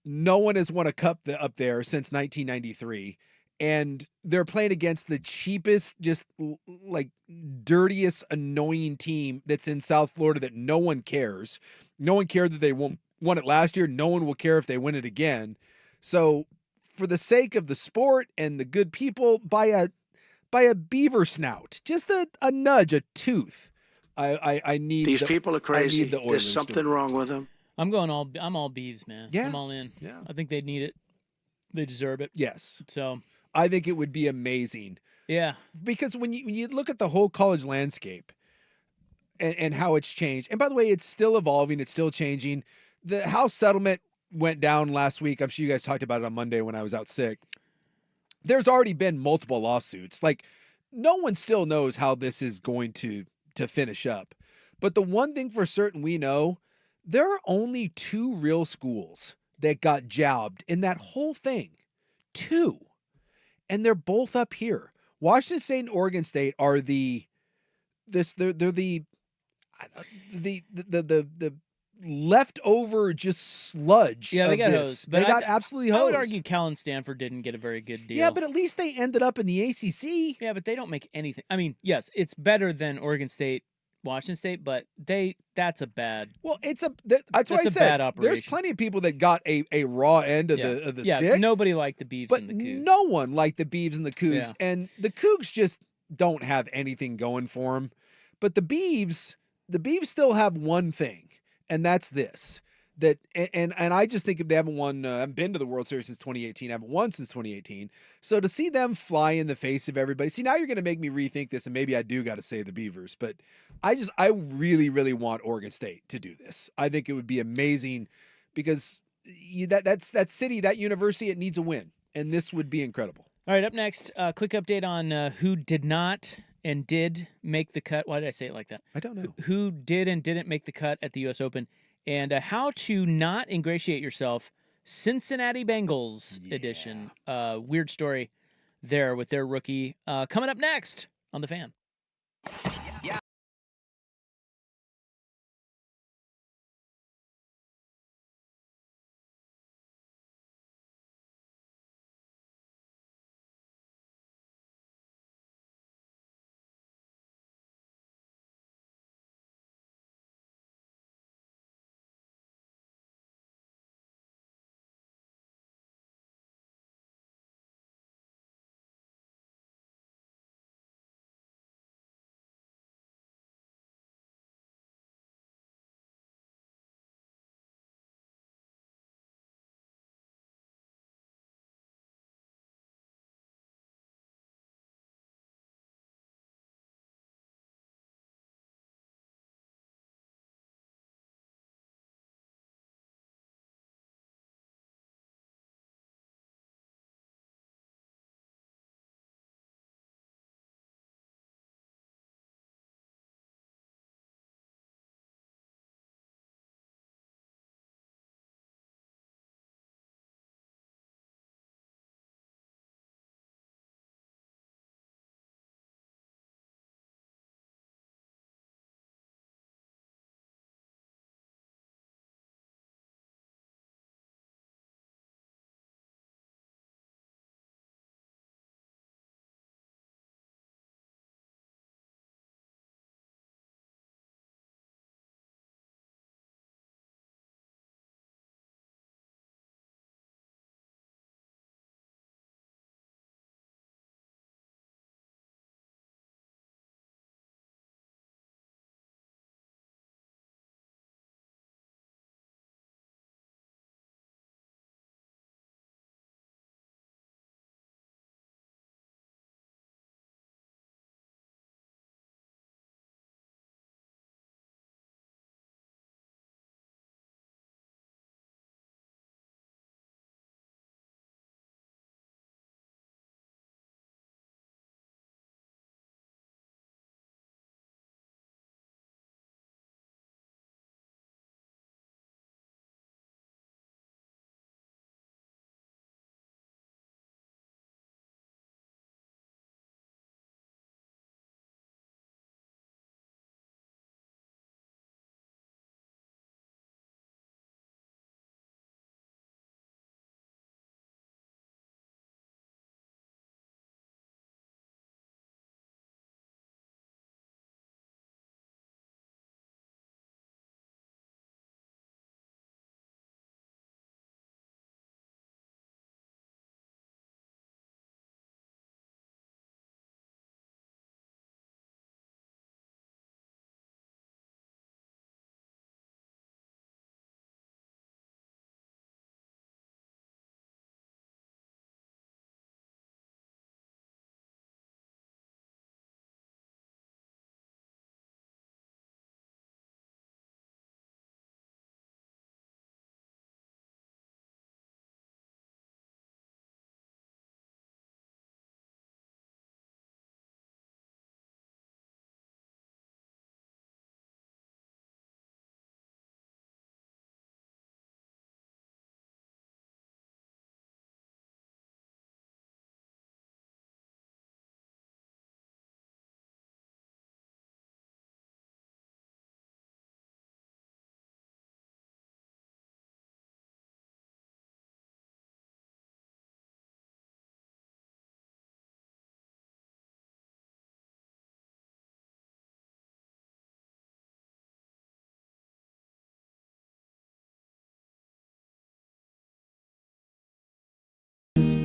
No one has won a cup up there since 1993. And they're playing against the cheapest, just like dirtiest, annoying team that's in South Florida that no one cares. No one cared that they won it last year. No one will care if they win it again. So for the sake of the sport and the good people, by a beaver snout, just a nudge, a tooth. I need these people are crazy. There's something wrong with them. I'm all Beavs, man. Yeah. I'm all in. Yeah. I think they need it. They deserve it. Yes. So I think it would be amazing. Yeah. Because when you look at the whole college landscape and how it's changed, and by the way, it's still evolving, it's still changing. The House settlement went down last week. I'm sure you guys talked about it on Monday when I was out sick. There's already been multiple lawsuits. Like, no one still knows how this is going to finish up. But the one thing for certain we know, there are only 2 real schools that got jabbed in that whole thing. 2. And they're both up here. Washington State and Oregon State are the leftover just sludge. Yeah, they of got this. hosed. They got absolutely hosed. I would argue Cal and Stanford didn't get a very good deal. Yeah, but at least they ended up in the ACC. Yeah, but they don't make anything. I mean, yes, it's better than Oregon State, Washington State, but that's a bad. Well, that's why I said bad operation. There's plenty of people that got a raw end of the stick. Nobody liked the Beavs and the Cougs. No one liked the Beavs and the Cougs, Yeah. and the Cougs just don't have anything going for them. But the Beavs still have one thing, and that's this. That and I just think if they haven't won, I haven't been to the World Series since 2018. I haven't won since 2018. So to see them fly in the face of everybody, see, now you're going to make me rethink this, and maybe I do got to say the Beavers. But I really, really want Oregon State to do this. I think it would be amazing because that city, that university, it needs a win, and this would be incredible. All right, up next, quick update on who did not and did make the cut. Why did I say it like that? I don't know. Who did and didn't make the cut at the U.S. Open. And how to not ingratiate yourself. Cincinnati Bengals edition. Weird story there with their rookie. Coming up next on The Fan.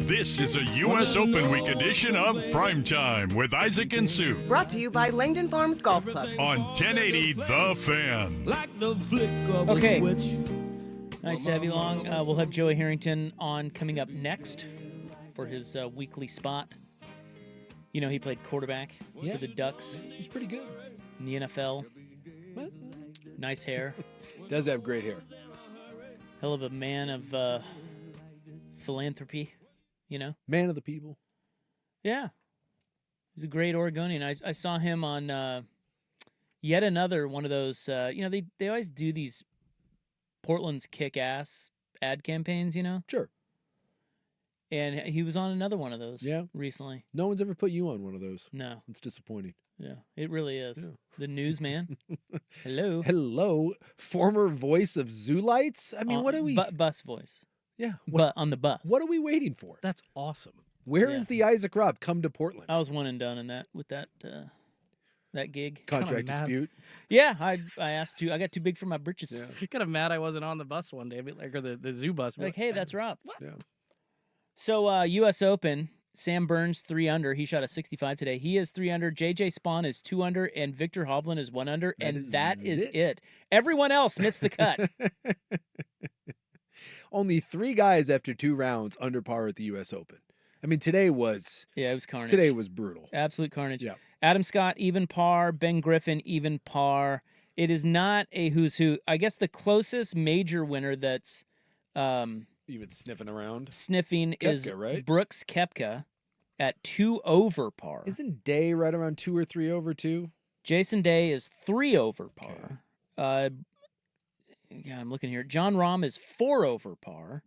This is a U.S. Open Week edition of Primetime with Isaac and Sue. Brought to you by Langdon Farms Golf Club. On 1080 The Fan. Like the flick of Okay. a switch. Nice to have you along. We'll have Joey Harrington on coming up next for his weekly spot. You know, he played quarterback for the Ducks. He's pretty good. In the NFL. Nice hair. Does have great hair. Hell of a man of philanthropy, you know? Man of the people. Yeah. He's a great Oregonian. I saw him on yet another one of those, they always do these Portland's kick-ass ad campaigns, you know? Sure. And he was on another one of those recently. No one's ever put you on one of those. No. It's disappointing. Yeah, it really is. Yeah. The newsman. Hello. Hello. Former voice of Zoo Lights? I mean, what are we... Bus voice. Yeah. But on the bus. What are we waiting for? That's awesome. Where is the Isaac Robb come to Portland? I was one and done in that with that gig. Contract dispute. Yeah, I asked to. I got too big for my britches. Yeah. You're kind of mad I wasn't on the bus one day, or the zoo bus. Like, hey, that's Rob. Yeah. So, U.S. Open, Sam Burns 3 under. He shot a 65 today. He is 3 under. J.J. Spawn is 2 under, and Victor Hovland is 1 under, that is it. Everyone else missed the cut. Only 3 guys after 2 rounds under par at the U.S. Open. I mean, today was... Yeah, it was carnage. Today was brutal. Absolute carnage. Yeah. Adam Scott, even par. Ben Griffin, even par. It is not a who's who. I guess the closest major winner that's... even sniffing around. Sniffing Koepka, is right? Brooks Koepka at 2 over par. Isn't Day right around 2 or 3 over 2? Jason Day is 3 over par. Yeah, I'm looking here. John Rahm is 4 over par.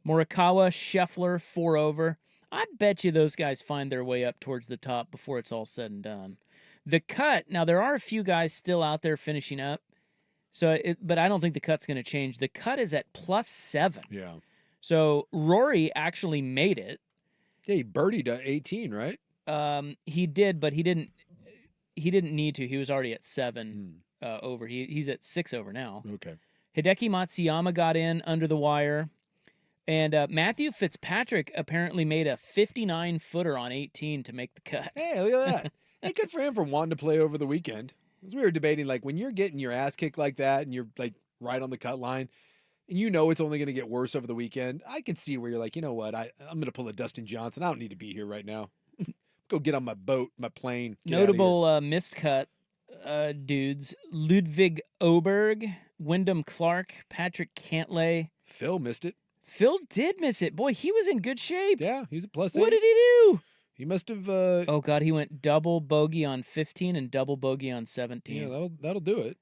Morikawa, Scheffler, 4 over. I bet you those guys find their way up towards the top before it's all said and done. The cut, now there are a few guys still out there finishing up, but I don't think the cut's going to change. The cut is at +7. Yeah. So Rory actually made it. Yeah, he birdied 18, right? He did, but he didn't need to. He was already at 7 over. He's at 6 over now. Okay. Hideki Matsuyama got in under the wire. And Matthew Fitzpatrick apparently made a 59-footer on 18 to make the cut. Hey, look at that. Hey, good for him for wanting to play over the weekend. Because we were debating, like, when you're getting your ass kicked like that and you're, like, right on the cut line, and you know it's only going to get worse over the weekend, I can see where you're like, you know what, I'm going to pull a Dustin Johnson. I don't need to be here right now. Go get on my boat, my plane. Notable missed cut dudes. Ludwig Oberg, Wyndham Clark, Patrick Cantlay. Phil missed it. Phil did miss it. Boy, he was in good shape. Yeah, he's a +8. What did he do? He must have... Oh, God, he went double bogey on 15 and double bogey on 17. Yeah, that'll do it.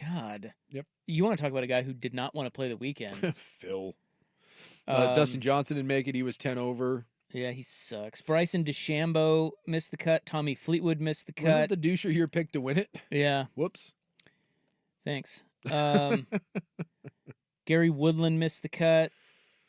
God. Yep. You want to talk about a guy who did not want to play the weekend. Phil. Dustin Johnson didn't make it. He was 10 over. Yeah, he sucks. Bryson DeChambeau missed the cut. Tommy Fleetwood missed the cut. Wasn't the doucher your pick to win it? Yeah. Whoops. Thanks. Gary Woodland missed the cut.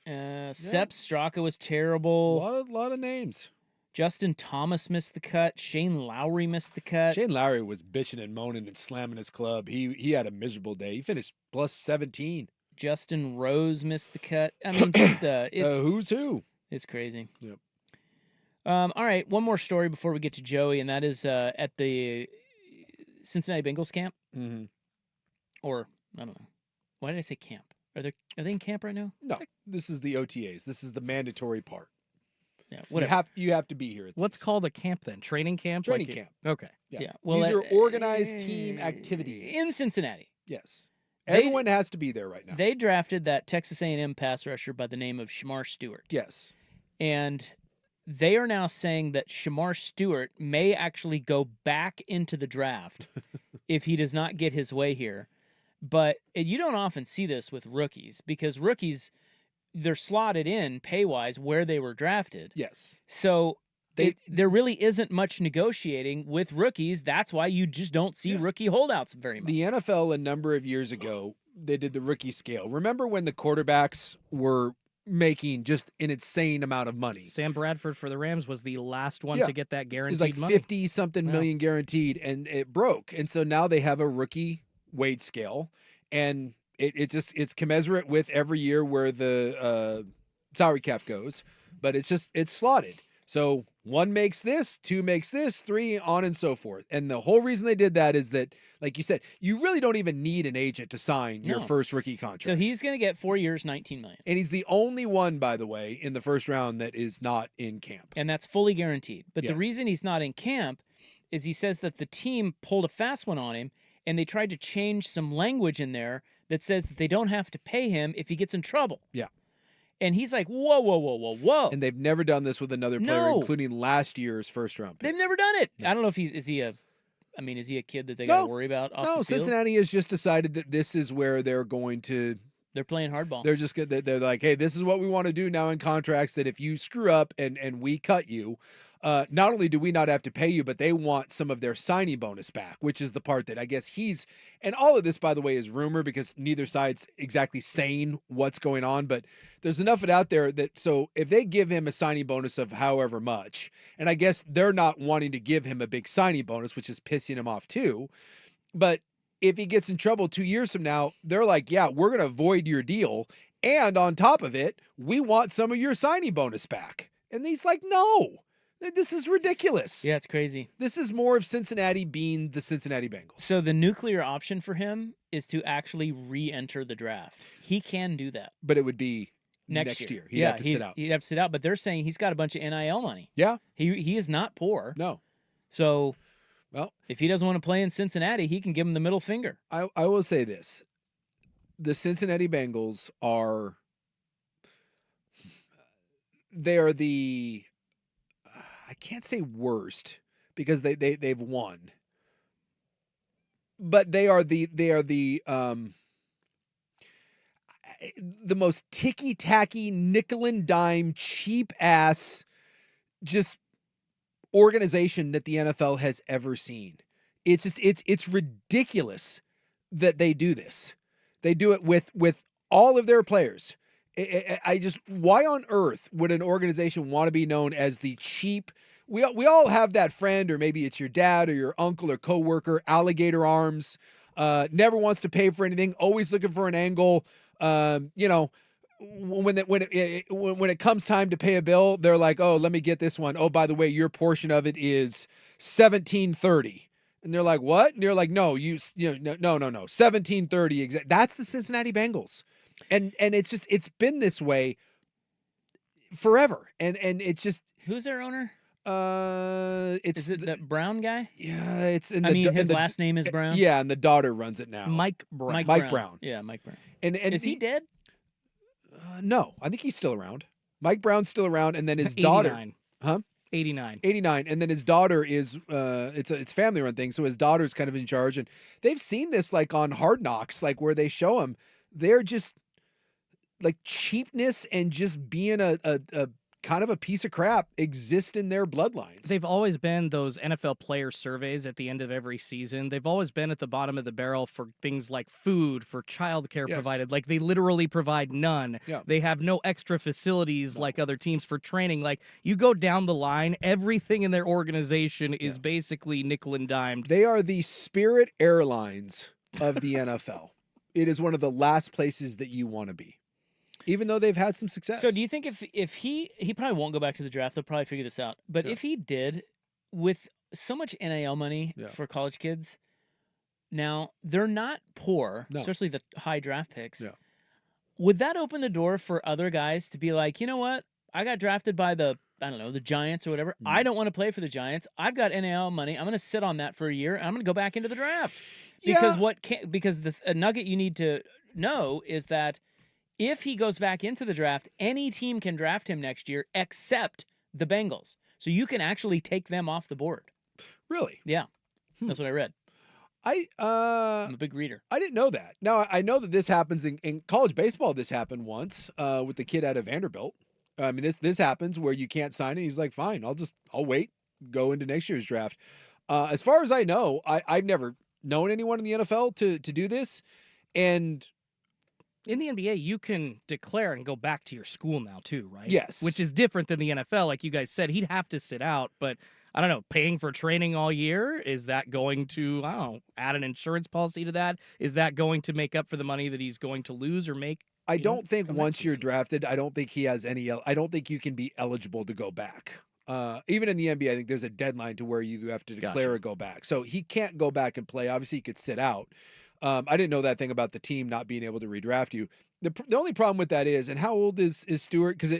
Sepp Straka was terrible. A lot of names. Justin Thomas missed the cut. Shane Lowry missed the cut. Shane Lowry was bitching and moaning and slamming his club. He had a miserable day. He finished +17. Justin Rose missed the cut. I mean, just it's who's who. It's crazy. Yep. All right, one more story before we get to Joey, and that is at the Cincinnati Bengals camp. Mm-hmm. Or I don't know. Why did I say camp? Are they in camp right now? No, this is the OTAs. This is the mandatory part. Yeah, whatever. You have to be here. What's called a camp then? Training camp? Training camp. Okay. Yeah. Well, these are organized team activities in Cincinnati. Yes. Everyone has to be there right now. They drafted that Texas A&M pass rusher by the name of Shamar Stewart. Yes. And they are now saying that Shamar Stewart may actually go back into the draft if he does not get his way here. But you don't often see this with rookies because rookies, they're slotted in pay-wise where they were drafted. Yes. So there really isn't much negotiating with rookies. That's why you just don't see rookie holdouts very much. The NFL a number of years ago, they did the rookie scale. Remember when the quarterbacks were making just an insane amount of money? Sam Bradford for the Rams was the last one to get that guaranteed money. It was like 50-something million guaranteed, and it broke. And so now they have a rookie wage scale, and it's commensurate with every year where the salary cap goes. but it's slotted. So 1 makes this, 2 makes this, 3 on and so forth. And the whole reason they did that is that, like you said, you really don't even need an agent to sign your first rookie contract. So he's going to get 4 years, $19 million. And he's the only one, by the way, in the first round that is not in camp. And that's fully guaranteed. But the Yes. reason he's not in camp is he says that the team pulled a fast one on him, and they tried to change some language in there that says that they don't have to pay him if he gets in trouble. Yeah. And he's like, whoa, whoa, whoa, whoa, whoa. And they've never done this with another player, No. including last year's first round pick. They've never done it. I don't know if is he a kid that they got to worry about off the field? Cincinnati has just decided that this is where they're going to. They're playing hardball. They're just they're like, hey, this is what we want to do now in contracts. That if you screw up and we cut you, not only do we not have to pay you, but they want some of their signing bonus back, which is the part that I guess he's. And all of this, by the way, is rumor because neither side's exactly saying what's going on. But there's enough of it out there that so if they give him a signing bonus of however much, and I guess they're not wanting to give him a big signing bonus, which is pissing him off too. But if he gets in trouble 2 years from now, they're like, yeah, we're going to void your deal. And on top of it, we want some of your signing bonus back. And he's like, no, this is ridiculous. Yeah, it's crazy. This is more of Cincinnati being the Cincinnati Bengals. So the nuclear option for him is to actually re-enter the draft. He can do that. But it would be next year. He'd have to sit out. He'd have to sit out. But they're saying he's got a bunch of NIL money. Yeah. He is not poor. No. So, well, if he doesn't want to play in Cincinnati, he can give him the middle finger. I will say this. The Cincinnati Bengals are the I can't say worst because they've won. But they are the most ticky-tacky, nickel and dime, cheap ass just organization that the NFL has ever seen. It's just it's ridiculous that they do this. They do it with all of their players. I just why on earth would an organization want to be known as the cheap? We all have that friend, or maybe it's your dad or your uncle or coworker, alligator arms, never wants to pay for anything, always looking for an angle. You know, when it comes time to pay a bill, they're like, oh, let me get this one. Oh, by the way, your portion of it is $17.30. And they're like, what? And you're like, no, no, $17.30. That's the Cincinnati Bengals. And it's been this way forever. And it's just. Who's their owner? Is it that Brown guy? Yeah, his last name is Brown. Yeah, and the daughter runs it now. Mike Brown. Mike Brown. Yeah, Mike Brown. And is he dead? No, I think he's still around. Mike Brown's still around, and then his daughter. 89. Huh? 89. 89, and then his daughter is. It's family run thing, so his daughter's kind of in charge, and they've seen this like on Hard Knocks, like where they show him. They're just like cheapness and just being a kind of a piece of crap exist in their bloodlines. They've always been those NFL player surveys at the end of every season. They've always been at the bottom of the barrel for things like food, for childcare provided. Like they literally provide none. Yeah. They have no extra facilities like other teams for training. Like you go down the line, everything in their organization is basically nickel and dimed. They are the Spirit Airlines of the NFL. It is one of the last places that you want to be. Even though they've had some success. So do you think if he probably won't go back to the draft, they'll probably figure this out. But if he did, with so much NIL money for college kids, now they're not poor, especially the high draft picks. Yeah. Would that open the door for other guys to be like, you know what? I got drafted by the Giants or whatever. I don't want to play for the Giants. I've got NIL money. I'm going to sit on that for a year, and I'm going to go back into the draft. Because the nugget you need to know is that if he goes back into the draft, any team can draft him next year except the Bengals. So you can actually take them off the board. Really? Yeah. That's what I read. I'm a big reader. I didn't know that. Now, I know that this happens in college baseball. This happened once with the kid out of Vanderbilt. I mean, this happens where you can't sign it. He's like, fine, I'll wait, go into next year's draft. As far as I know, I've never known anyone in the NFL to do this. And in the NBA, you can declare and go back to your school now, too, right? Yes. Which is different than the NFL. Like you guys said, he'd have to sit out. But, I don't know, paying for training all year, is that going to, I don't know, add an insurance policy to that? Is that going to make up for the money that he's going to lose or make I don't think come once next you're season. drafted, I don't think he has any. I don't think you can be eligible to go back. Even in the NBA, I think there's a deadline to where you have to declare a go back. So he can't go back and play. Obviously, he could sit out. I didn't know that thing about the team not being able to redraft you. The only problem with that is, and how old is Stewart? Because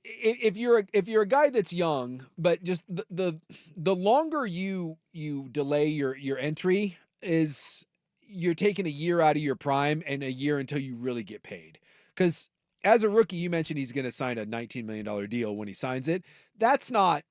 if you're a guy that's young, but just the longer you delay your entry is you're taking a year out of your prime and a year until you really get paid. Because as a rookie, you mentioned he's going to sign a $19 million deal when he signs it. That's not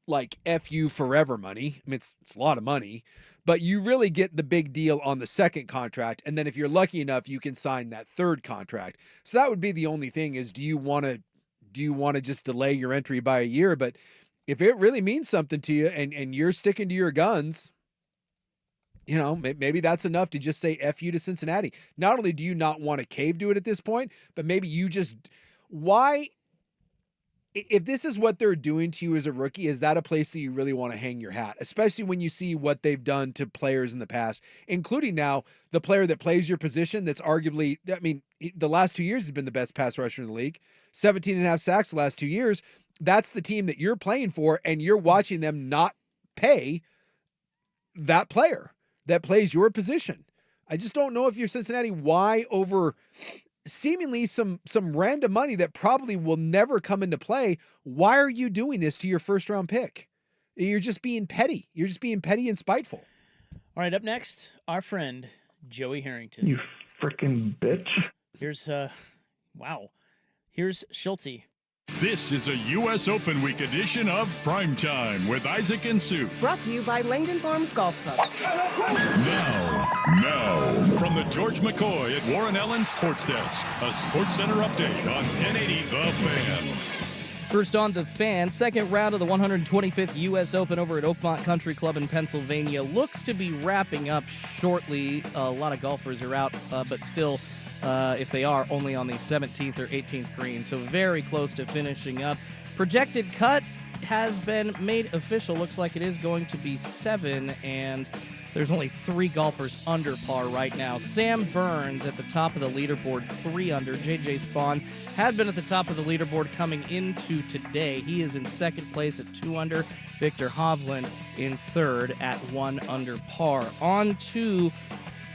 like FU forever money. I mean, it's a lot of money, but you really get the big deal on the second contract. And then if you're lucky enough, you can sign that third contract. So that would be the only thing is, do you want to just delay your entry by a year? But if it really means something to you and you're sticking to your guns, you know, maybe that's enough to just say F you to Cincinnati. Not only do you not want to cave to it at this point, but maybe you just, why, if this is what they're doing to you as a rookie, is that a place that you really want to hang your hat? Especially when you see what they've done to players in the past, including now the player that plays your position that's arguably, I mean, the last 2 years has been the best pass rusher in the league, 17 and a half sacks the last 2 years. That's the team that you're playing for, and you're watching them not pay that player that plays your position. I just don't know if you're Cincinnati, why over seemingly some random money that probably will never come into play. Why are you doing this to your first round pick? You're just being petty. You're just being petty and spiteful. All right, up next, our friend Joey Harrington. You freaking bitch. Here's wow. Here's Schulte. This is a U.S. Open Week edition of Primetime with Isaac and Sue. Brought to you by Langdon Farms Golf Club. Now, from the George McCoy at Warren Allen Sports Desk, a Sports Center update on 1080 The Fan. First on The Fan, second round of the 125th U.S. Open over at Oakmont Country Club in Pennsylvania looks to be wrapping up shortly. A lot of golfers are out, but still, if they are, only on the 17th or 18th green, so very close to finishing up. Projected cut has been made official. Looks like it is going to be 7, and there's only 3 golfers under par right now. Sam Burns at the top of the leaderboard, 3 under. J.J. Spawn had been at the top of the leaderboard coming into today. He is in second place at 2 under. Victor Hovland in third at 1 under par. On to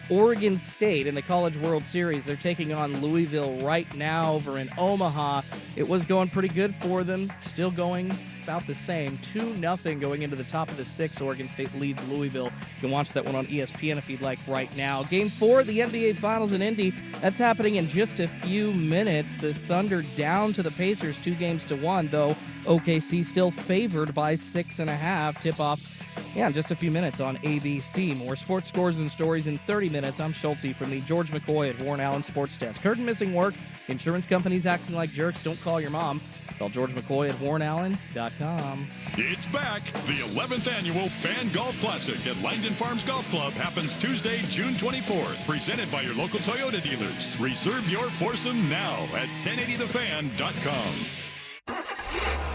Oregon State in the College World Series. They're taking on Louisville right now over in Omaha. It was going pretty good for them. Still going about the same. 2-0 going into the top of the 6th. Oregon State leads Louisville. You can watch that one on ESPN if you'd like right now. Game 4 of the NBA Finals in Indy. That's happening in just a few minutes. The Thunder down to the Pacers 2-1, though OKC still favored by 6.5. Tip-off in just a few minutes on ABC. More sports scores and stories in 30 minutes. I'm Schulte from the George McCoy at Warren Allen Sports Desk. Curtain missing work. Insurance companies acting like jerks. Don't call your mom. Call George McCoy at warrenallen.com. It's back. The 11th annual Fan Golf Classic at Langdon Farms Golf Club happens Tuesday, June 24th. Presented by your local Toyota dealers. Reserve your foursome now at 1080thefan.com.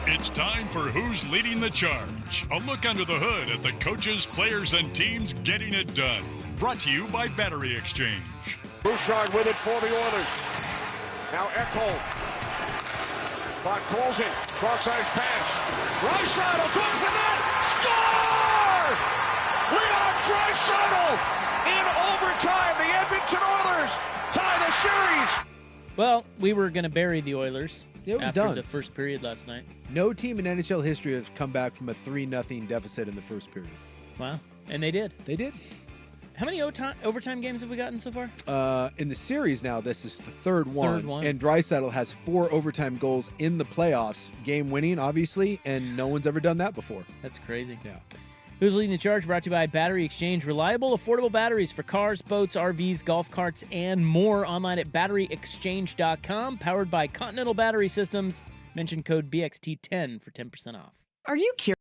It's time for Who's Leading the Charge. A look under the hood at the coaches, players, and teams getting it done. Brought to you by Battery Exchange. Bouchard with it for the Oilers. Now Ekholm. Clock closing. Cross-ice pass. Draisaitl towards the net. Score! Leon Draisaitl in overtime. The Edmonton Oilers tie the series. Well, we were going to bury the Oilers It was after done. the first period last night. No team in NHL history has come back from a 3-0 deficit in the first period. Wow. And they did. They did. How many overtime games have we gotten so far? In the series now, this is the third one. one. And Draisaitl has 4 overtime goals in the playoffs, game winning, obviously, and no one's ever done that before. That's crazy. Yeah. Who's Leading the Charge? Brought to you by Battery Exchange. Reliable, affordable batteries for cars, boats, RVs, golf carts, and more. Online at batteryexchange.com. Powered by Continental Battery Systems. Mention code BXT10 for 10% off. Are you curious?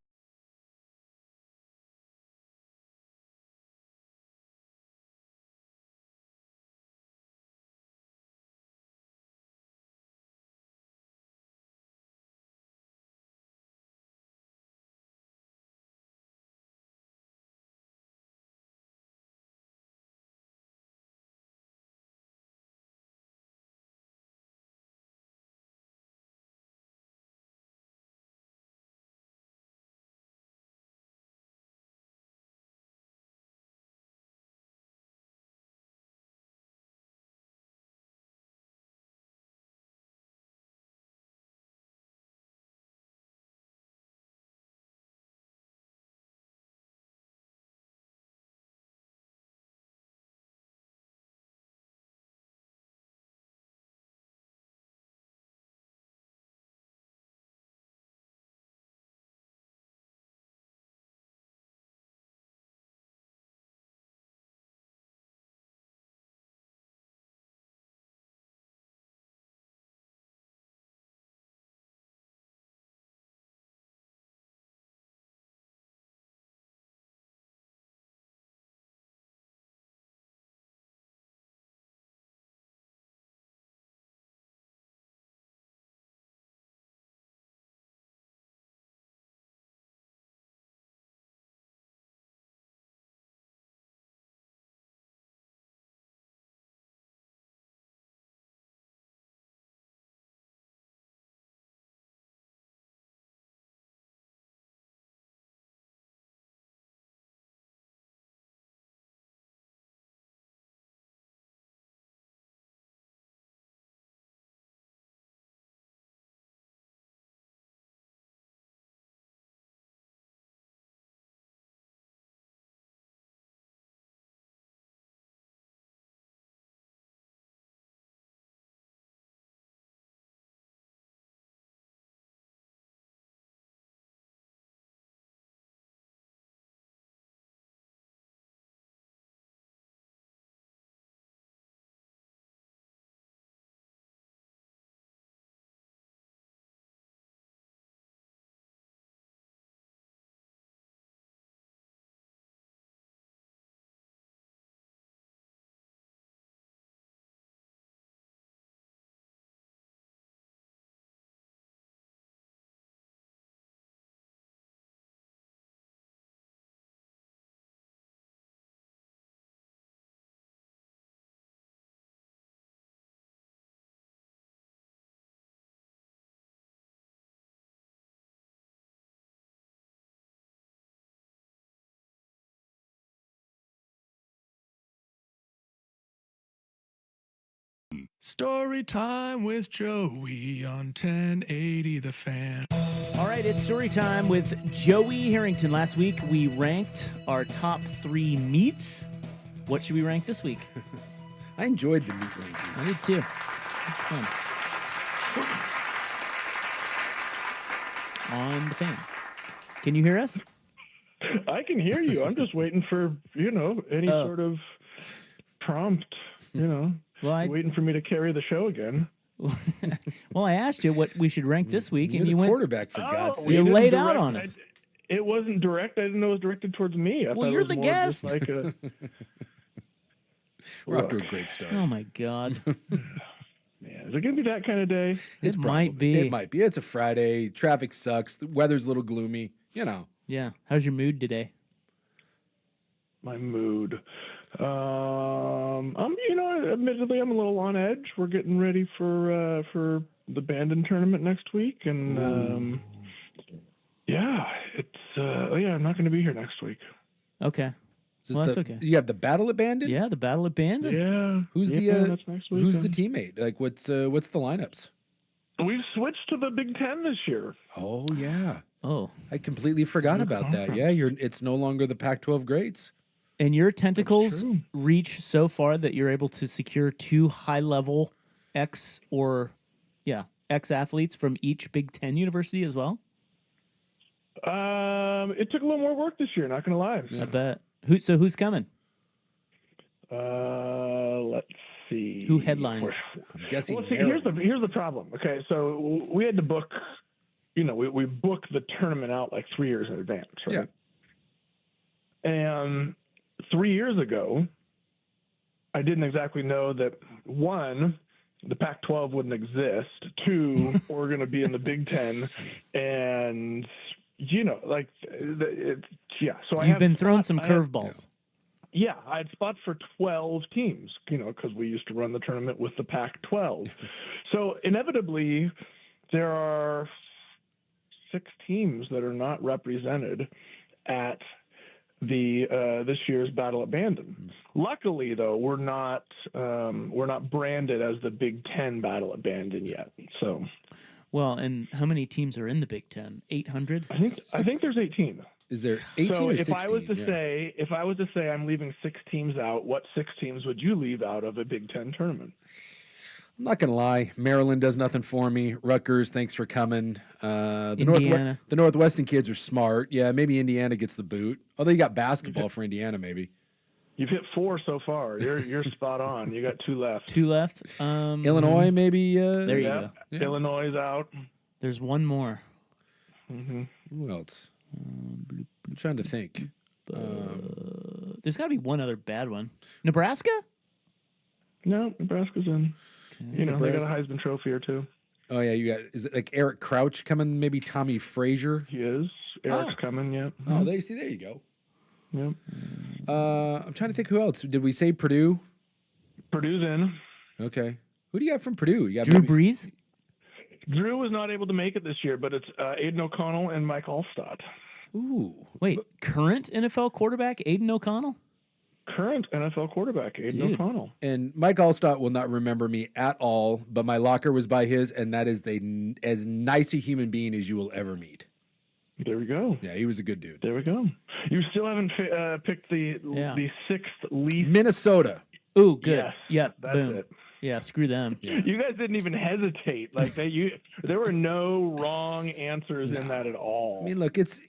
Story time with Joey on 1080 The Fan. All right, it's story time with Joey Harrington. Last week, we ranked our top 3 meats. What should we rank this week? I enjoyed the meat rankings. I did too. Fun. On the Fan. Can you hear us? I can hear you. I'm just waiting for, any sort of prompt, Well, waiting for me to carry the show again. Well, I asked you what we should rank this week, You're and the you went quarterback, for God's sake. You laid out on us. It wasn't direct. I didn't know it was directed towards me. Well, you're the guest. Like a, We're off to a great start. Oh, my God. Man, is it going to be that kind of day? It might be. It might be. It's a Friday. Traffic sucks. The weather's a little gloomy. Yeah. How's your mood today? My mood. Admittedly, I'm a little on edge. We're getting ready for the Bandon tournament next week, and I'm not going to be here next week. Okay. That's okay. You have the Battle at Bandon? Yeah, the Battle at Bandon. Yeah. Who's that's next week. who's the teammate? Like, what's the lineups? We've switched to the Big Ten this year. Oh yeah. Oh, I completely forgot about that. Yeah, it's no longer the Pac-12 greats. And your tentacles reach so far that you're able to secure 2 high-level ex-athletes from each Big Ten university as well? It took a little more work this year, not going to lie. I bet. Who's coming? Let's see. Who headlines? I'm guessing. Well, see, here's the problem. Okay, so we had to book. We booked the tournament out like 3 years in advance, right? Yeah. And 3 years ago, I didn't exactly know that, 1, the Pac-12 wouldn't exist, 2, we're going to be in the Big Ten, and So you've been throwing some curveballs. Yeah, I had spots for 12 teams, because we used to run the tournament with the Pac-12. So inevitably, there are 6 teams that are not represented at the this year's Battle at Bandon. Luckily, though, we're not branded as the Big Ten Battle at Bandon yet. So, well, and how many teams are in the Big Ten? 800. I think there's 18. Is there 18 so or 16? If I was to say I'm leaving 6 teams out, what 6 teams would you leave out of a Big Ten tournament? I'm not gonna lie, Maryland does nothing for me. Rutgers, thanks for coming. Indiana. The Northwestern kids are smart. Yeah, maybe Indiana gets the boot. Although you got basketball for Indiana, maybe. You've hit 4 so far. You're spot on. You got 2 left. 2 left. Illinois, maybe. There you go. Yeah. Illinois is out. There's 1 more. Mm-hmm. Who else? I'm trying to think. There's got to be one other bad one. Nebraska? No, Nebraska's in. Okay. They got a Heisman Trophy or 2. Oh yeah, you got. Is it like Eric Crouch coming? Maybe Tommy Frazier. He is. Eric's coming. Yeah. Oh, there you go. Yep. I'm trying to think who else. Did we say Purdue? Purdue's in. Okay. Who do you got from Purdue? You got Drew Brees? Drew was not able to make it this year, but it's Aiden O'Connell and Mike Allstott. Ooh. Wait, current NFL quarterback Aiden O'Connell? Current NFL quarterback Aiden O'Connell. And Mike Allstott will not remember me at all, but my locker was by his, and that is as nice a human being as you will ever meet. There we go. Yeah, he was a good dude. There we go. You still haven't picked the 6th least. Minnesota. Ooh, good. Yes, yep. that's Boom. it. Yeah, screw them. Yeah. You guys didn't even hesitate. Like there were no wrong answers in that at all. I mean, look, it's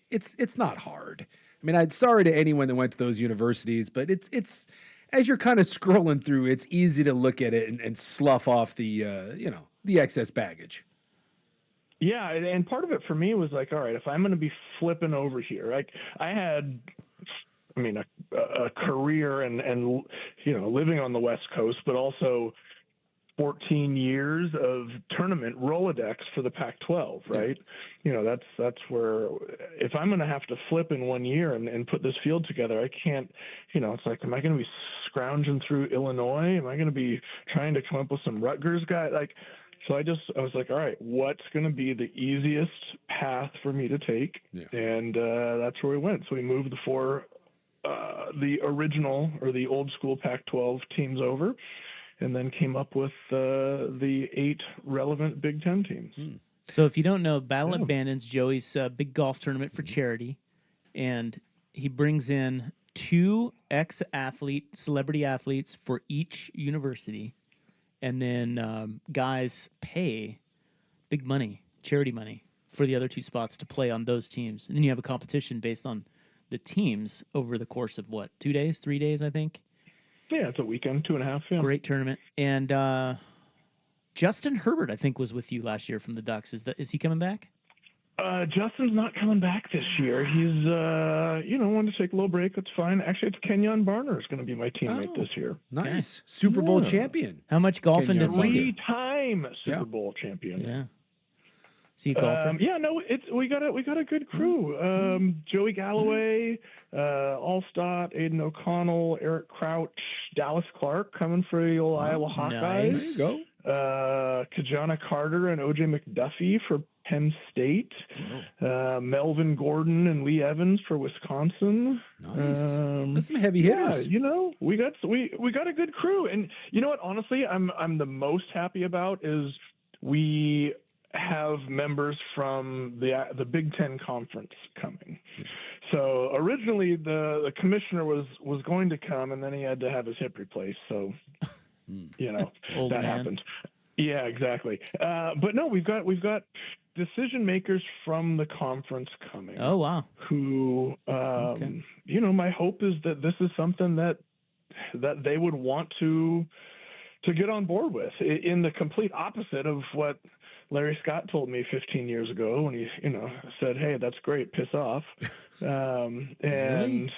not hard. I mean, I'm sorry to anyone that went to those universities, but it's as you're kind of scrolling through, it's easy to look at it and slough off the the excess baggage. Yeah, and part of it for me was like, all right, if I'm going to be flipping over here, like I had, a career and living on the West Coast, but also 14 years of tournament Rolodex for the Pac-12, right? That's where if I'm going to have to flip in 1 year and put this field together, I can't, it's like, am I going to be scrounging through Illinois? Am I going to be trying to come up with some Rutgers guy? So I was like, all right, what's going to be the easiest path for me to take? Yeah. And that's where we went. So we moved the original or the old school Pac-12 teams over. and then came up with the 8 relevant Big Ten teams. So if you don't know, Battle at Bandon's Joey's big golf tournament for charity, and he brings in 2 celebrity athletes for each university, and then guys pay big money, charity money, for the other 2 spots to play on those teams. And then you have a competition based on the teams over the course of 2 days, 3 days, I think. Yeah, it's a weekend, 2.5. Yeah. Great tournament. And Justin Herbert, I think, was with you last year from the Ducks. Is he coming back? Justin's not coming back this year. He's, wanted to take a little break. That's fine. Actually, it's Kenyon Barner is going to be my teammate this year. Nice. Super Bowl champion. How much golfing does he do? 3-time Super Bowl champion. Yeah. See golfing? We got a good crew. Joey Galloway, Allstott, Aiden O'Connell, Eric Crouch, Dallas Clark coming for the old Iowa Hawkeyes. There you go. Kajana Carter and OJ McDuffie for Penn State. Melvin Gordon and Lee Evans for Wisconsin. Nice. That's some heavy hitters. Yeah, we got a good crew. And you know what? Honestly, I'm the most happy about is we have members from the Big Ten Conference coming. So originally the commissioner was going to come, and then he had to have his hip replaced. So that happened. Yeah, exactly. But no, we've got decision makers from the conference coming. Oh wow! Who my hope is that this is something that they would want to get on board with, in the complete opposite of what Larry Scott told me 15 years ago when he, said, "Hey, that's great, piss off." And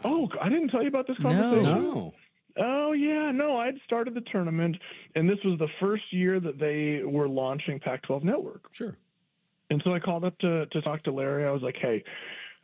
wow. I didn't tell you about this conversation. No. Oh yeah, no, I'd started the tournament, and this was the first year that they were launching Pac-12 Network. Sure. And so I called up to talk to Larry. I was like, "Hey,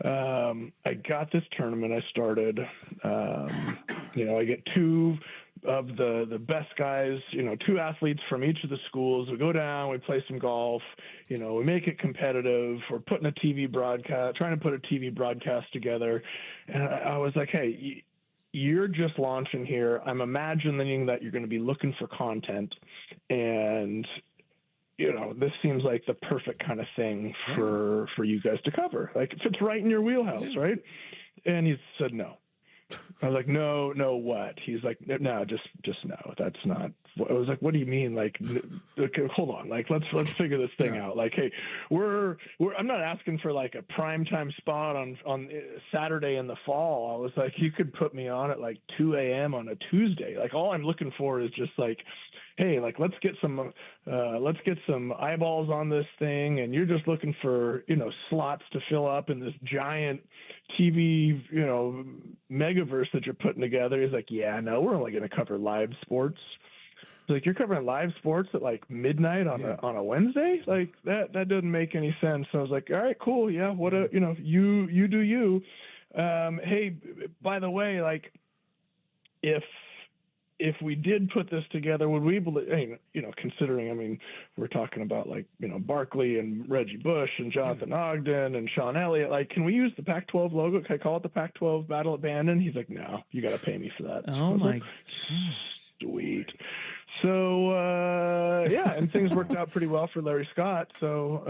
I got this tournament I started. I get 2 of the best guys, 2 athletes from each of the schools. We go down, we play some golf, we make it competitive. We're putting a TV broadcast, trying to put a TV broadcast together." And I was like, "Hey, you're just launching here. I'm imagining that you're going to be looking for content, and this seems like the perfect kind of thing for you guys to cover. Like, it fits right in your wheelhouse, right?" And he said no. I was like, no, what? He's like, no, just no. That's not. I was like, what do you mean? Like, okay, hold on. Like, let's figure this thing out. Like, hey, I'm not asking for like a primetime spot on Saturday in the fall. I was like, you could put me on at like 2 a.m. on a Tuesday. Like, all I'm looking for is just like, hey, like, let's get some eyeballs on this thing. And you're just looking for, slots to fill up in this giant TV, megaverse that you're putting together. He's like, yeah, no, we're only going to cover live sports. He's like, you're covering live sports at like midnight on a Wednesday? Like, that doesn't make any sense. So I was like, all right, cool. Yeah. You do you. Hey, by the way, like, if we did put this together, would we believe, considering, we're talking about like, Barkley and Reggie Bush and Jonathan Ogden and Sean Elliott, like, can we use the Pac-12 logo? Can I call it the Pac-12 Battle at Bandon? He's like, no, you got to pay me for that. Oh my gosh. Sweet. So, and things worked out pretty well for Larry Scott. So,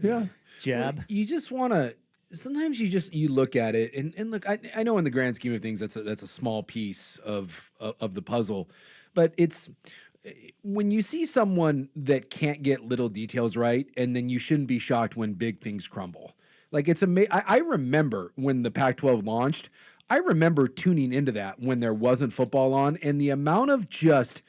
yeah. Jab. You just want to, sometimes you look at it and look, I know in the grand scheme of things, that's a small piece of the puzzle, but it's when you see someone that can't get little details right, and then you shouldn't be shocked when big things crumble. Like, it's amazing. I remember when the Pac-12 launched, I remember tuning into that when there wasn't football on, and the amount of just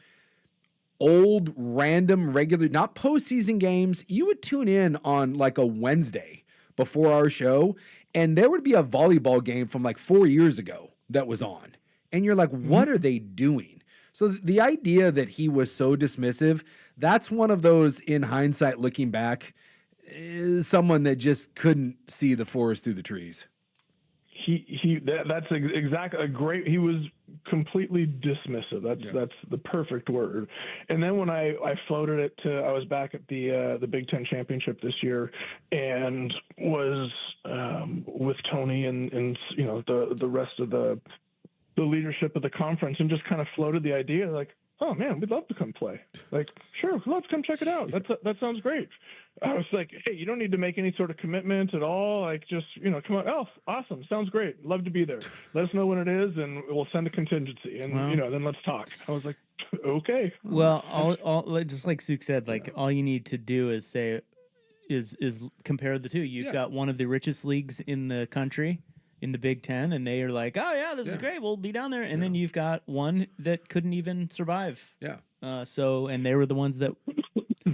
old, random, regular, not postseason games, you would tune in on like a Wednesday before our show, and there would be a volleyball game from like 4 years ago that was on. And you're like, what are they doing? So the idea that he was so dismissive, that's one of those, in hindsight, looking back, is someone that just couldn't see the forest through the trees. That's exactly a great. He was completely dismissive. That's the perfect word. And then when I floated it to, I was back at the Big Ten championship this year, and was with Tony and the rest of the the leadership of the conference and just kind of floated the idea, like, oh man, we'd love to come play. Like, sure, let's come check it out. That sounds great. I was like, hey, you don't need to make any sort of commitment at all. Like, just, come on. Oh, awesome. Sounds great. Love to be there. Let us know when it is, and we'll send a contingency. And, then let's talk. I was like, okay. Well, all just like Suk said, like, all you need to do is say, is compare the two. You've got one of the richest leagues in the country, in the Big Ten, and they are like, oh yeah, this is great, we'll be down there. And then you've got one that couldn't even survive. Yeah. And they were the ones that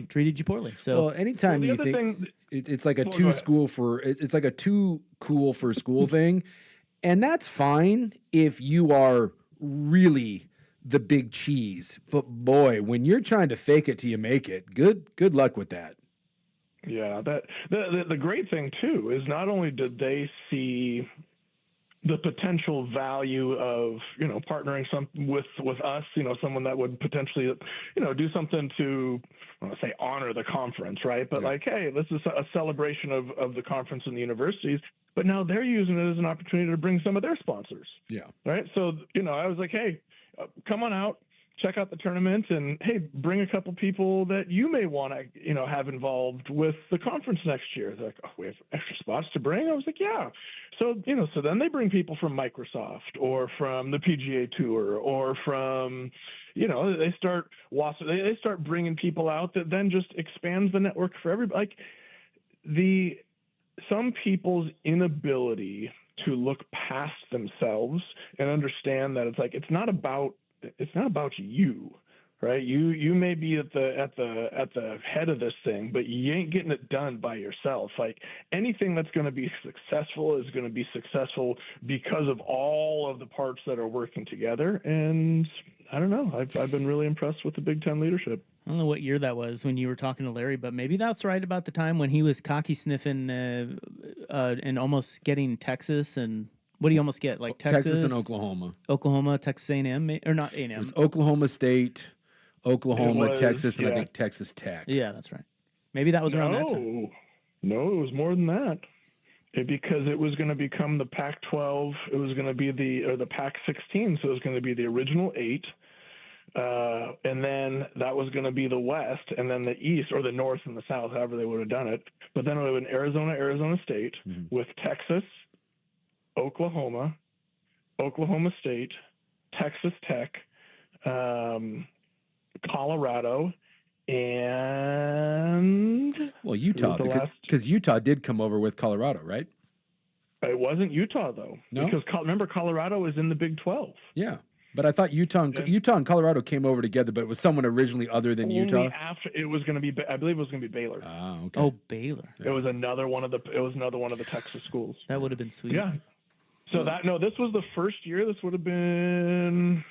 treated you poorly. So anytime you think it's like a it's like a too cool for school thing, and that's fine if you are really the big cheese. But boy, when you're trying to fake it till you make it, good luck with that. Yeah, the great thing too is not only did they see the potential value of partnering with us, someone that would potentially do something to, I don't want to say honor the conference, right? But like, hey, this is a celebration of the conference and the universities. But now they're using it as an opportunity to bring some of their sponsors. Yeah. Right. So I was like, hey, come on out. Check out the tournament, and hey, bring a couple people that you may want to, have involved with the conference next year. They're like, oh, we have extra spots to bring. I was like, yeah. So, so then they bring people from Microsoft or from the PGA Tour or from, they start bringing people out that then just expands the network for everybody. Like some people's inability to look past themselves and understand that it's not about you, right? You may be at the head of this thing, but you ain't getting it done by yourself. Like, anything that's going to be successful is going to be successful because of all of the parts that are working together. And I don't know, I've been really impressed with the Big Ten leadership. I don't know what year that was when you were talking to Larry, but maybe that's right about the time when he was cocky sniffing and almost getting Texas. And what do you almost get? Like Texas and Oklahoma. Oklahoma, Texas A&M, or not A&M. It was Oklahoma State, Oklahoma, Texas, and I think Texas Tech. Yeah, that's right. Maybe that was around that time. No, it was more than that. Because it was going to become the Pac-12. It was going to be the Pac-16, so it was going to be the original 8. And then that was going to be the West, and then the East, or the North and the South, however they would have done it. But then it would have been Arizona State, with Texas, Oklahoma State, Texas Tech, Colorado, and Utah, because Utah did come over with Colorado, right? It wasn't Utah though, because remember Colorado was in the Big 12. Yeah, but I thought Utah and Colorado came over together, but it was someone originally other than Utah. After it was going to be, I believe it was going to be Baylor. Oh, okay. Oh, Baylor. Yeah. It was another one of the Texas schools. That would have been sweet. Yeah. So this was the first year. This would have been.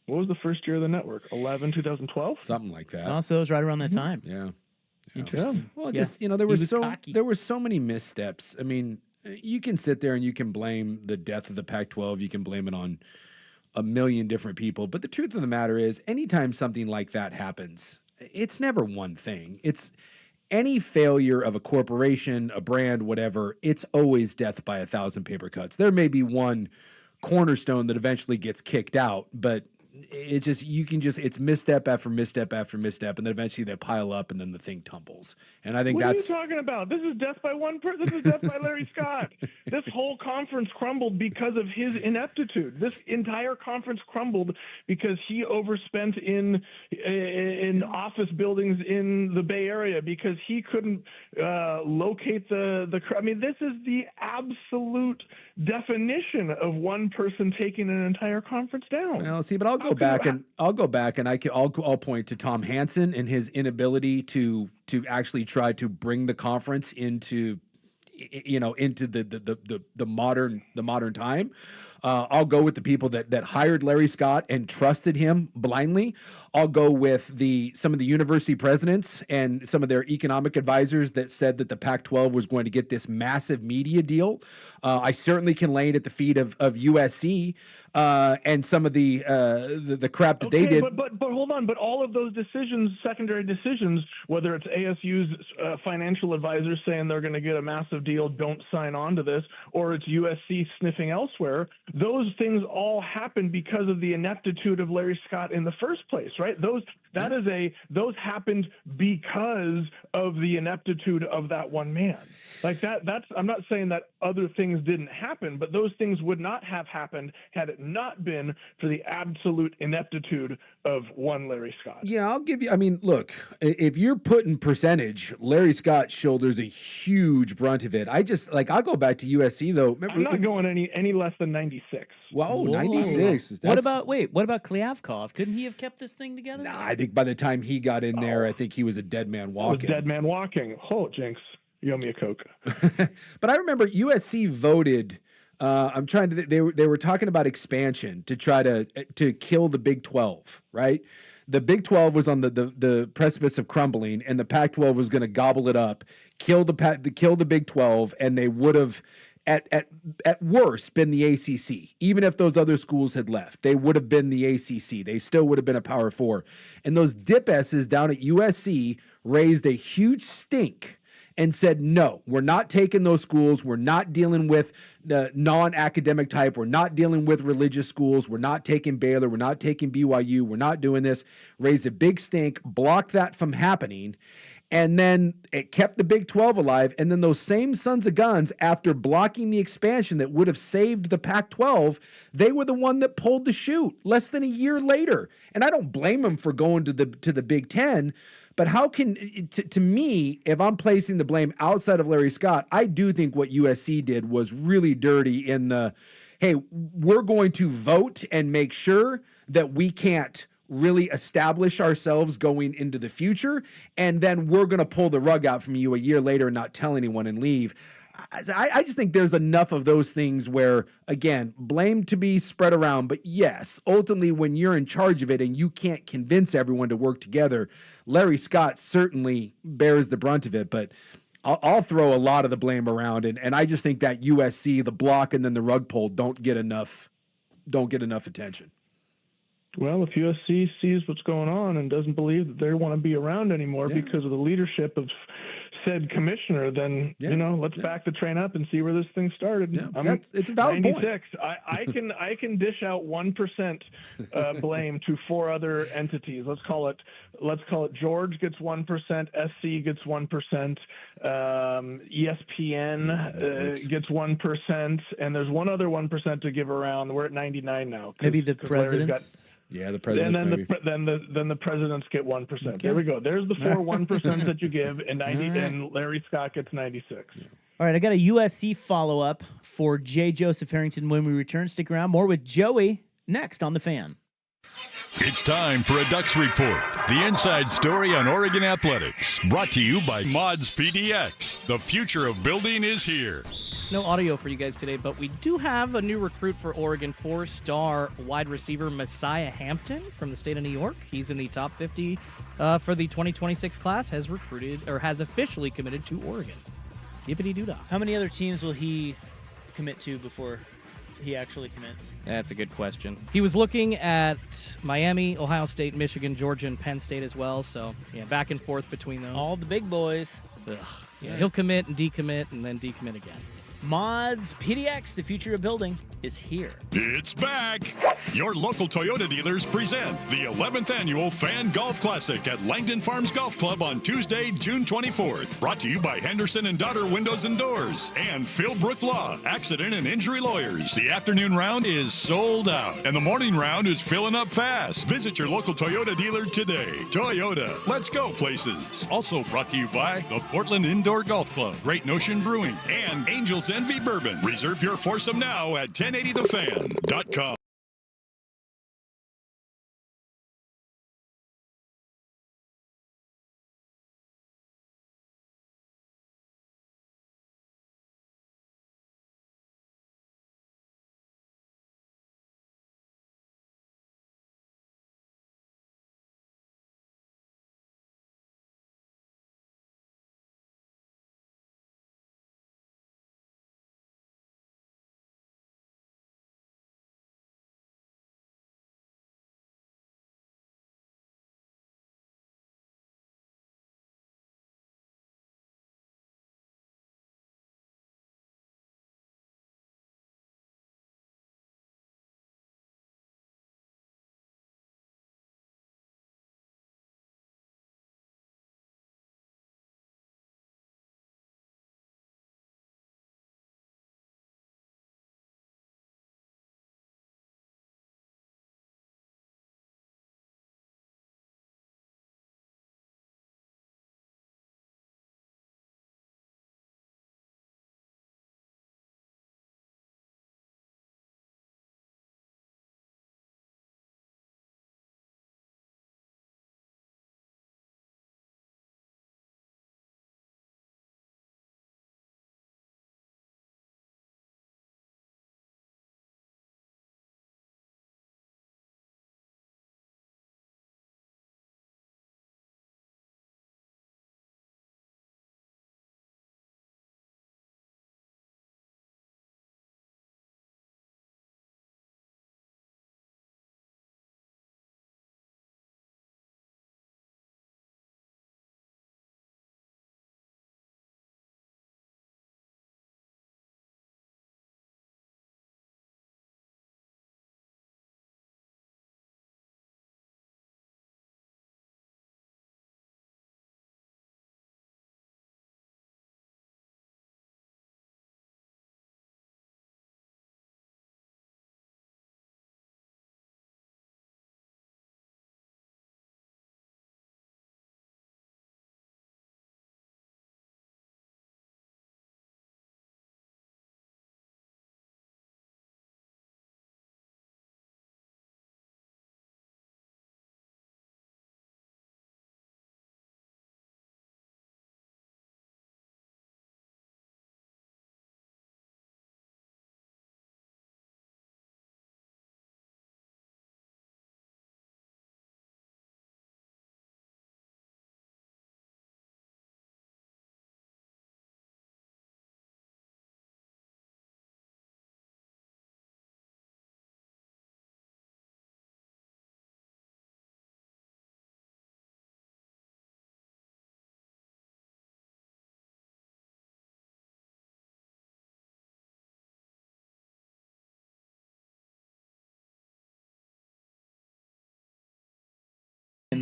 What was the first year of the network? 2012? Something like that. Oh, so it was right around that time. Yeah. Interesting. Well, there were so many missteps. I mean, you can sit there and you can blame the death of the Pac-12. You can blame it on a million different people. But the truth of the matter is, anytime something like that happens, it's never one thing. It's any failure of a corporation, a brand, whatever, it's always death by 1,000 paper cuts. There may be one cornerstone that eventually gets kicked out, but it's just, it's misstep after misstep after misstep, and then eventually they pile up, and then the thing tumbles. And I think what are you talking about? This is death by one person. This is death by Larry Scott. This whole conference crumbled because of his ineptitude. This entire conference crumbled because he overspent in office buildings in the Bay Area because he couldn't locate the. I mean, this is the absolute definition of one person taking an entire conference down. Well, see, but I'll go back and I'll point to Tom Hansen and his inability to actually try to bring the conference into the modern time. I'll go with the people that hired Larry Scott and trusted him blindly. I'll go with some of the university presidents and some of their economic advisors that said that the Pac-12 was going to get this massive media deal. I certainly can lay it at the feet of USC and some of the crap that they did. But hold on. But all of those decisions, secondary decisions, whether it's ASU's financial advisors saying they're going to get a massive of deal, don't sign on to this, or it's USC sniffing elsewhere. Those things all happen because of the ineptitude of Larry Scott in the first place, right? Those happened because of the ineptitude of that one man. Like that's I'm not saying that other things didn't happen, but those things would not have happened had it not been for the absolute ineptitude of one Larry Scott. Yeah, I'll give you. I mean, look, if you're putting percentage, Larry Scott shoulders a huge brunt of it. I'll go back to USC though. Remember, I'm not going any less than 96. Whoa, 96. What about Kliavkov? Couldn't he have kept this thing together? Nah, I think by the time he got in there, I think he was a dead man walking. Dead man walking. Oh, Jinx. You owe me a Coke. But I remember USC voted. I'm trying to. They were talking about expansion to try to kill the Big 12. Right, the Big 12 was on the precipice of crumbling, and the Pac-12 was going to gobble it up, kill the Big 12, and they would have at worst been the ACC. Even if those other schools had left, they would have been the ACC. They still would have been a Power Four. And those dip-esses down at USC raised a huge stink and said, no, we're not taking those schools. We're not dealing with the non-academic type. We're not dealing with religious schools. We're not taking Baylor. We're not taking BYU. We're not doing this. Raised a big stink, blocked that from happening. And then it kept the Big 12 alive. And then those same sons of guns, after blocking the expansion that would have saved the Pac-12, they were the one that pulled the chute less than a year later. And I don't blame them for going to the Big 10. But how can, to me, if I'm placing the blame outside of Larry Scott, I do think what USC did was really dirty in the, hey, we're going to vote and make sure that we can't really establish ourselves going into the future, and then we're going to pull the rug out from you a year later and not tell anyone and leave. I just think there's enough of those things where, again, blame to be spread around. But yes, ultimately, when you're in charge of it and you can't convince everyone to work together, Larry Scott certainly bears the brunt of it. But I'll throw a lot of the blame around. And I just think that USC, the block, and then the rug pull don't get enough attention. Well, if USC sees what's going on and doesn't believe that they want to be around anymore because of the leadership of said commissioner, then let's back the train up and see where this thing started. Yeah, it's a valid 96. point. I can dish out 1% blame to 4 other entities. Let's call it George gets 1%, SC gets 1%, ESPN gets 1%, and there's one other 1% to give around. We're at 99 now. Maybe the presidents. Yeah, the presidents. And then the presidents get 1%. Okay. There we go. There's the 1% that you give, and and Larry Scott gets 96. Yeah. All right, I got a USC follow-up for J. Joseph Harrington when we return. Stick around. More with Joey next on The Fan. It's time for a Ducks Report, the inside story on Oregon athletics. Brought to you by Mods PDX. The future of building is here. No audio for you guys today, but we do have a new recruit for Oregon, 4-star wide receiver Messiah Hampton from the state of New York. He's in the top 50 for the 2026 class, has officially committed to Oregon. Yippity-doo-dah. How many other teams will he commit to before he actually commits? That's a good question. He was looking at Miami, Ohio State, Michigan, Georgia, and Penn State as well, so yeah, back and forth between those. All the big boys. Ugh. Yeah, he'll commit and decommit and then decommit again. Mods PDX, the future of building, is here. It's back. Your local Toyota dealers present the 11th annual Fan Golf Classic at Langdon Farms Golf Club on Tuesday, June 24th. Brought to you by Henderson and Daughter Windows and Doors and Philbrook Law, Accident and Injury Lawyers. The afternoon round is sold out, and the morning round is filling up fast. Visit your local Toyota dealer today. Toyota, let's go places. Also brought to you by the Portland Indoor Golf Club, Great Notion Brewing, and Angels Envy Bourbon. Reserve your foursome now at 1080thefan.com.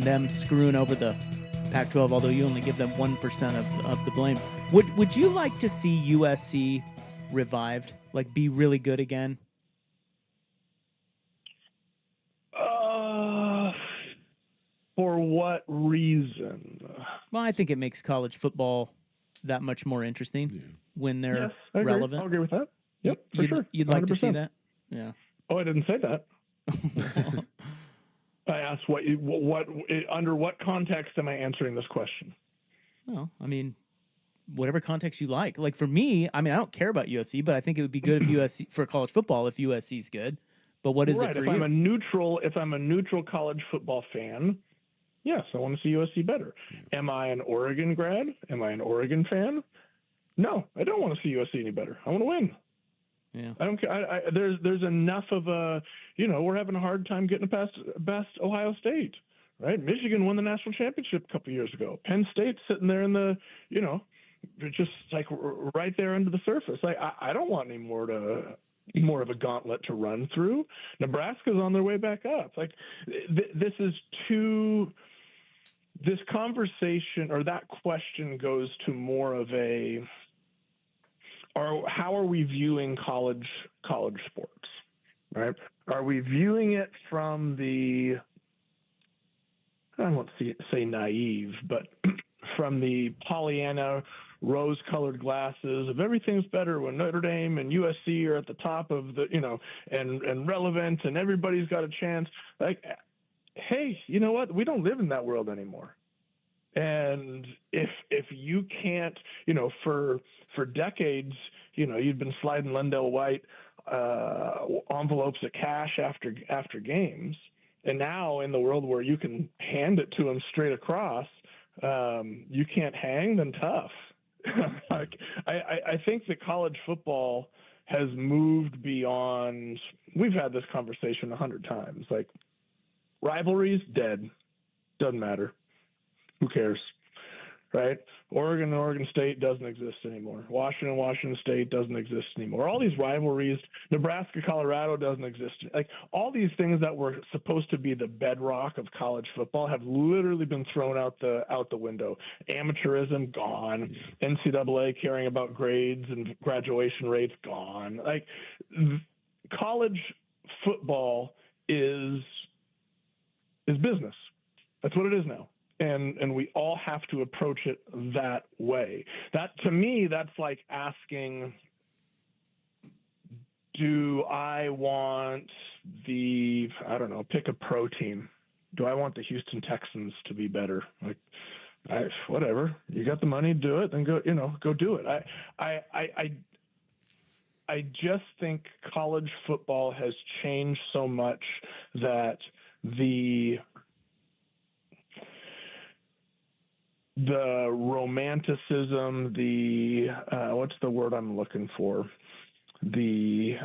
them screwing over the Pac-12, although you only give them 1% of the blame. Would you like to see USC revived, like be really good again? For what reason? Well, I think it makes college football that much more interesting when they're relevant. I'll agree with that. Yep, for sure. You'd like to see that? Yeah. Oh, I didn't say that. I asked what under what context am I answering this question? Well, I mean, whatever context you like. Like for me, I mean, I don't care about USC, but I think it would be good if USC for college football if USC's good. But what is it for you? If I'm a neutral college football fan, yes, I want to see USC better. Am I an Oregon grad? Am I an Oregon fan? No, I don't want to see USC any better. I want to win. Yeah, I don't care. There's enough of a, we're having a hard time getting past Ohio State, right? Michigan won the national championship a couple years ago. Penn State's sitting there in the, just like right there under the surface. Like I don't want any more of a gauntlet to run through. Nebraska's on their way back up. Like this conversation or that question goes to more of a, or how are we viewing college sports, right? Are we viewing it from the, I won't say naive, but from the Pollyanna rose-colored glasses of everything's better when Notre Dame and USC are at the top of the, and relevant and everybody's got a chance. Like, hey, you know what? We don't live in that world anymore. And if you can't, for decades, you'd been sliding Lendell White envelopes of cash after games, and now in the world where you can hand it to them straight across, you can't hang, then tough. Like I think that college football has moved beyond. We've had this conversation 100 times. Like rivalries, dead, doesn't matter. Who cares, right? Oregon and Oregon State doesn't exist anymore. Washington State doesn't exist anymore. All these rivalries, Nebraska, Colorado doesn't exist. Like all these things that were supposed to be the bedrock of college football have literally been thrown out the window. Amateurism gone. NCAA caring about grades and graduation rates gone. Like college football is business. That's what it is now. And we all have to approach it that way. That to me, that's like asking, do I want pick a pro team. Do I want the Houston Texans to be better? Like, whatever. You got the money, do it, then go do it. I just think college football has changed so much that the romanticism, the what's the word I'm looking for? The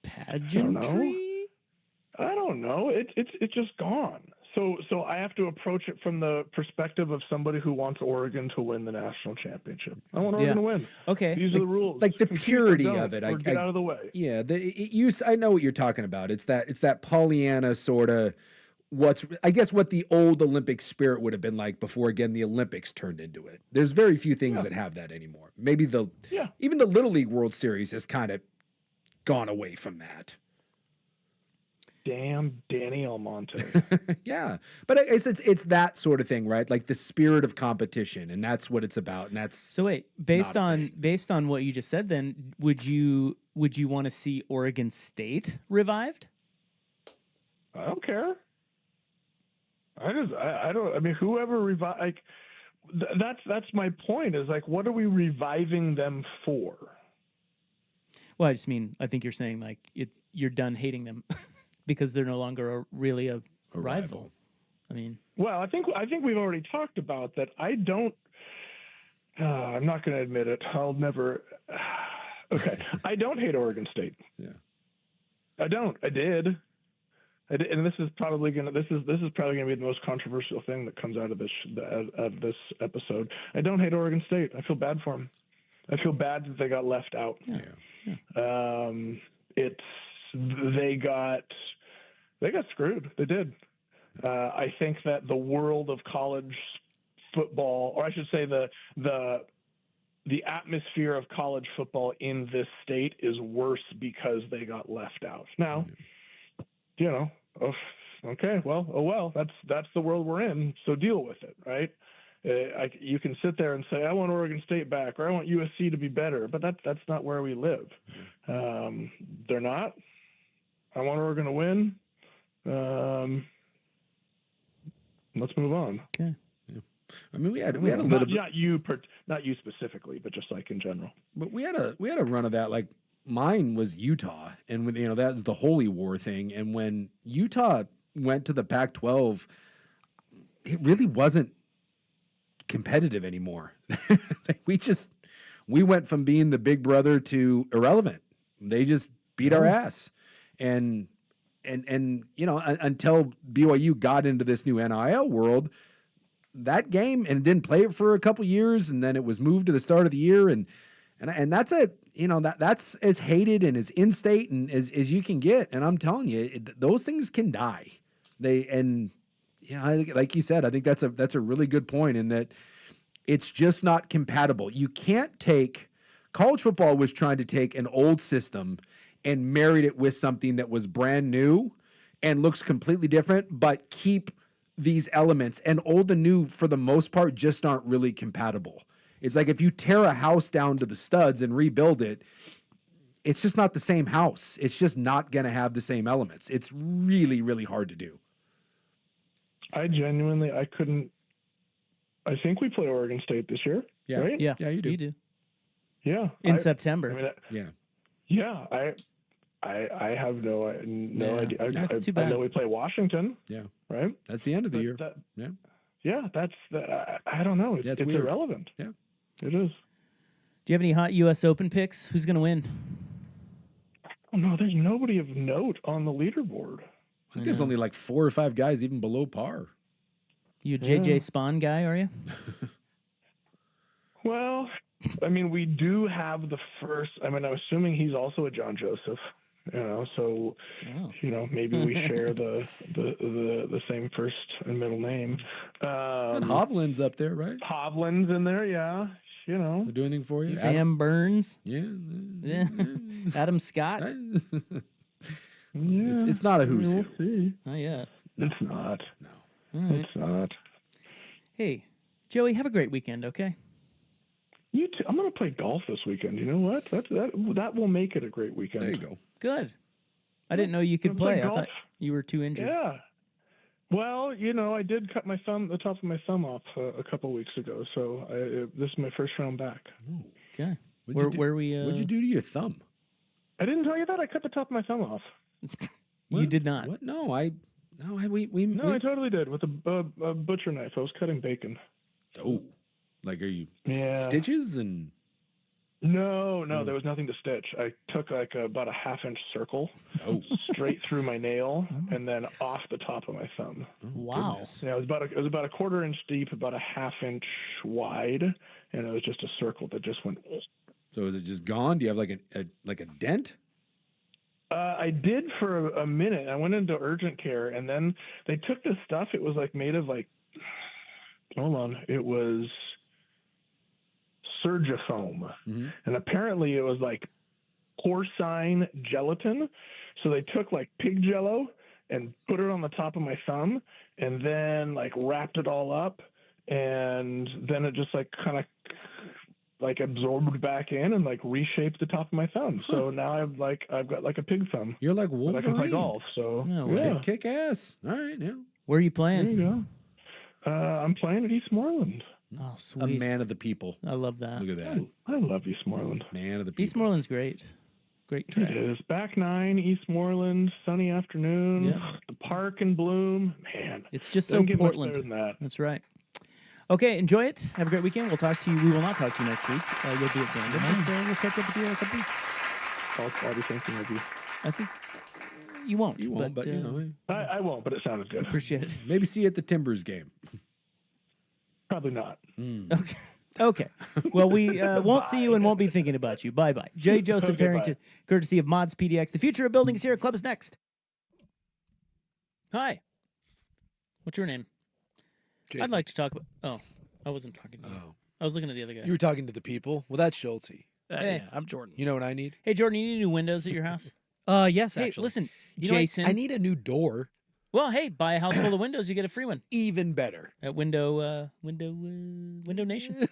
pageantry? I don't know. It's just gone. So I have to approach it from the perspective of somebody who wants Oregon to win the national championship. I want Oregon to win. Okay. These are the rules. Like the purity of it. Get out of the way. Yeah. I know what you're talking about. It's that Pollyanna sort of what the old Olympic spirit would have been like before, again, the Olympics turned into it. There's very few things that have that anymore. Maybe even the Little League World Series has kind of gone away from that. Damn Danny Almonte. Yeah. But it's that sort of thing, right? Like the spirit of competition, and that's what it's about. And that's so wait, based on what you just said, then would you want to see Oregon State revived? I don't care. I mean, whoever revive, like, that's my point, is like, what are we reviving them for? Well, I just mean, I think you're saying like you're done hating them because they're no longer really a rival. I mean, well, I think we've already talked about that. I don't, I'm not going to admit it. I'll never. Okay. I don't hate Oregon State. Yeah. I don't. I did. And this is probably gonna be the most controversial thing that comes out of this episode. I don't hate Oregon State. I feel bad for them. I feel bad that they got left out. Yeah. They got screwed. They did. I think that the world of college football, or I should say the atmosphere of college football in this state is worse because they got left out. Now, okay, well, that's the world we're in, so deal with it, right? You can sit there and say, I want Oregon State back, or I want USC to be better, but that's not where we live. They're not. I want Oregon to win. Let's move on. Okay. I mean, we had a little bit. Not you specifically, but just like in general. But we had a run of that. Like mine was Utah, and that was the Holy War thing. And when Utah went to the Pac-12, it really wasn't competitive anymore. we went from being the big brother to irrelevant. They just beat our ass, and until BYU got into this new NIL world. That game and didn't play it for a couple years, and then it was moved to the start of the year, and that's that's as hated and as in-state and as you can get. And I'm telling you, those things can die. Like you said, I think that's a really good point in that it's just not compatible. You can't take college football was trying to take an old system and married it with something that was brand new and looks completely different, but keep these elements, and old and new for the most part just aren't really compatible. It's like if you tear a house down to the studs and rebuild it, it's just not the same house. It's just not going to have the same elements. It's really, really hard to do. I couldn't. I think we play Oregon State this year. Yeah, right? Yeah, you do. You do. Yeah, in September. Yeah, I have no idea. That's too bad. I know we play Washington. Yeah, right. That's the end of the year. That's I don't know. It's irrelevant. Yeah, it is. Do you have any hot U.S. Open picks? Who's going to win? Oh no, there's nobody of note on the leaderboard. I think there's only like 4 or 5 guys even below par. You a JJ Spawn guy, are you? Well, I mean, we do have the first. I mean, I'm assuming he's also a John Joseph. So maybe we share the same first and middle name. And Hovland's up there, right? Hovland's in there, yeah. They do anything for you? Sam Burns. Yeah. Adam Scott. It's not a who's who. See. Not yet. It's not. No. Right. It's not. Hey, Joey, have a great weekend, okay? You too. I'm going to play golf this weekend. You know what? That will make it a great weekend. There you go. Good. I didn't know you could play. I thought you were too injured. Yeah. Well, I did cut the top of my thumb off a couple weeks ago, so this is my first round back. Ooh. Okay. What'd you do to your thumb? I didn't tell you that. I cut the top of my thumb off. You did not. What? No, I totally did with a butcher knife. I was cutting bacon. Oh, like are you stitches and? No, there was nothing to stitch. I took like about a half-inch circle straight through my nail and then off the top of my thumb. Oh, wow. Goodness. Yeah, it was about a quarter-inch deep, about a half-inch wide, and it was just a circle that just went. So is it just gone? Do you have like a dent? I did for a minute. I went into urgent care, and then they took this stuff. It was like made of like, hold on, it was Surgifoam, and apparently it was like porcine gelatin. So they took like pig jello and put it on the top of my thumb, and then like wrapped it all up, and then it just like kind of like absorbed back in and like reshaped the top of my thumb. So now I've got like a pig thumb. You're like Wolverine. But I can play golf. So kick ass. All right, now. Where are you playing? There you go. I'm playing at Eastmoreland. Oh, sweet. A man of the people. I love that. Look at that. I love Eastmoreland. Man of the people. Eastmoreland's great. Great track. It is. Back 9, Eastmoreland, sunny afternoon. Yeah. The park in bloom. Man. It's just Doesn't so get much Portland. better than that. That's right. Okay, enjoy it. Have a great weekend. We'll talk to you. We will not talk to you next week. You'll be at Brandon. And we'll catch up with you in a couple weeks. I'll be thinking of you. I think you won't. You won't, but you know. I won't, but it sounded good. Appreciate it. Maybe see you at the Timbers game. Probably not. Okay. Well, we won't see you and won't be thinking about you. Bye-bye. J. Joseph Harrington, courtesy of Mods PDX. The future of buildings here. Club is next. Hi. What's your name? Jason. I'd like to talk about. Oh, I wasn't talking to you. Oh. I was looking at the other guy. You were talking to the people. Well, that's Schulte. Hey. Yeah, I'm Jordan. You know what I need? Hey, Jordan, you need new windows at your house? Yes, Hey, actually. listen, You know, Jason. I need a new door. Well, hey, buy a house full of windows, you get a free one Even better. at Window Nation.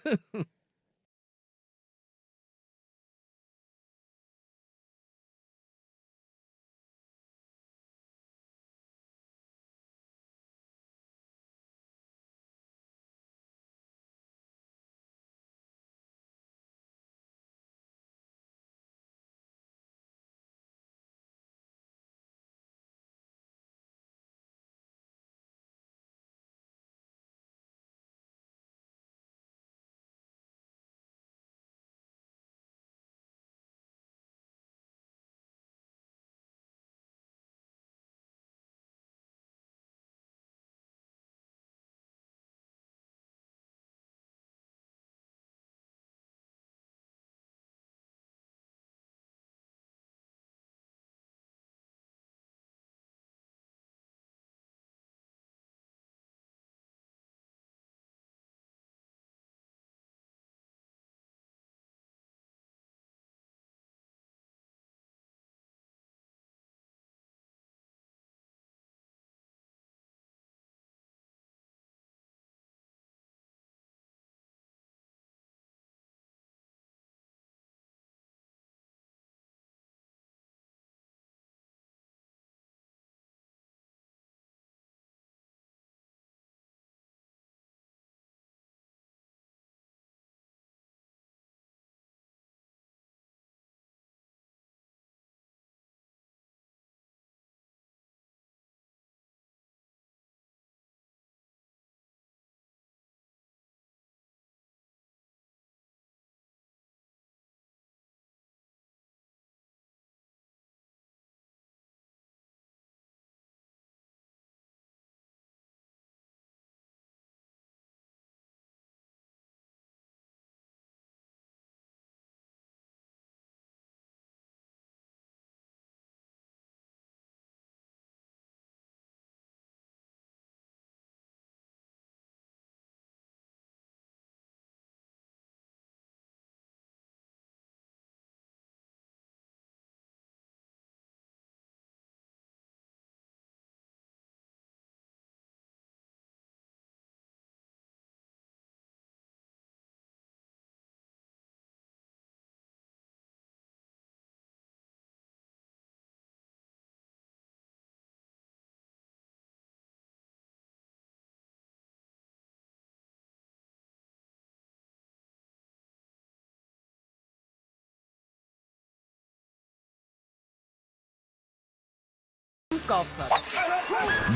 Golf Club.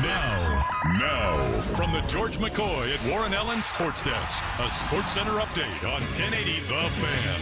Now, from the George McCoy at Warren Allen Sports Desk, a Sports Center update on 1080 The Fan.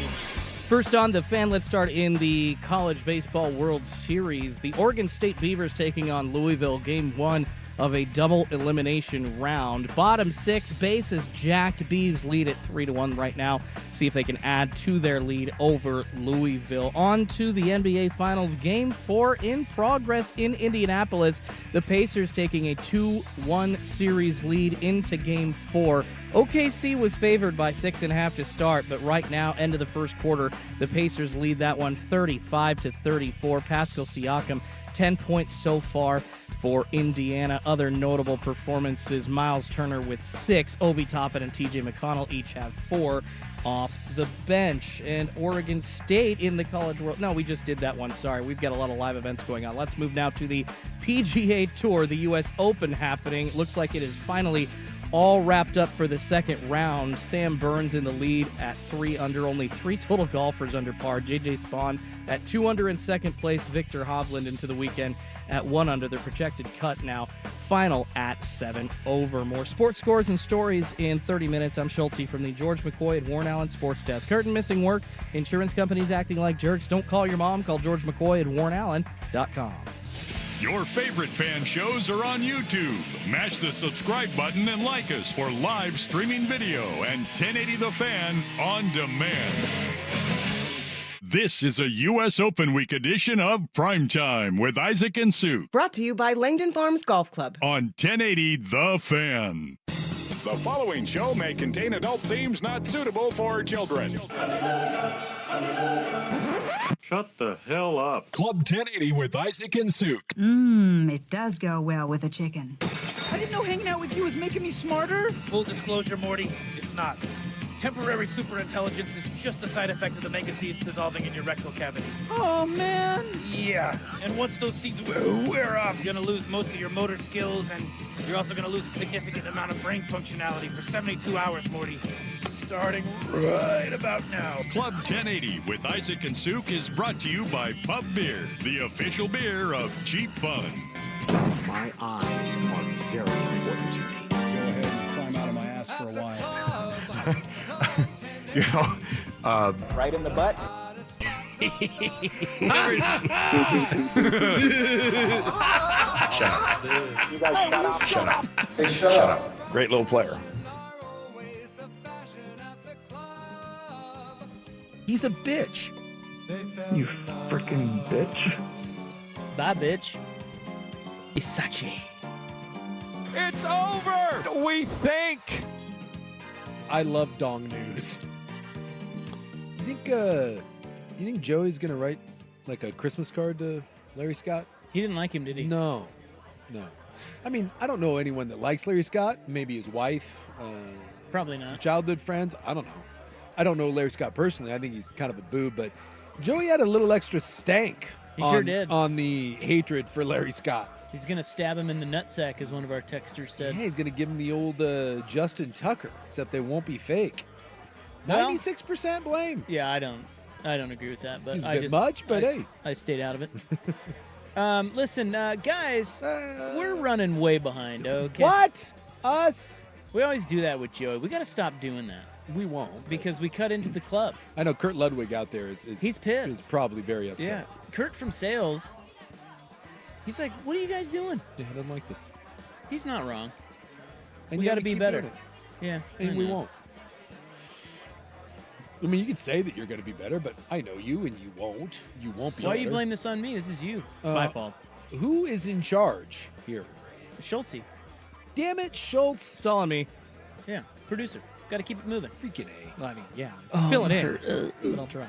First on The Fan, let's start in the College Baseball World Series. The Oregon State Beavers taking on Louisville, Game 1 of a double elimination round. Bottom 6, bases jacked. Beavs lead at 3-1 right now. See if they can add to their lead over Louisville. On to the NBA Finals. Game 4 in progress in Indianapolis. The Pacers taking a 2-1 series lead into Game 4. OKC was favored by 6.5 to start, but right now, end of the first quarter, the Pacers lead that one 35-34. Pascal Siakam, 10 points so far for Indiana. Other notable performances, Miles Turner with 6, Obi Toppin and TJ McConnell each have 4 off the bench. And Oregon State in the College World... No, we just did that one, sorry. We've got a lot of live events going on. Let's move now to the PGA Tour, the U.S. Open happening. Looks like it is finally all wrapped up for the second round. Sam Burns in the lead at 3 under. Only 3 total golfers under par. J.J. Spawn at 2 under in second place. Victor Hovland into the weekend at 1 under. Their projected cut now final at 7 over. More sports scores and stories in 30 minutes. I'm Schulte from the George McCoy at Warren Allen Sports Desk. Curtain missing work. Insurance companies acting like jerks. Don't call your mom. Call George McCoy at warrenallen.com. Your favorite fan shows are on YouTube. Mash the subscribe button and like us for live streaming video and 1080 The Fan on demand. This is a U.S. Open Week edition of Primetime with Isaac and Sue. Brought to you by Langdon Farms Golf Club. On 1080 The Fan. The following show may contain adult themes not suitable for children. Shut the hell up. Club 1080 with Isaac and Sue. It does go well with a chicken. I didn't know hanging out with you was making me smarter. Full disclosure, Morty, it's not. Temporary superintelligence is just a side effect of the mega seeds dissolving in your rectal cavity. Oh, man. Yeah, and once those seeds wear off, you're gonna lose most of your motor skills, and you're also gonna lose a significant amount of brain functionality for 72 hours, Morty. Starting right about now. Club 1080 with Isaac and Souk is brought to you by Pub Beer, the official beer of Cheap Fun. My eyes are very important to me. Go ahead and climb out of my ass for a while. Right in the butt. Shut up. You guys shut up. Shut up. Hey, shut up. Great little player. He's a bitch. You freaking bitch. Bye, bitch. Isachi. It's over, we think. I love dong news. You think Joey's gonna write like a Christmas card to Larry Scott? He didn't like him, did he? No. I mean, I don't know anyone that likes Larry Scott. Maybe his wife. Probably some not. childhood friends. I don't know. I don't know Larry Scott personally. I think he's kind of a boob, but Joey had a little extra stank. He sure did. On the hatred for Larry Scott. He's going to stab him in the nutsack, as one of our texters said. Yeah, he's going to give him the old Justin Tucker, except they won't be fake. Well, 96% blame. Yeah, I don't agree with that. But Seems a bit much, but hey. I stayed out of it. Listen, guys, we're running way behind, okay? What? Us? We always do that with Joey. We got to stop doing that. We won't. Because we cut into the club. I know Kurt Ludwig out there he's pissed. Is probably very upset. Yeah. Kurt from sales, he's like, what are you guys doing? Yeah, he doesn't like this. He's not wrong. And we got to be better. Yeah. And we won't. I mean, you could say that you're going to be better, but I know you, and you won't. You won't be Why better. you blame this on me? This is you. It's my fault. Who is in charge here? Schultze. Damn it, Schultz. It's all on me. Yeah, producer. Got to keep it moving. Freaking A. I mean, yeah. Fill it in. But I'll try.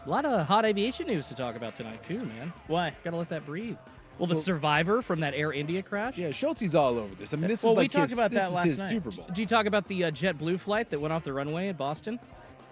A lot of hot aviation news to talk about tonight, too, man. Why? Got to let that breathe. Well, the survivor from that Air India crash? Yeah, Schultze's all over this. I mean, this is we like talked about that last his night. Super Bowl. Did you talk about the JetBlue flight that went off the runway in Boston?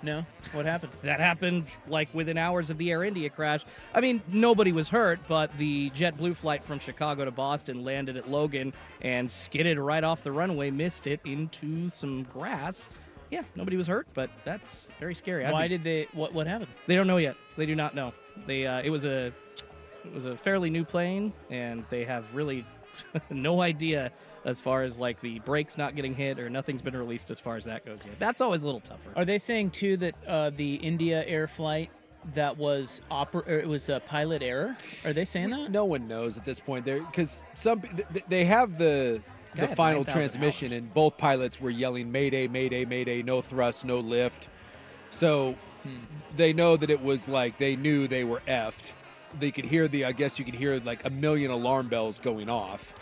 No. What happened? That happened like within hours of the Air India crash. I mean, nobody was hurt, but the JetBlue flight from Chicago to Boston landed at Logan and skidded right off the runway, missed it into some grass. Yeah, nobody was hurt, but that's very scary. Why did they? What happened? They don't know yet. They do not know. They it was a fairly new plane, and they have really no idea as far as like the brakes not getting hit or nothing's been released as far as that goes yet. That's always a little tougher. Are they saying too that the India Air flight that was it was a pilot error? Are they saying that? No one knows at this point. Because they have the final transmission, and both pilots were yelling "Mayday, Mayday, Mayday!" No thrust, no lift. So they know that it was like they knew they were effed. They could hear I guess you could hear like a million alarm bells going off.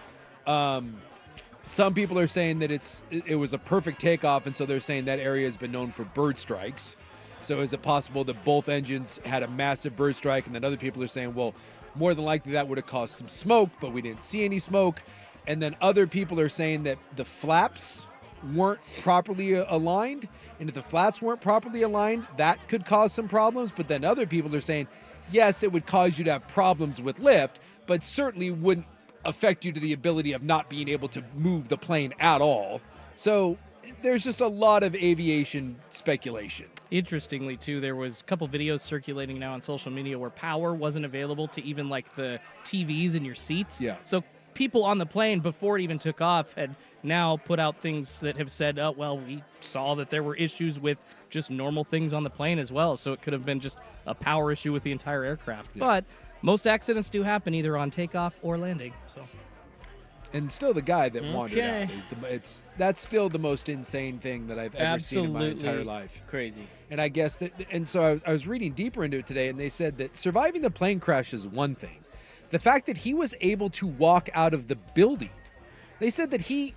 Some people are saying that it was a perfect takeoff, and so they're saying that area has been known for bird strikes. So is it possible that both engines had a massive bird strike? And then other people are saying, well, more than likely that would have caused some smoke, but we didn't see any smoke. And then other people are saying that the flaps weren't properly aligned. And if the flaps weren't properly aligned, that could cause some problems. But then other people are saying, yes, it would cause you to have problems with lift, but certainly wouldn't affect you to the ability of not being able to move the plane at all. So there's just a lot of aviation speculation. Interestingly, too, there was a couple videos circulating now on social media where power wasn't available to even like the TVs in your seats. Yeah. So people on the plane before it even took off had now put out things that have said, oh, well, we saw that there were issues with just normal things on the plane as well. So it could have been just a power issue with the entire aircraft. Yeah. But most accidents do happen either on takeoff or landing. So And still the guy that wandered out that's still the most insane thing that I've ever seen in my entire life. Crazy. And I guess so I was reading deeper into it today, and they said that surviving the plane crash is one thing. The fact that he was able to walk out of the building, they said that he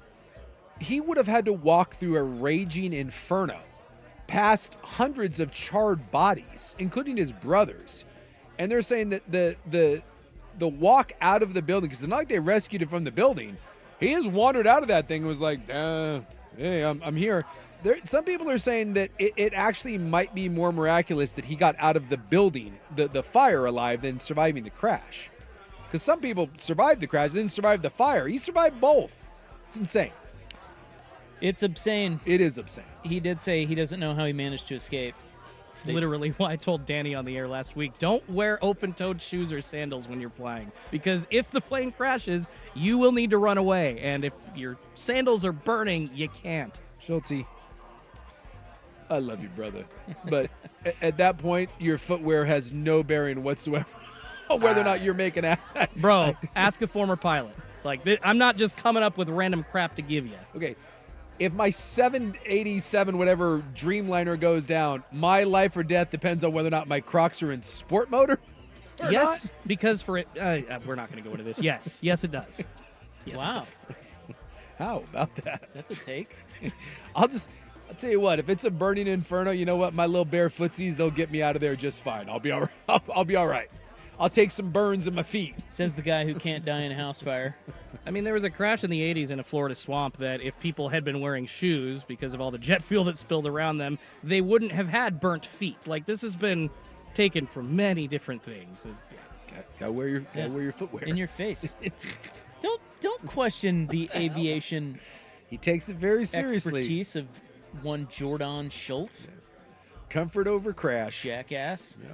would have had to walk through a raging inferno, past hundreds of charred bodies, including his brothers. And they're saying that the walk out of the building, because it's not like they rescued him from the building. He just wandered out of that thing and was like, hey, I'm here. Some people are saying that it actually might be more miraculous that he got out of the building, the fire, alive than surviving the crash. Because some people survived the crash, didn't survive the fire. He survived both. It's insane. It's obscene. It is obscene. He did say he doesn't know how he managed to escape. It's literally why I told Danny on the air last week, don't wear open-toed shoes or sandals when you're flying. Because if the plane crashes, you will need to run away. And if your sandals are burning, you can't. Schultze, I love you, brother. But at that point, your footwear has no bearing whatsoever on whether or not you're making it. Bro, ask a former pilot. Like, I'm not just coming up with random crap to give you. Okay. If my 787 whatever Dreamliner goes down, my life or death depends on whether or not my Crocs are in sport mode or yes, not? because for it, we're not going to go into this. Yes, yes, it does. Yes, wow. It does. How about that? That's a take. I'll tell you what, if it's a burning inferno, you know what? My little bare footsies, they'll get me out of there just fine. I'll be all right. I'll be all right. I'll take some burns in my feet. Says the guy who can't die in a house fire. I mean, there was a crash in the 80s in a Florida swamp that if people had been wearing shoes because of all the jet fuel that spilled around them, they wouldn't have had burnt feet. Like, this has been taken from many different things. Gotta wear your footwear. In your face. Don't question the aviation. He takes it very seriously. Expertise of one Jordan Schultz. Comfort over crash. Jackass. Yeah.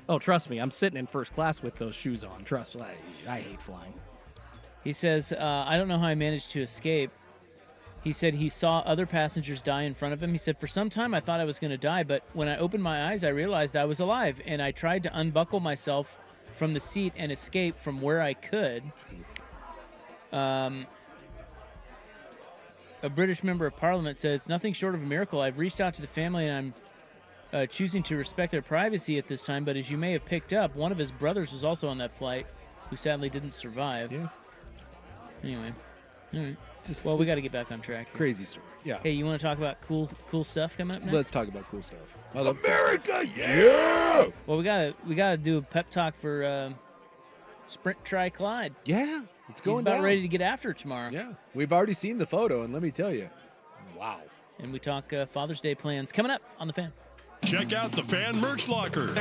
Oh, trust me, I'm sitting in first class with those shoes on. Trust me, I hate flying. He says, I don't know how I managed to escape. He said he saw other passengers die in front of him. He said, for some time I thought I was going to die, but when I opened my eyes, I realized I was alive, and I tried to unbuckle myself from the seat and escape from where I could. A British member of parliament said, it's nothing short of a miracle. I've reached out to the family, and I'm choosing to respect their privacy at this time, but as you may have picked up, one of his brothers was also on that flight, who sadly didn't survive. Yeah. Anyway, all right. Well, we got to get back on track here. Crazy story. Yeah. Hey, you want to talk about cool stuff coming up next? Let's talk about cool stuff. America, yeah! Well, we gotta do a pep talk for Sprint Tri Clyde. Yeah, it's going He's about down. ready to get after it tomorrow. Yeah, we've already seen the photo, and let me tell you, wow. And we talk Father's Day plans coming up on The Fan. Check out the Fan Merch Locker.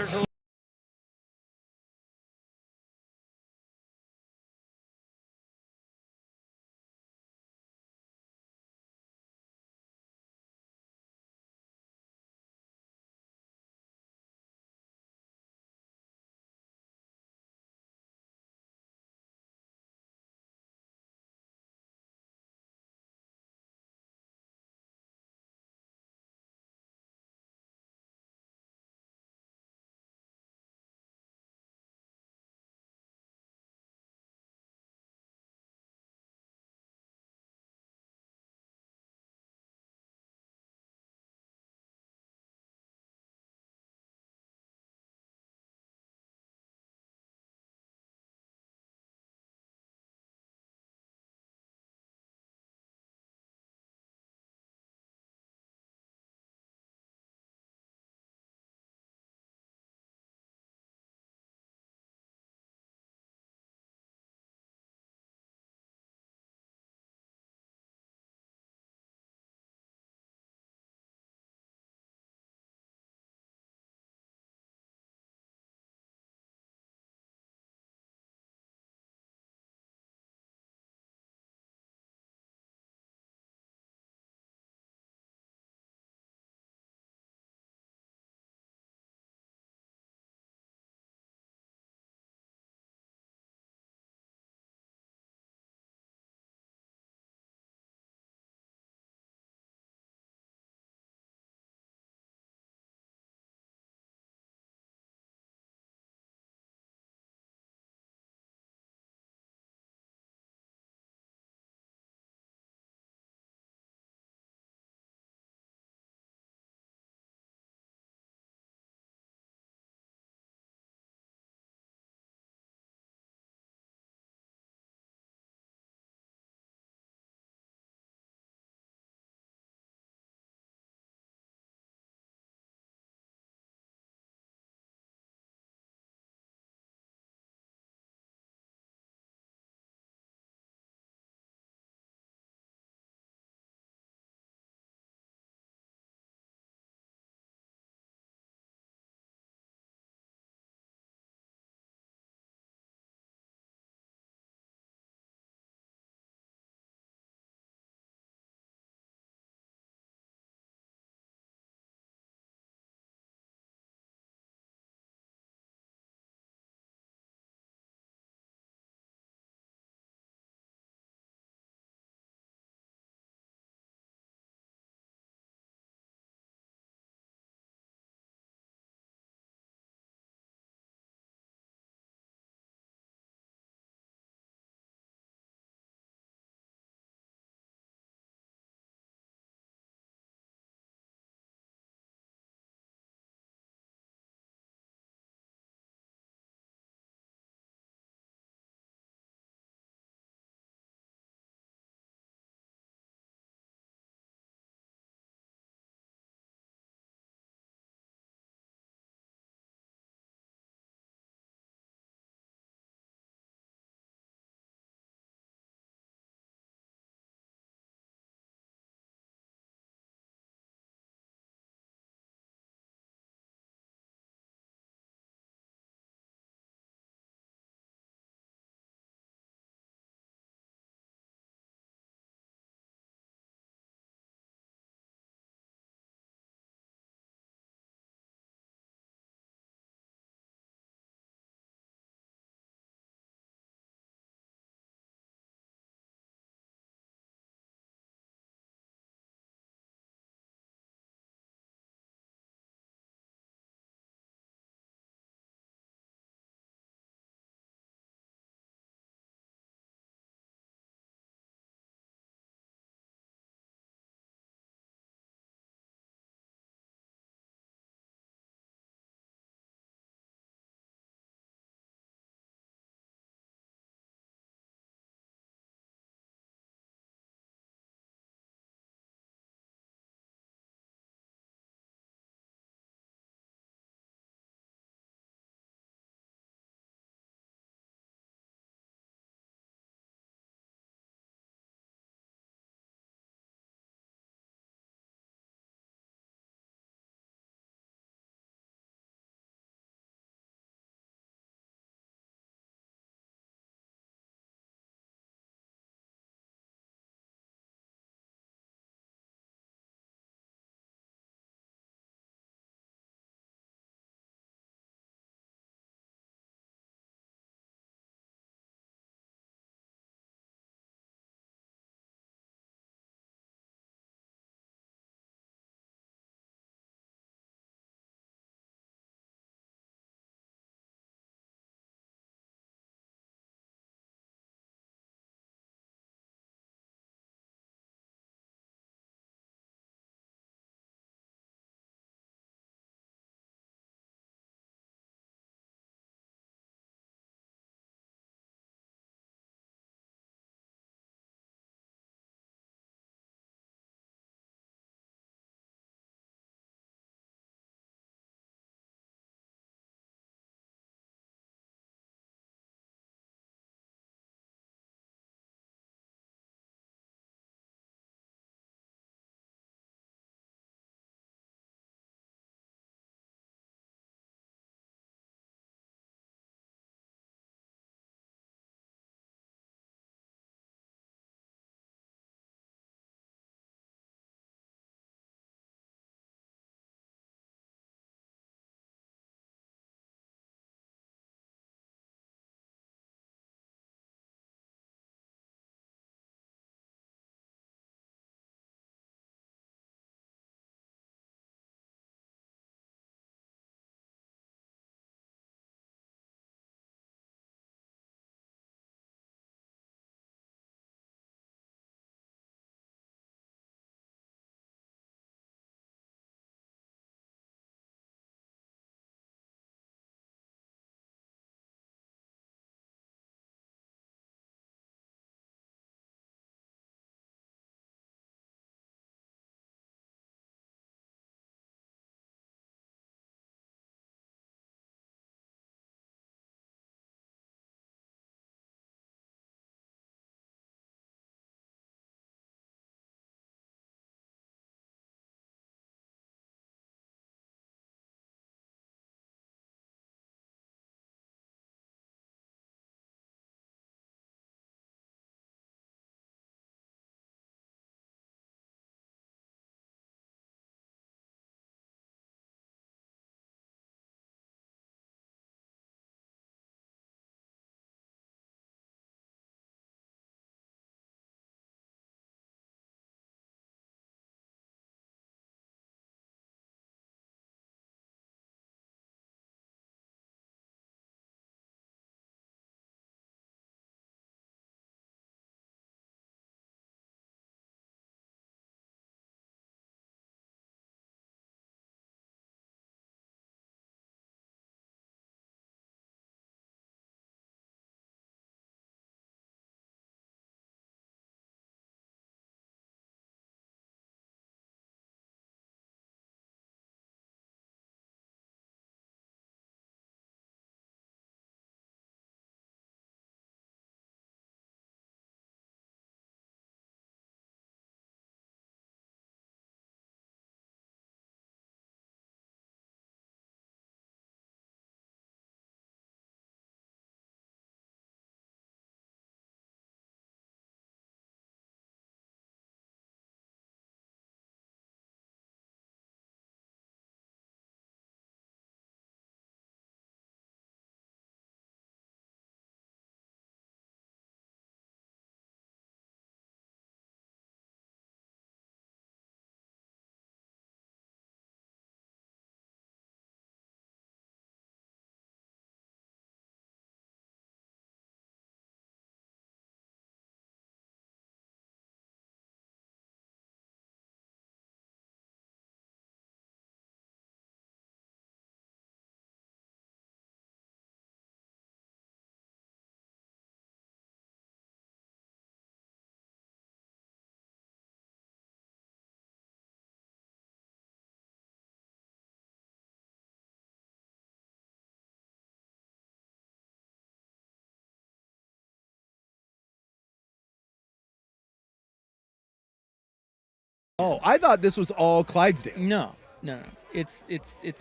Oh, I thought this was all Clydesdale. No. It's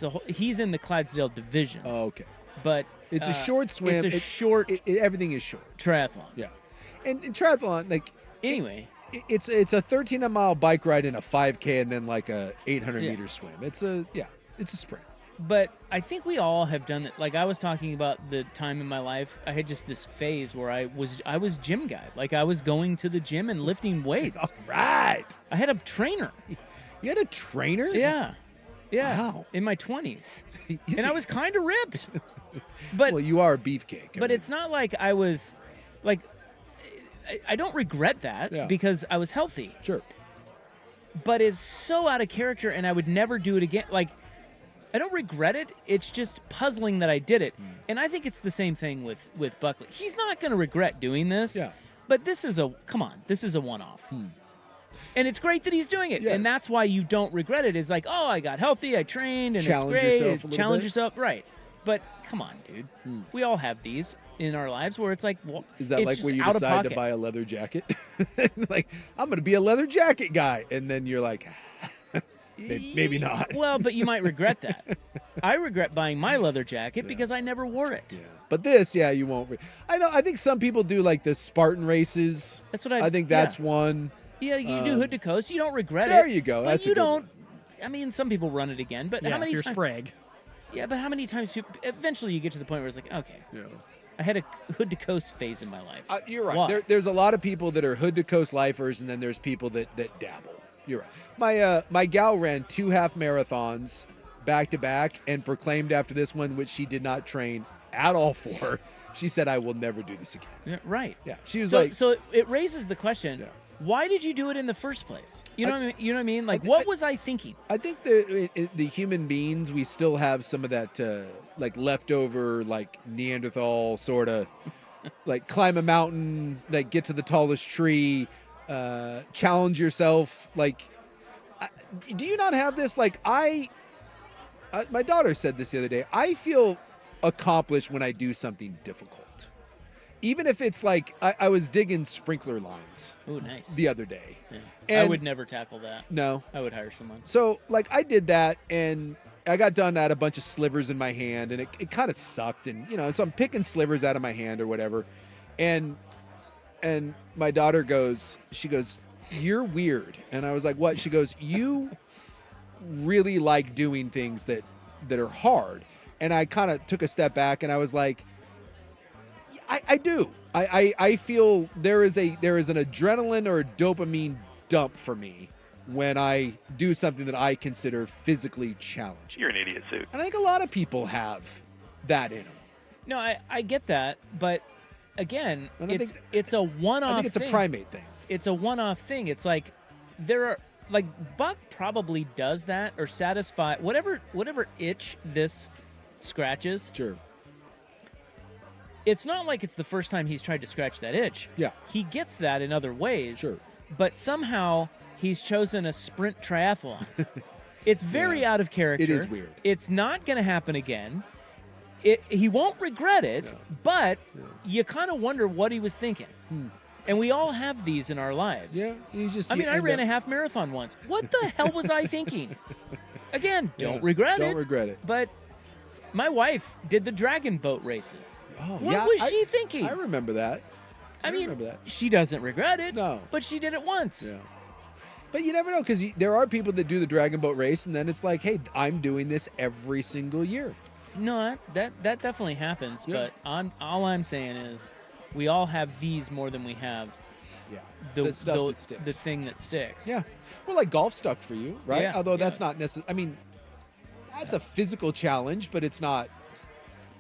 a whole, he's in the Clydesdale division. Oh, okay. But it's a short swim. It's a short. Everything is short. Triathlon. Yeah, and triathlon, like anyway, it's a 13-mile bike ride and a 5K and then like a 800-meter swim. It's a sprint. But I think we all have done that. Like I was talking about the time in my life, I had just this phase where I was gym guy. Like I was going to the gym and lifting weights. All right. I had a trainer. You had a trainer? Yeah. Wow. In my 20s. And I was kind of ripped. But well, you are a beefcake. But it's not like I was like I don't regret that because I was healthy. Sure. But it's so out of character and I would never do it again. Like I don't regret it. It's just puzzling that I did it. And I think it's the same thing with Buckley. He's not going to regret doing this. Yeah. But this is a one-off. And it's great that he's doing it. Yes. And that's why you don't regret it. Is like, oh, I got healthy, I trained, and challenge it's great. Yourself challenge yourself. Right. But come on, dude. We all have these in our lives where it's like, well, is that it's like just when you out of decide pocket. to buy a leather jacket? Like, I'm going to be a leather jacket guy. And then you're like, maybe not. Well, but you might regret that. I regret buying my leather jacket because I never wore it. Yeah. But this, you won't. I know. I think some people do like the Spartan races. That's what I think that's one. Yeah, you do hood to coast. You don't regret it. There you go. But That's you a good don't. one. I mean, some people run it again, but how many times? times? Sprague. Yeah, but how many times people? Eventually, you get to the point where it's like, okay, Yeah. I had a hood to coast phase in my life. You're right. Why? There's a lot of people that are hood to coast lifers, and then there's people that dabble. You're right. My gal ran 2 half marathons back to back and proclaimed after this one, which she did not train at all for. She said, "I will never do this again." Yeah, right. Yeah. She was so it raises the question. Yeah. Why did you do it in the first place? You know what I mean? You know what I mean? Like, what was I thinking? I think the human beings, we still have some of that like leftover, like Neanderthal sort of, like climb a mountain, like get to the tallest tree, challenge yourself. Like, do you not have this? Like my daughter said this the other day. I feel accomplished when I do something difficult. Even if it's like I was digging sprinkler lines. Oh, nice. The other day. Yeah. And I would never tackle that. No. I would hire someone. So, like, I did that, and I got done. I had a bunch of slivers in my hand, and it kind of sucked. And, so I'm picking slivers out of my hand or whatever. And my daughter goes, "You're weird." And I was like, "What?" She goes, "You really like doing things that are hard." And I kind of took a step back, and I was like, I do. I feel there is an adrenaline or a dopamine dump for me when I do something that I consider physically challenging. You're an idiot, Sue. And I think a lot of people have that in them. No, I get that, but again, it's a one-off. I think it's thing. a primate thing. It's a one-off thing. It's like Buck probably does that or satisfy whatever itch this scratches. Sure. It's not like it's the first time he's tried to scratch that itch. Yeah. He gets that in other ways. Sure. But somehow he's chosen a sprint triathlon. It's very out of character. It is weird. It's not going to happen again. He won't regret it, but you kind of wonder what he was thinking. And we all have these in our lives. Yeah. I ran a half marathon once. What the hell was I thinking? Again, don't regret it. Don't regret it. But my wife did the dragon boat races. Oh, what was she thinking? I remember that. I mean, she doesn't regret it. No. But she did it once. Yeah. But you never know, because there are people that do the dragon boat race, and then it's like, hey, I'm doing this every single year. No, that definitely happens. Yeah. But all I'm saying is, we all have these more than we have. Yeah. The stuff that sticks. The thing that sticks. Yeah. Well, like golf stuck for you, right? Yeah, Although that's not necessarily. I mean, that's a physical challenge, but it's not.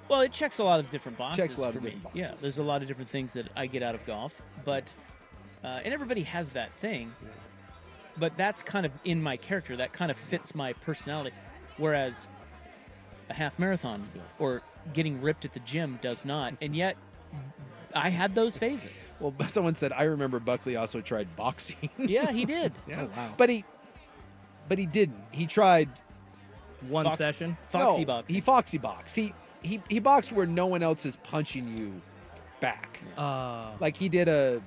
Well, it checks a lot of different boxes Checks a lot for of me. different Yeah, boxes. there's a lot of different things that I get out of golf, but and everybody has that thing. Yeah. But that's kind of in my character. That kind of fits my personality. Whereas a half marathon or getting ripped at the gym does not. And yet, I had those phases. Well, someone said, I remember Buckley also tried boxing. Yeah, he did. Yeah. Oh, wow. But he didn't. He tried one session. Foxy no, boxing. He foxy boxed. He boxed where no one else is punching you back. Like he did a.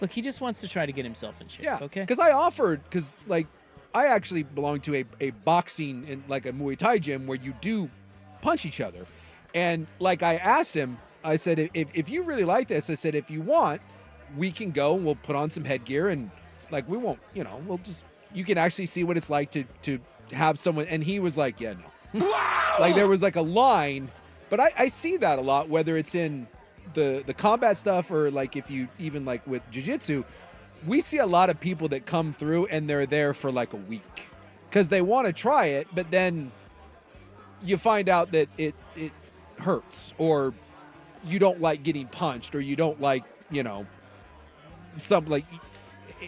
Look, he just wants to try to get himself in shape. Yeah. Okay. Because I offered, like I actually belong to a boxing and like a Muay Thai gym where you do punch each other. And like I asked him, I said, if you really like this, I said, if you want, we can go and we'll put on some headgear and like, we won't, we'll just, you can actually see what it's like to have someone. And he was like, yeah, no. Wow! Like there was like a line, but I see that a lot, whether it's in the combat stuff or like if you even like with jiu-jitsu, we see a lot of people that come through and they're there for like a week because they want to try it, but then you find out that it hurts or you don't like getting punched or you don't like, some like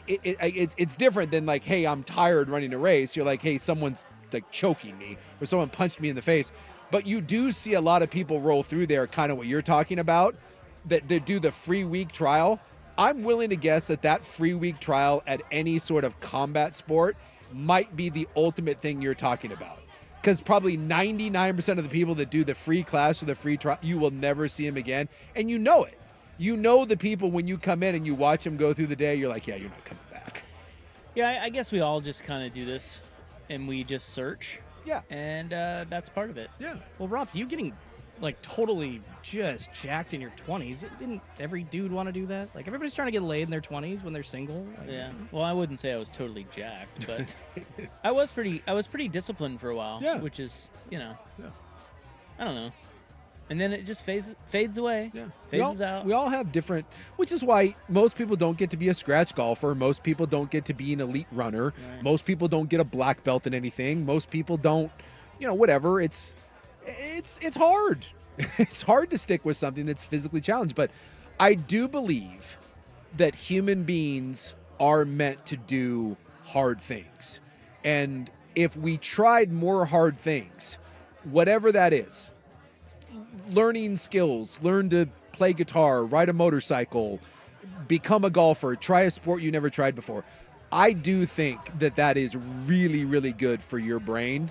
it's different than like, hey, I'm tired running a race. You're like, hey, someone's like choking me or someone punched me in the face. But you do see a lot of people roll through there, kind of what you're talking about, that they do the free week trial. I'm willing to guess that free week trial at any sort of combat sport might be the ultimate thing you're talking about. Because probably 99% of the people that do the free class or the free trial, you will never see them again. And you know it. You know the people when you come in and you watch them go through the day, you're like, yeah, you're not coming back. Yeah, I guess we all just kind of do this and we just search. Yeah. And that's part of it. Yeah. Well, Rob, you getting like totally just jacked in your 20s. Didn't every dude want to do that? Like everybody's trying to get laid in their 20s when they're single. Like, yeah. Well, I wouldn't say I was totally jacked, but I was pretty disciplined for a while. Yeah. Which is, I don't know. And then it just fades away. Yeah. Phases out. We all have different, which is why most people don't get to be a scratch golfer. Most people don't get to be an elite runner. Right. Most people don't get a black belt in anything. Most people don't, whatever. It's hard. It's hard to stick with something that's physically challenged. But I do believe that human beings are meant to do hard things. And if we tried more hard things, whatever that is, learning skills, learn to play guitar, ride a motorcycle, become a golfer, try a sport you never tried before. I do think that is really, really good for your brain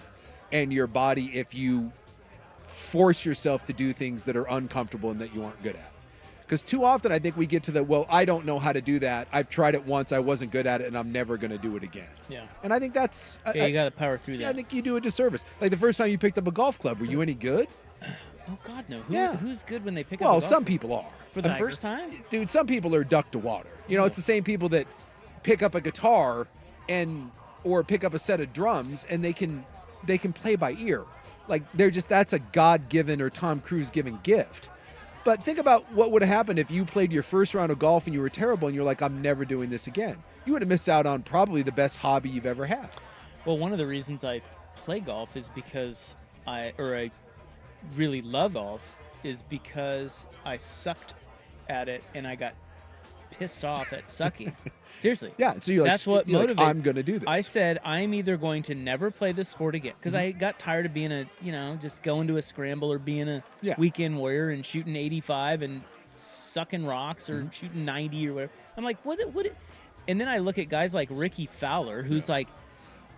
and your body if you force yourself to do things that are uncomfortable and that you aren't good at. Because too often I think we get to well, I don't know how to do that. I've tried it once, I wasn't good at it, and I'm never going to do it again. Yeah. And I think that's... Yeah, you got to power through that. Yeah, I think you do a disservice. Like the first time you picked up a golf club, were you any good? Oh, God, no. Yeah. Who's good when they pick up a Well, golf some club? people are. For the first time? Dude, some people are duck to water. It's the same people that pick up a guitar or pick up a set of drums and they can play by ear. Like that's a God-given or Tom Cruise-given gift. But think about what would have happened if you played your first round of golf and you were terrible and you're like, I'm never doing this again. You would have missed out on probably the best hobby you've ever had. Well, one of the reasons I play golf is because I really love golf is because I sucked at it and I got pissed off at sucking. Seriously. Yeah. So you're like, that's what motivated. Like, I'm going to do this. I said, I'm either going to never play this sport again because I got tired of being just going to a scramble or being a weekend warrior and shooting 85 and sucking rocks or shooting 90 or whatever. I'm like, what? And then I look at guys like Ricky Fowler, who's like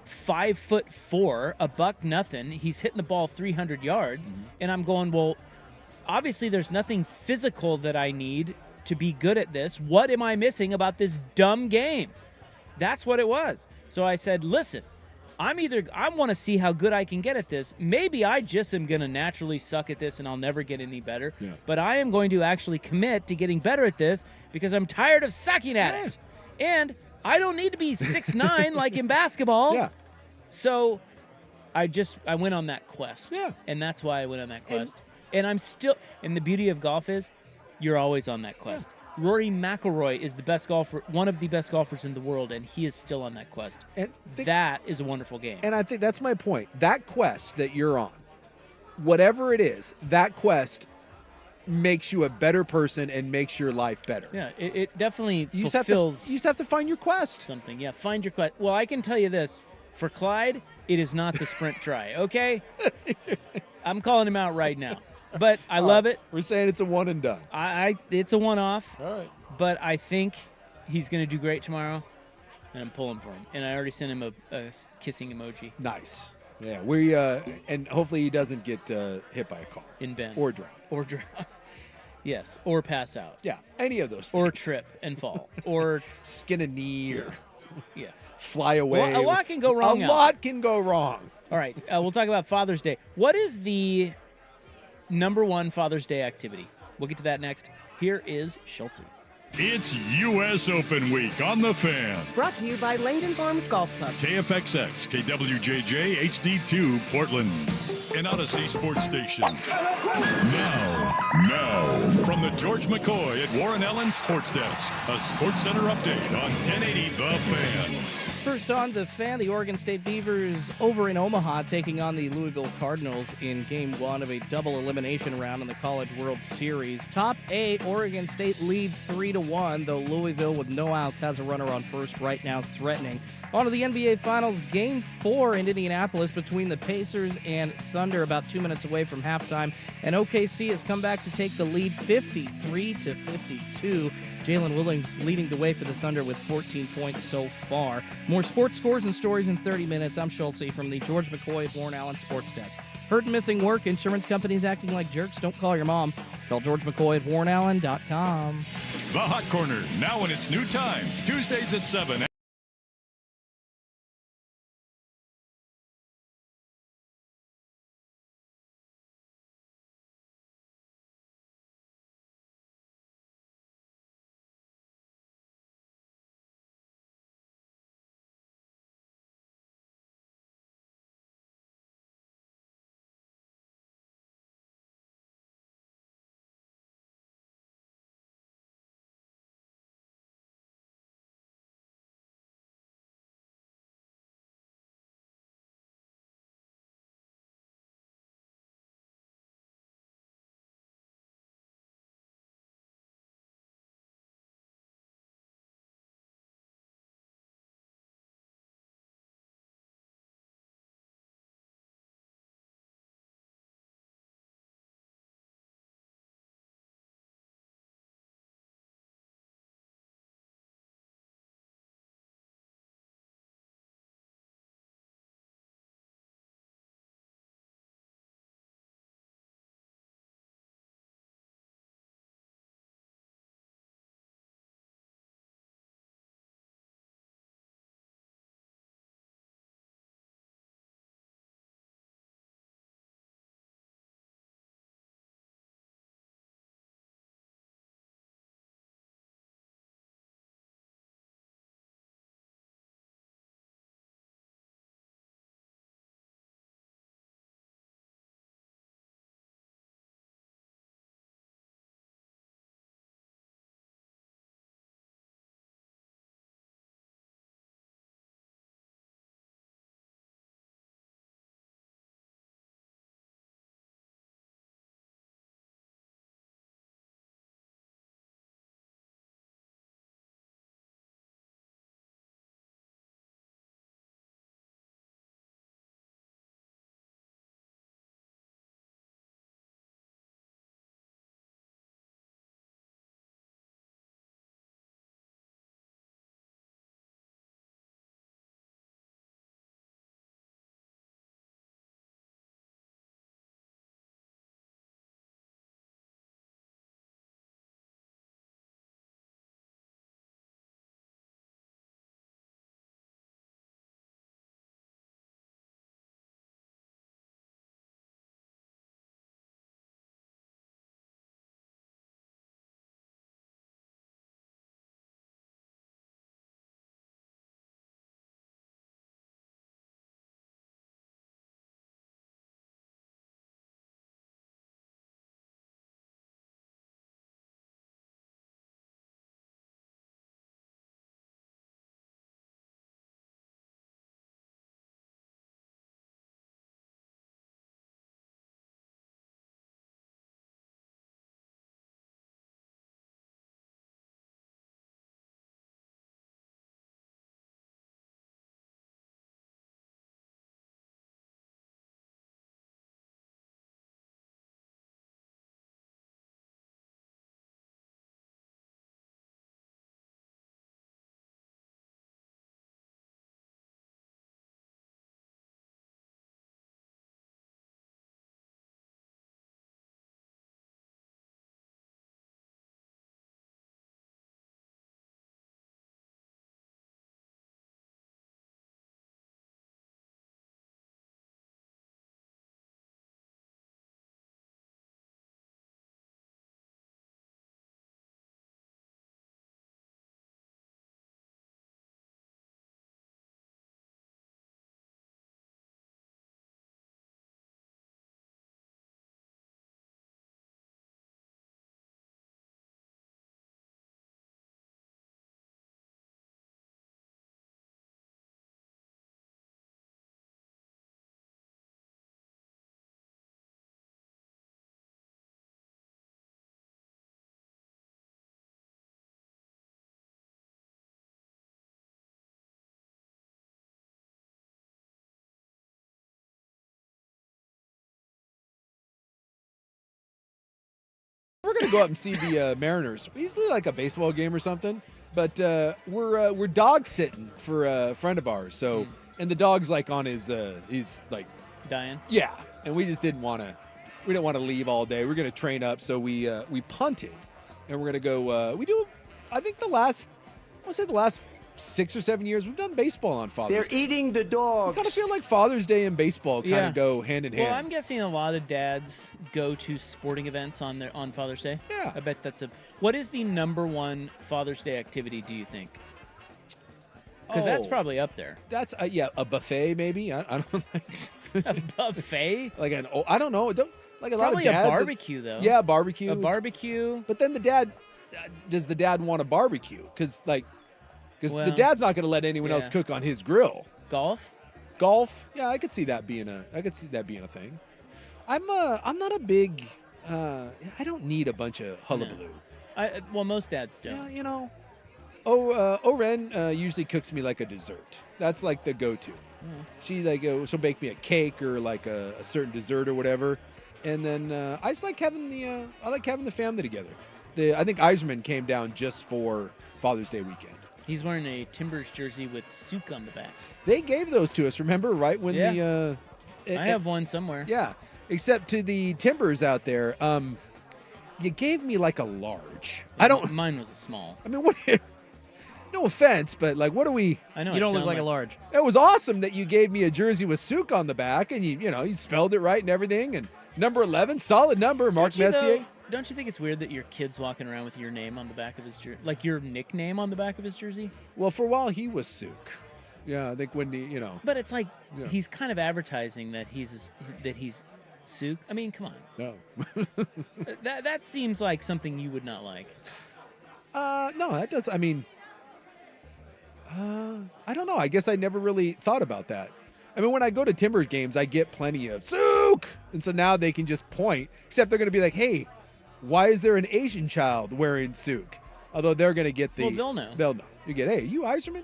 5'4", $100. He's hitting the ball 300 yards. And I'm going, well, obviously there's nothing physical that I need to be good at this. What am I missing about this dumb game? That's what it was. So I said, listen, I want to see how good I can get at this. Maybe I just am going to naturally suck at this and I'll never get any better. Yeah. But I am going to actually commit to getting better at this because I'm tired of sucking at it. And I don't need to be 6'9" like in basketball. Yeah. So I went on that quest. Yeah. And that's why I went on that quest. And I'm still, and the beauty of golf is you're always on that quest. Yeah. Rory McIlroy is the best golfer, one of the best golfers in the world, and he is still on that quest. And that is a wonderful game. And I think that's my point. That quest that you're on, whatever it is, that quest makes you a better person and makes your life better. Yeah, it definitely you fulfills. You just have to find your quest. Something, yeah. Find your quest. Well, I can tell you this. For Clyde, it is not the sprint try, okay? I'm calling him out right now. But I love it. We're saying it's a one and done. It's a one-off. All right. But I think he's going to do great tomorrow, and I'm pulling for him. And I already sent him a kissing emoji. Nice. Yeah, we and hopefully he doesn't get hit by a car. In Bend. Or drown. Or drown. Yes, or pass out. Yeah, any of those things. Or trip and fall. Or skin a knee. Or Yeah. fly away. Well, a lot can go wrong. A lot can go wrong. All right, we'll talk about Father's Day. What is the number one Father's Day activity? We'll get to that next. Here is Schultze. It's U.S. Open Week on The Fan. Brought to you by Langdon Farms Golf Club. KFXX, KWJJ, HD2, Portland. An Odyssey Sports Station. Now, from the George McCoy at Warren Allen Sports Desk, a Sports Center update on 1080 The Fan. First on The Fan, the Oregon State Beavers over in Omaha taking on the Louisville Cardinals in Game 1 of a double elimination round in the College World Series. Top 8, Oregon State leads 3-1, though Louisville with no outs has a runner on first right now threatening. On to the NBA Finals, Game 4 in Indianapolis between the Pacers and Thunder about 2 minutes away from halftime, and OKC has come back to take the lead 53-52. Jalen Williams leading the way for the Thunder with 14 points so far. More sports scores and stories in 30 minutes. I'm Schultze from the George McCoy at Warren Allen Sports Desk. Hurt and missing work, insurance companies acting like jerks. Don't call your mom. Call George McCoy at warrenallen.com. The Hot Corner, now in its new time, Tuesdays at 7. go up and see the Mariners. Usually like a baseball game or something, but we're dog sitting for a friend of ours. So and the dog's like on his he's like dying. Yeah, and we just didn't want to leave all day. We're gonna train up, so we punted, and we're gonna go. We do. I think the last 6 or 7 years we've done baseball on Father's Day. They're eating the dogs. I kind of feel like Father's Day and baseball kind of go hand in hand. Well, I'm guessing a lot of dads go to sporting events on Father's Day. Yeah. I bet what is the number one Father's Day activity, do you think? Because that's probably up there. That's a buffet maybe. I don't know. A buffet? Like I don't know. Like a probably lot of dads, a barbecue though. Yeah, barbecue. A barbecue. But then does the dad want a barbecue? Because the dad's not going to let anyone else cook on his grill. Golf. Yeah, I could see that being a thing. I'm not a big. I don't need a bunch of hullabaloo. No. Well, most dads don't. Yeah, you know. Oren usually cooks me like a dessert. That's like the go-to. She'll bake me a cake or like a certain dessert or whatever, and then I just like having the family together. I think Eiserman came down just for Father's Day weekend. He's wearing a Timbers jersey with Souk on the back. They gave those to us, remember? Right when I have one somewhere. Yeah, except to the Timbers out there, you gave me like a large. Mine was a small. I mean, what? No offense, but like, what do we? I know you don't look like a large. It was awesome that you gave me a jersey with Souk on the back, and you spelled it right and everything, and number 11, solid number, Mark Messier. Don't you think it's weird that your kid's walking around with your name on the back of his jersey, like your nickname on the back of his jersey? Well, for a while he was Souk. Yeah, I think when But it's like he's kind of advertising that he's Souk. I mean, come on. No. that seems like something you would not like. No, that does. I mean, I don't know. I guess I never really thought about that. I mean, when I go to Timbers games, I get plenty of Souk, and so now they can just point. Except they're going to be like, "Hey, why is there an Asian child wearing Souk?" Although they're going to get the. Well, they'll know. They'll know. You get, "Hey, you Eiserman?"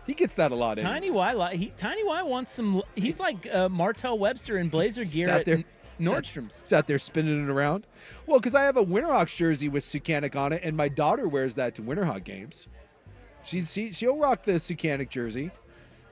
He gets that a lot. Tiny Y, Tiny Y wants some. He's like Martell Webster in Blazer gear Sat at there, Nordstrom's. Sat there spinning it around. Well, because I have a Winterhawks jersey with Sukanik on it, and my daughter wears that to Winterhawk games. She'll rock the Sukanik jersey.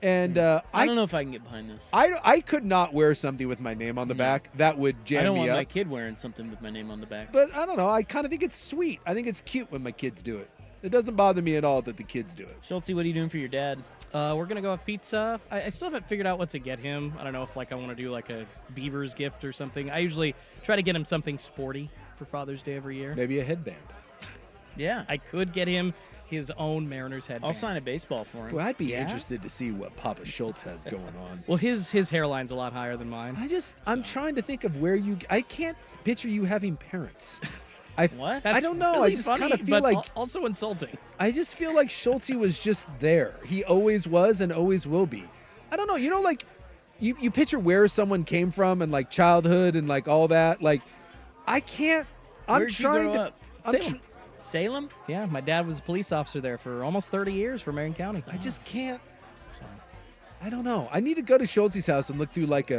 And I don't know if I can get behind this. I could not wear something with my name on the back. That would jam me up. I don't want my kid wearing something with my name on the back. But I don't know. I kind of think it's sweet. I think it's cute when my kids do it. It doesn't bother me at all that the kids do it. Schulte, what are you doing for your dad? We're going to go with pizza. I still haven't figured out what to get him. I don't know if I want to do like a Beavers gift or something. I usually try to get him something sporty for Father's Day every year. Maybe a headband. Yeah. I could get him his own Mariners headband. I'll sign a baseball for him. Well, I'd be interested to see what Papa Schultz has going on. Well, his hairline's a lot higher than mine. I'm trying to think of where I can't picture you having parents. What? I don't know. Really I just funny, kind of feel but like also insulting. I just feel like Schultz was just there. He always was and always will be. I don't know. Like you picture where someone came from and like childhood and like all that. Like I can't. Where'd you grow up? Salem. Salem? Yeah, my dad was a police officer there for almost 30 years for Marion County. I just can't. I don't know. I need to go to Schultz's house and look through like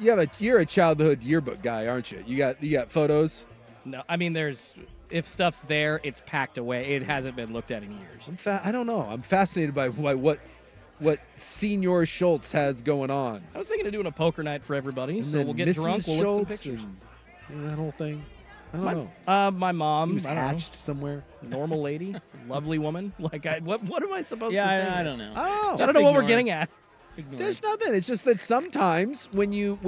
you're a childhood yearbook guy, aren't you? You got photos? No, I mean if stuff's there, it's packed away. It hasn't been looked at in years. I don't know. I'm fascinated by what Senior Schultz has going on. I was thinking of doing a poker night for everybody, And so then we'll get Mrs. drunk, we'll look at some Schultz pictures. and that whole thing. I don't know. My mom, He was I don't know, hatched somewhere. normal lady, lovely woman. Like, what am I supposed to say? Yeah, I don't know. Oh, I don't know what we're getting at. There's nothing. It's just that sometimes when you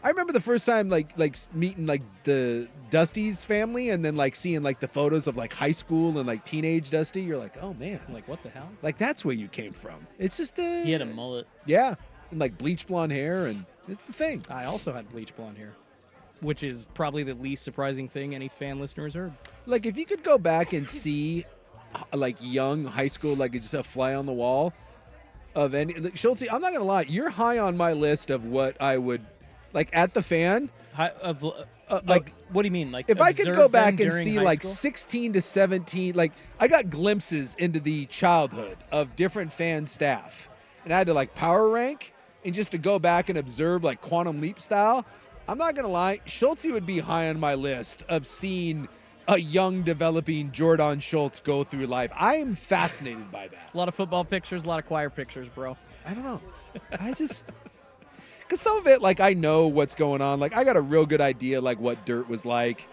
I remember the first time like meeting like the Dusty's family and then like seeing like the photos of like high school and like teenage Dusty, you're like, oh man, Like, what the hell? like that's where you came from. It's just He had a mullet. yeah, and like bleach blonde hair, and it's the thing. I also had bleach blonde hair, which is probably the least surprising thing any fan listeners heard. Like if you could go back and see like young high school, like just a fly on the wall of any Schultz, I'm not gonna lie, you're high on my list of what I would like at the fan. Like, what do you mean? Like, if I could go back and during see high like school? 16 to 17, like I got glimpses into the childhood of different fan staff, and I had to like power rank and just to go back and observe like Quantum Leap style. I'm not going to lie. Schulte would be high on my list of seeing a young, developing Jordan Schultz go through life. I am fascinated by that. A lot of football pictures, a lot of choir pictures, bro. I don't know. Because some of it, like, I know what's going on. Like, I got a real good idea, like, what Dirt was like.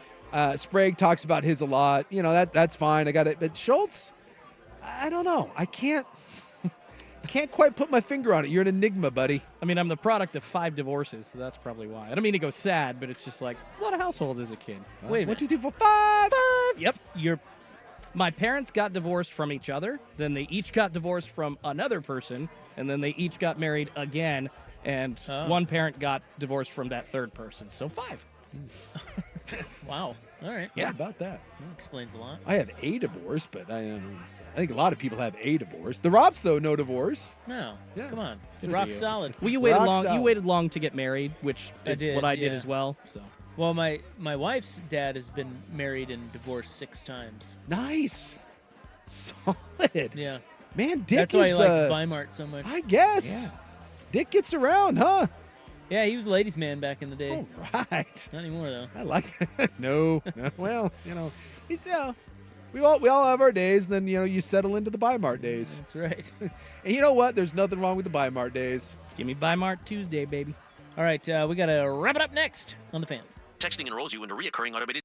Sprague talks about his a lot. You know, that's fine. I got it. But Schultz, I don't know. I can't quite put my finger on it. You're an enigma, buddy. I mean, I'm the product of 5 divorces, so that's probably why. I don't mean to go sad, but it's just like a lot of households as a kid. Wait, 1, 2, 3, 4, 5. Yep. My parents got divorced from each other, then they each got divorced from another person, and then they each got married again, and one parent got divorced from that third person. So 5. Wow. All right. Yeah, about that. That explains a lot. I have a divorce, but I think a lot of people have a divorce. The Robs, though, no divorce. No. Yeah. Come on. Good Rock for you. solid. Well, you waited Rock long. solid. You waited long to get married, which is what I did as well. So. Well, my wife's dad has been married and divorced 6 times. Nice. Solid. Yeah. Man, Dick That's why he is, likes Weimart so much. I guess. Yeah. Dick gets around, huh? Yeah, he was a ladies' man back in the day. All right. Not anymore, though. I like it. No. Well, he's, we all have our days, and then, you settle into the Weimart days. That's right. And you know what? There's nothing wrong with the Weimart days. Give me Weimart Tuesday, baby. All right, we got to wrap it up next on The Fan. Texting enrolls you into reoccurring automated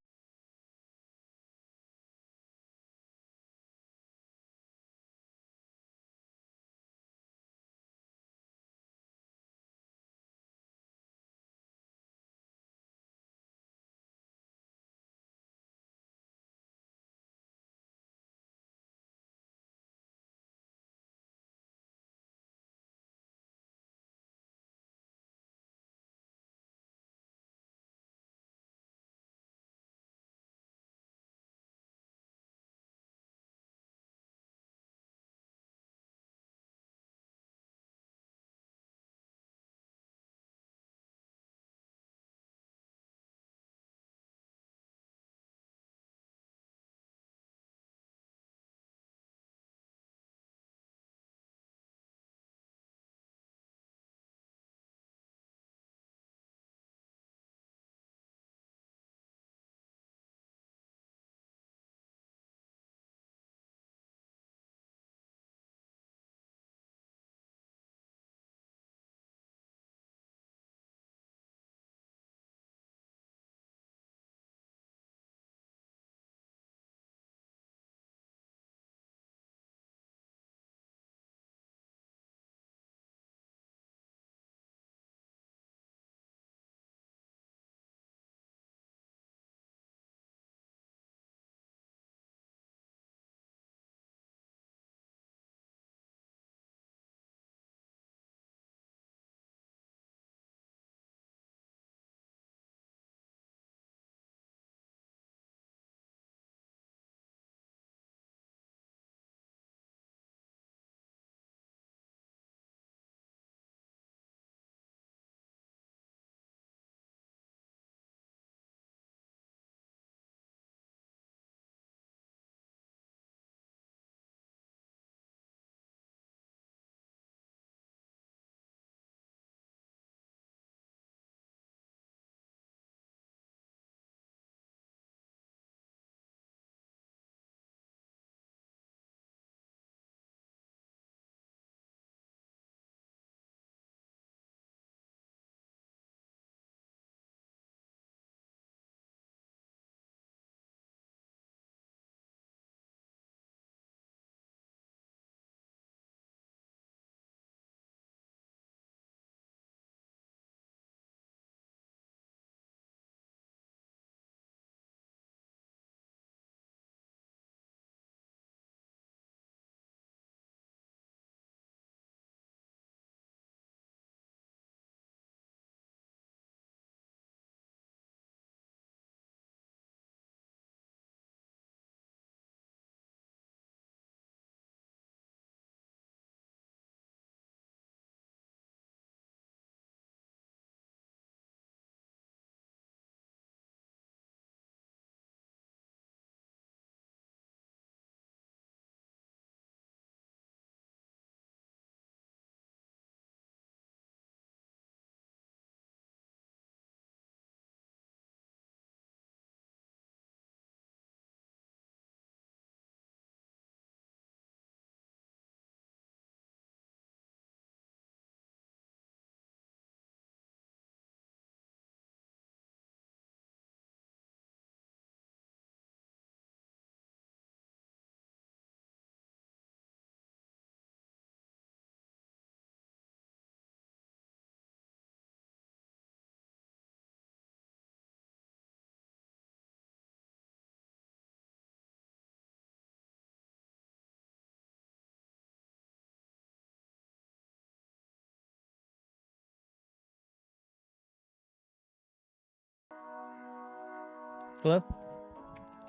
Hello?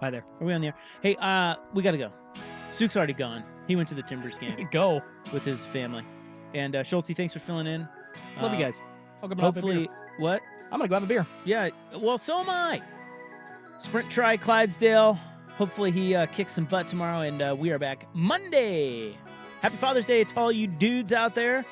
Hi there. Are we on the air? Hey, we got to go. Suk's already gone. He went to the Timbers game. Go. With his family. And Schulte, thanks for filling in. Love you guys. I'll go have a beer. Hopefully, what? I'm going to go have a beer. Yeah, well, so am I. Sprint Try Clydesdale. Hopefully he kicks some butt tomorrow, and we are back Monday. Happy Father's Day to all you dudes out there.